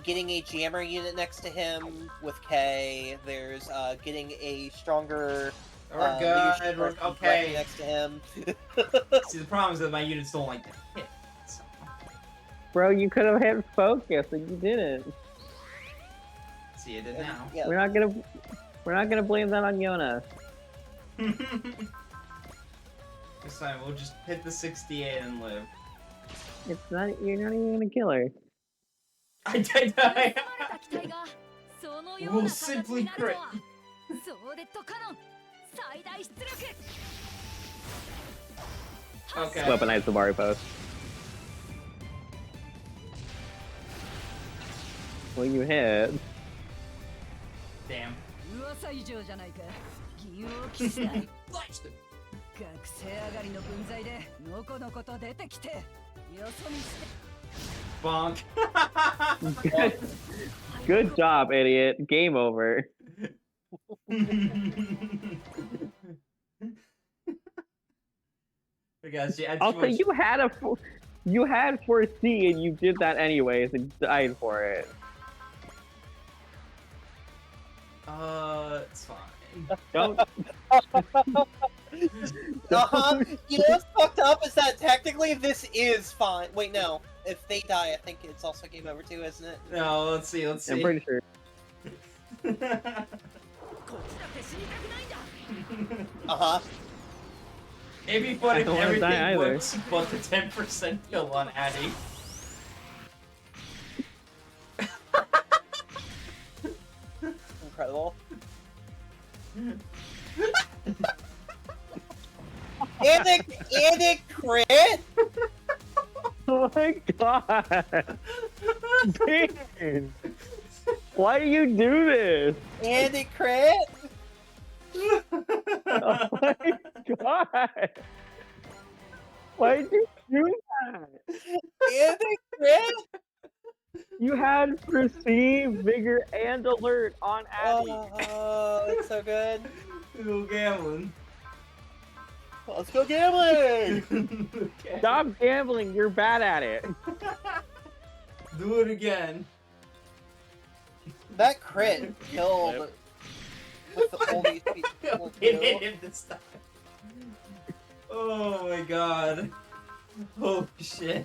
getting a jammer unit next to him with K. There's getting a stronger We're leadership good. We're person okay. next to him. See, the problem is that my units don't like to hit. So. Bro, you could have hit focus and you didn't. See, I did now. Yeah. We're not gonna blame that on Yona. This time we'll just hit the 68 and live. It's not. You're not even gonna kill her. I died. 盗まれた機体がそのよう We'll な形 simply になると crit. はソーデットカノン最大出力は Okay. Weaponize the Mario pose. When you hit, Damn. 噂以上じゃないか銀王騎士団 Flashed him. 学生上がりの分際でのこのこと出てきてよそ見して Bonk. good job, idiot. Game over. Because yeah, Also, you had 4C and you did that anyways and died for it. It's fine. Don't. Uh-huh. You know what's fucked up is that technically this is fine. Wait, no. If they die, I think it's also game over too, isn't it? No, let's see. I'm pretty sure. こっちだって死にたくないんだ Uh-huh. It'd be funny if I don't wanna die everything either. works but the 10% kill on Addy. Incredible. and it crit? Oh my god! Damn. Why do you do this? And it crit? Oh my god! Why did you do that? And it crit? You had Perceive, Vigor, and Alert on Abby. Oh, it's so good. Go gambling. Let's go gambling! Okay. Stop gambling, you're bad at it. Do it again. That crit killed with all these people It hit too. him this time. Oh my god. Oh shit.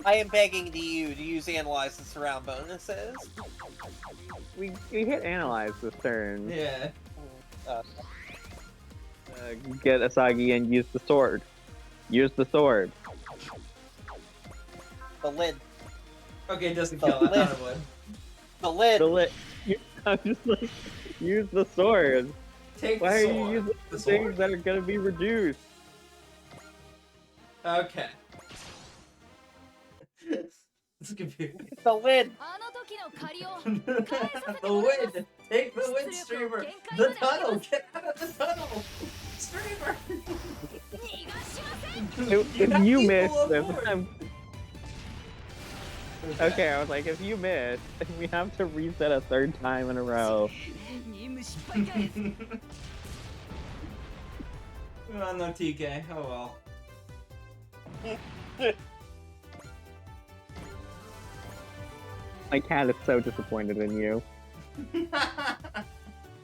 I am begging you to use Analyze and Surround bonuses. We hit Analyze this turn. Yeah. Get Asagi and use the sword. Use the sword. The lid. Okay, it doesn't kill. I thought it would. The lid. The lit. I'm just like, use the sword. Take Why the are sword. you using The things sword. that are gonna be reduced? Okay. This is confusing. The lid. あの時の借りを返させて The もらいます wind! Take the wind, streamer! The tunnel! Get out of the tunnel! Streamer! 逃がしません If have you people miss this, aboard. okay, I was like, if you miss, we have to reset a third time in a row. 任務失敗かい Oh, no TK. Oh well. My cat is so disappointed in you.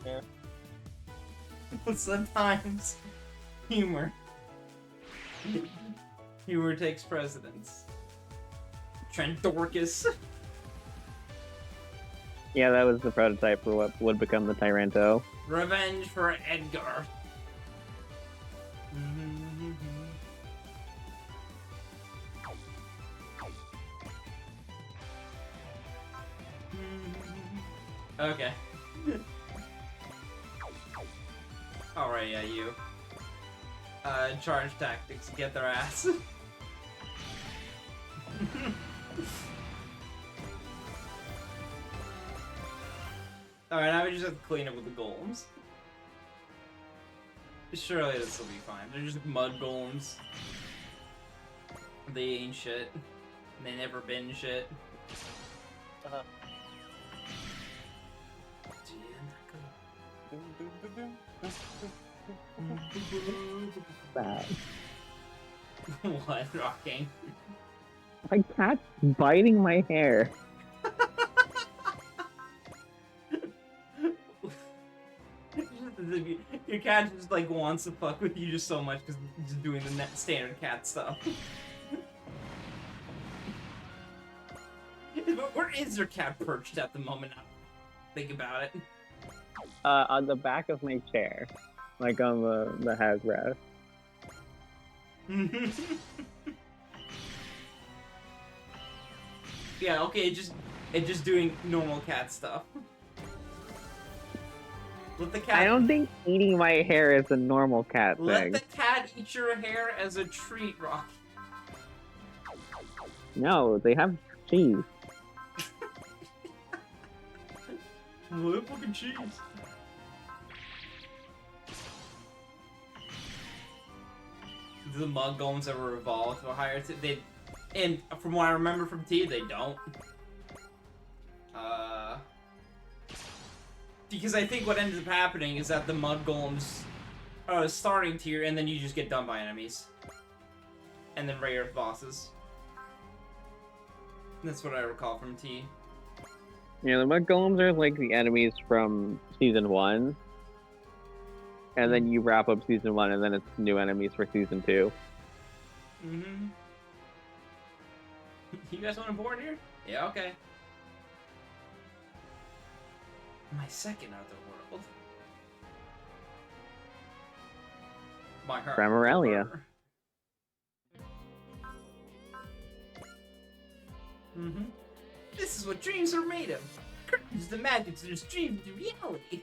Yeah. Sometimes humor. Humor takes precedence. Trent Dorcas. Yeah, that was the prototype for what would become the Tyranto. Revenge for Edgar. Okay. Alright, yeah, you. Charge tactics, get their ass. Alright, now we just have to clean up with the golems. Surely this will be fine. They're just mud golems. They ain't shit. They never been shit. Uh-huh. Bad. What? Rocking? My cat's biting my hair. Your cat just like wants to fuck with you just so much because just doing the standard cat stuff. Where is your cat perched at the moment? Now think about it. On the back of my chair. Like on the house rest. Yeah, okay, it just doing normal cat stuff. Let the cat. I don't think eating my hair is a normal cat Let thing. the cat eat your hair as a treat, Rocky. No, they have cheese. What fucking cheese? Do the mud golems ever evolve to a higher and from what I remember from T, they don't. Because I think what ends up happening is that the mud golems are a starting tier, and then you just get done by enemies. And then rare bosses. That's what I recall from T. Yeah, the mud golems are like the enemies from season 1. And then you wrap up season 1, and then it's new enemies for season 2. Mm-hmm. You guys want to board here? Yeah, okay. My second other world. My heart. Remoralia. Mm-hmm. This is what dreams are made of. Curtains the magic to this dream to reality.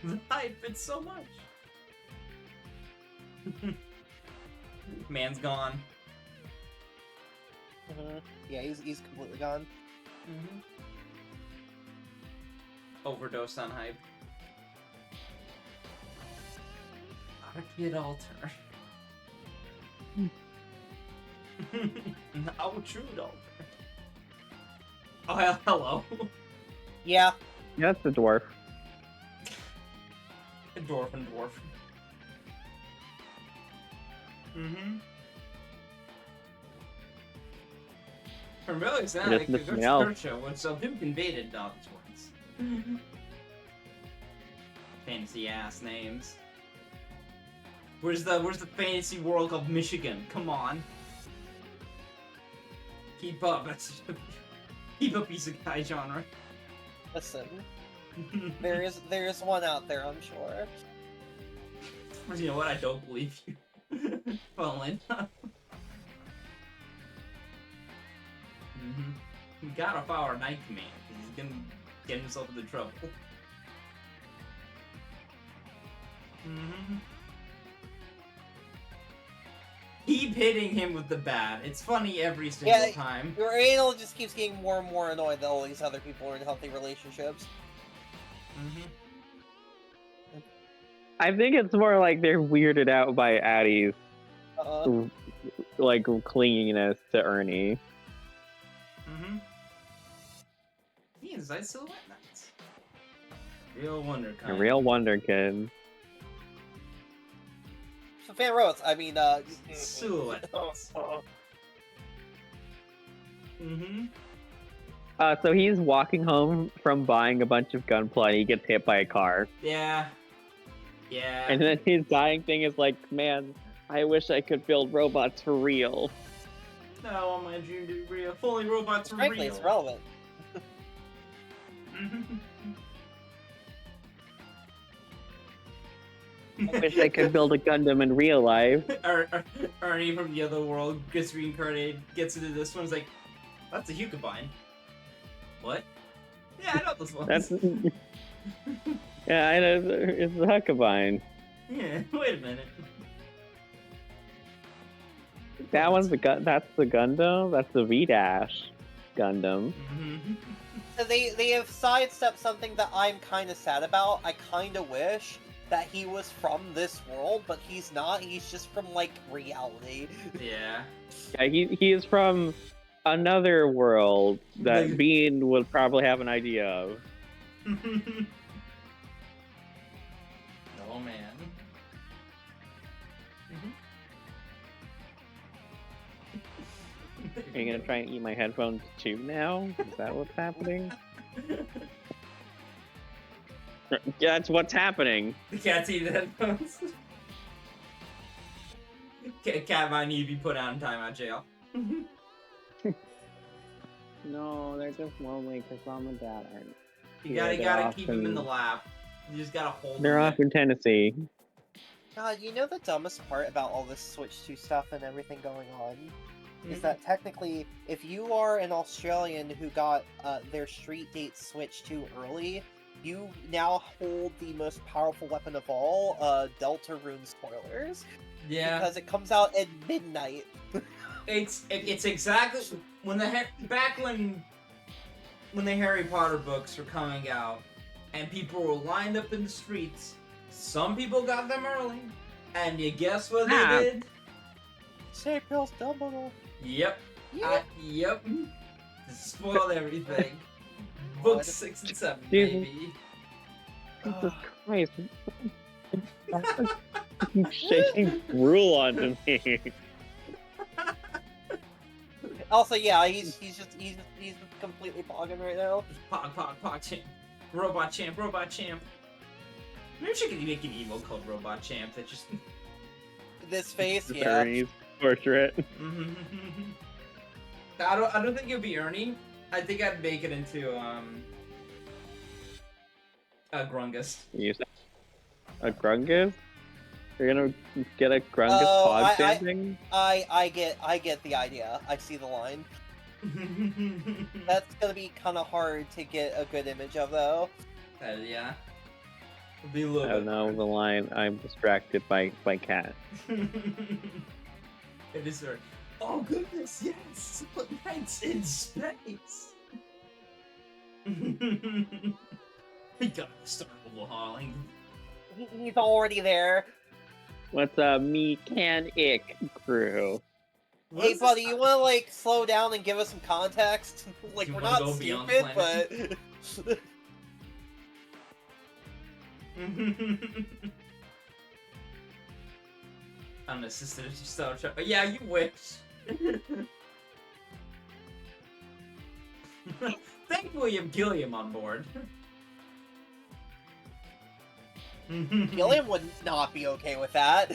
The hype fits so much. Man's gone. Yeah, he's completely gone. Mm-hmm. Overdosed on hype. Arcade altar. Now true altar. Oh, hello. Yeah. Yeah, that's the dwarf. Dwarf and dwarf. Mm-hmm. From really Just sounding like missing the out. church show was some who invaded Dobbs words. Fancy ass names. Where's the fantasy world of Michigan? Come on. Keep up. Keep up, isekai genre. Listen, there is one out there, I'm sure. You know what? I don't believe you. Funnily enough. We gotta follow our Night Command. He's gonna get himself into trouble. Keep hitting him with the bat. It's funny every single time. Your anal just keeps getting more and more annoyed that all these other people are in healthy relationships. I think it's more like they're weirded out by Addie's like clinginess to Ernie. He is nice silhouette nights. Real wonder A kind. real wonder kid. So Fan Rose, I mean, Silhouette. So he's walking home from buying a bunch of gunpla and he gets hit by a car. Yeah. Yeah. And then his dying thing is like, man, I wish I could build robots for real. No, I want my dream to be real. Fully robots are frankly, real. it's relevant. I wish I could build a Gundam in real life. Ernie from the other world gets reincarnated, gets into this one, is like, that's a Hukabine. What? Yeah, I know this one. That's yeah, I know it's the Huckabine. Yeah, wait a minute. That one's that's the Gundam. That's the V-Dash Gundam. So they have sidestepped something that I'm kind of sad about. I kind of wish that he was from this world, but he's not. He's just from, like, reality. Yeah. Yeah, he is from another world that Bean would probably have an idea of. Oh man. Are you gonna try and eat my headphones too now? Is that what's happening? That's what's happening. The cat's eating headphones. Cat might need to be put out in timeout jail. No, they're just lonely because mom and dad aren't. You Yeah, gotta they're keep him in often- the lap. You just gotta hold They're him. off in Tennessee. God, you know the dumbest part about all this Switch 2 stuff and everything going on? is that technically, if you are an Australian who got their street date switched too early, you now hold the most powerful weapon of all, Deltarune spoilers, because it comes out at midnight. It's exactly when when the Harry Potter books were coming out, and people were lined up in the streets. Some people got them early, and you guess what they did? Say Pills Dumbledore. Yep. Yep. Spoiled everything. God. Books 6 and 7, Jesus. baby. Jesus Christ. Keep shaking gruel onto me. Also, yeah, he's completely bogging right now. Pog, champ. Robot champ. Maybe she could make an emo called Robot Champ that just... This face, yeah. Ernie's portrait. I don't think it would be Ernie. I think I'd make it into, a Grungus. You said a Grungus? You're gonna get a Grungus pog standing? I get the idea. I see the line. That's gonna be kind of hard to get a good image of, though. Yeah. It'll be a little I don't know the line. I'm distracted by cat. It is very... Oh goodness, yes! But nights in space! We gotta start overhauling. He's already there. What's a mechanic crew? Hey, buddy, you wanna, like, slow down and give us some context? Like, You we're wanna not go beyond stupid, planet? but... Unassisted style shot. Yeah, you wish. Thankfully, you have Gilliam on board. Gilliam would not be okay with that.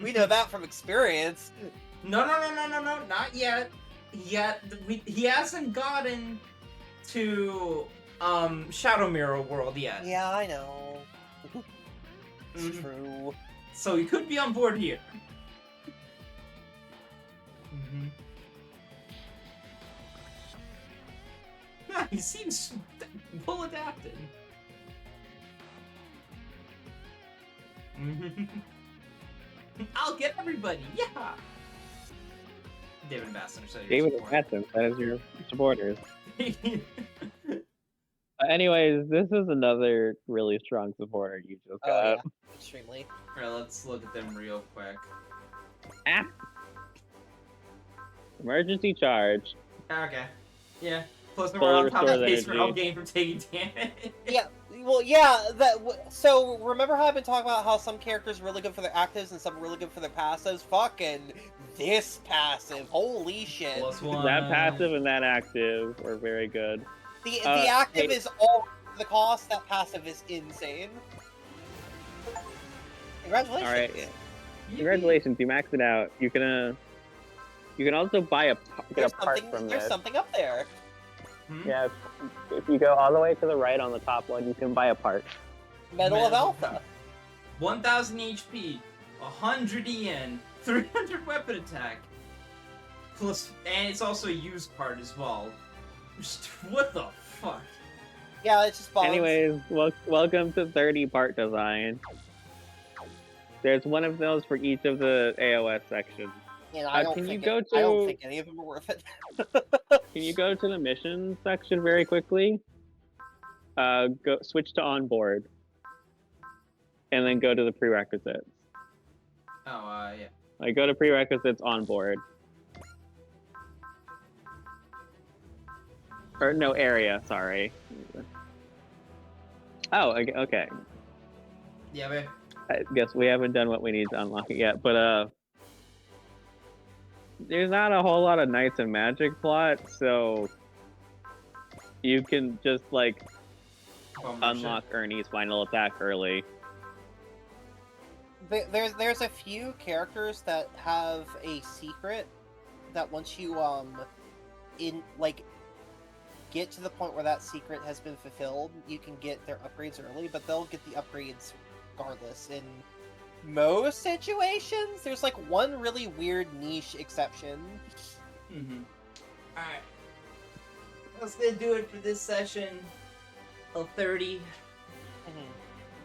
We know that from experience. No, not yet. He hasn't gotten to Shadow Mirror World yet. Yeah, I know. It's true. So he could be on board here. Yeah, he seems well adapted. I'll get everybody, yeah! David Ambassador said David Ambassador, that is your supporters. Anyways, this is another really strong supporter you just got. Oh, yeah. Extremely. Alright, let's look at them real quick. Emergency charge. Okay. Yeah. Plus, we're Full on top of the restored pace for energy. outgain from taking damage. Yeah, well, yeah, so remember how I've been talking about how some characters are really good for their actives and some are really good for their passives? Fucking this passive, holy shit. +1. That passive and that active are very good. The active is all the cost, that passive is insane. Congratulations. Alright. Congratulations, you maxed it out. You can also buy get a part from There's this. something up there. Yeah, if you go all the way to the right on the top one, you can buy a part. Medal of Alpha. 1000 HP, 100 EN, 300 weapon attack. Plus, and it's also a used part as well. Just, what the fuck? Yeah, it's just bombs. Anyways, welcome to 30 part design. There's one of those for each of the AOS sections. And I don't can think you go I don't to- think any of them are worth it. Can you go to the mission section very quickly? Switch to onboard. And then go to the prerequisites. Oh, yeah. Like, go to prerequisites onboard. Or, no, area, sorry. Oh, okay. Yeah, babe. I guess we haven't done what we need to unlock it yet, but, there's not a whole lot of Knights and Magic plot, so you can just, like, unlock Ernie's final attack early. There's a few characters that have a secret that once you get to the point where that secret has been fulfilled, you can get their upgrades early, but they'll get the upgrades regardless in most situations. There's like one really weird niche exception. Mm-hmm. Alright. That's gonna do it for this session. L30.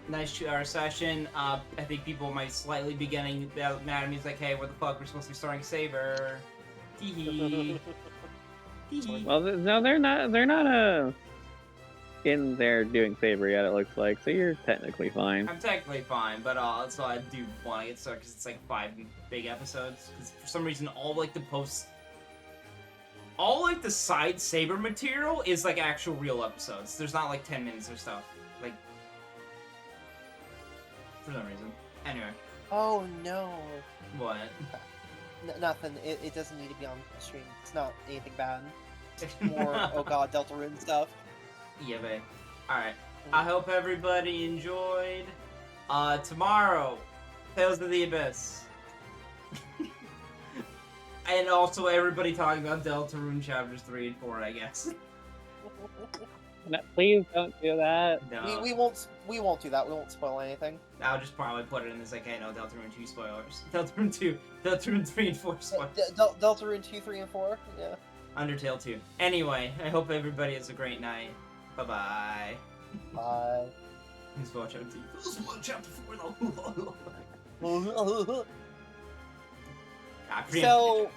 Nice 2-hour session. I think people might slightly be getting mad at me. It's like, hey, where the fuck? We're supposed to be starting Saber. Teehee. Teehee. Well, no, they're not in there doing Saber yet. It looks like, so you're technically fine. I'm technically fine, but also I do want to get started because it's like 5 big episodes. Because for some reason, all like the side Saber material is like actual real episodes. There's not like 10 minutes or stuff. Like, for some reason. Anyway. Oh no. What? Nothing. It doesn't need to be on stream. It's not anything bad. It's more, oh god, Deltarune stuff. Yeah, babe. Alright. I hope everybody enjoyed. Tomorrow, Tales of the Abyss. And also everybody talking about Deltarune chapters 3 and 4, I guess. No, please don't do that. No. We won't do that. We won't spoil anything. I'll just probably put it in this, like, hey, no, Deltarune 2 spoilers. Deltarune 2, Deltarune 3 and 4 spoilers. Deltarune 2, 3, and 4. Yeah. Undertale 2. Anyway, I hope everybody has a great night. Bye-bye. Bye. Please watch out. Please watch chapter 4 though. I preempted So,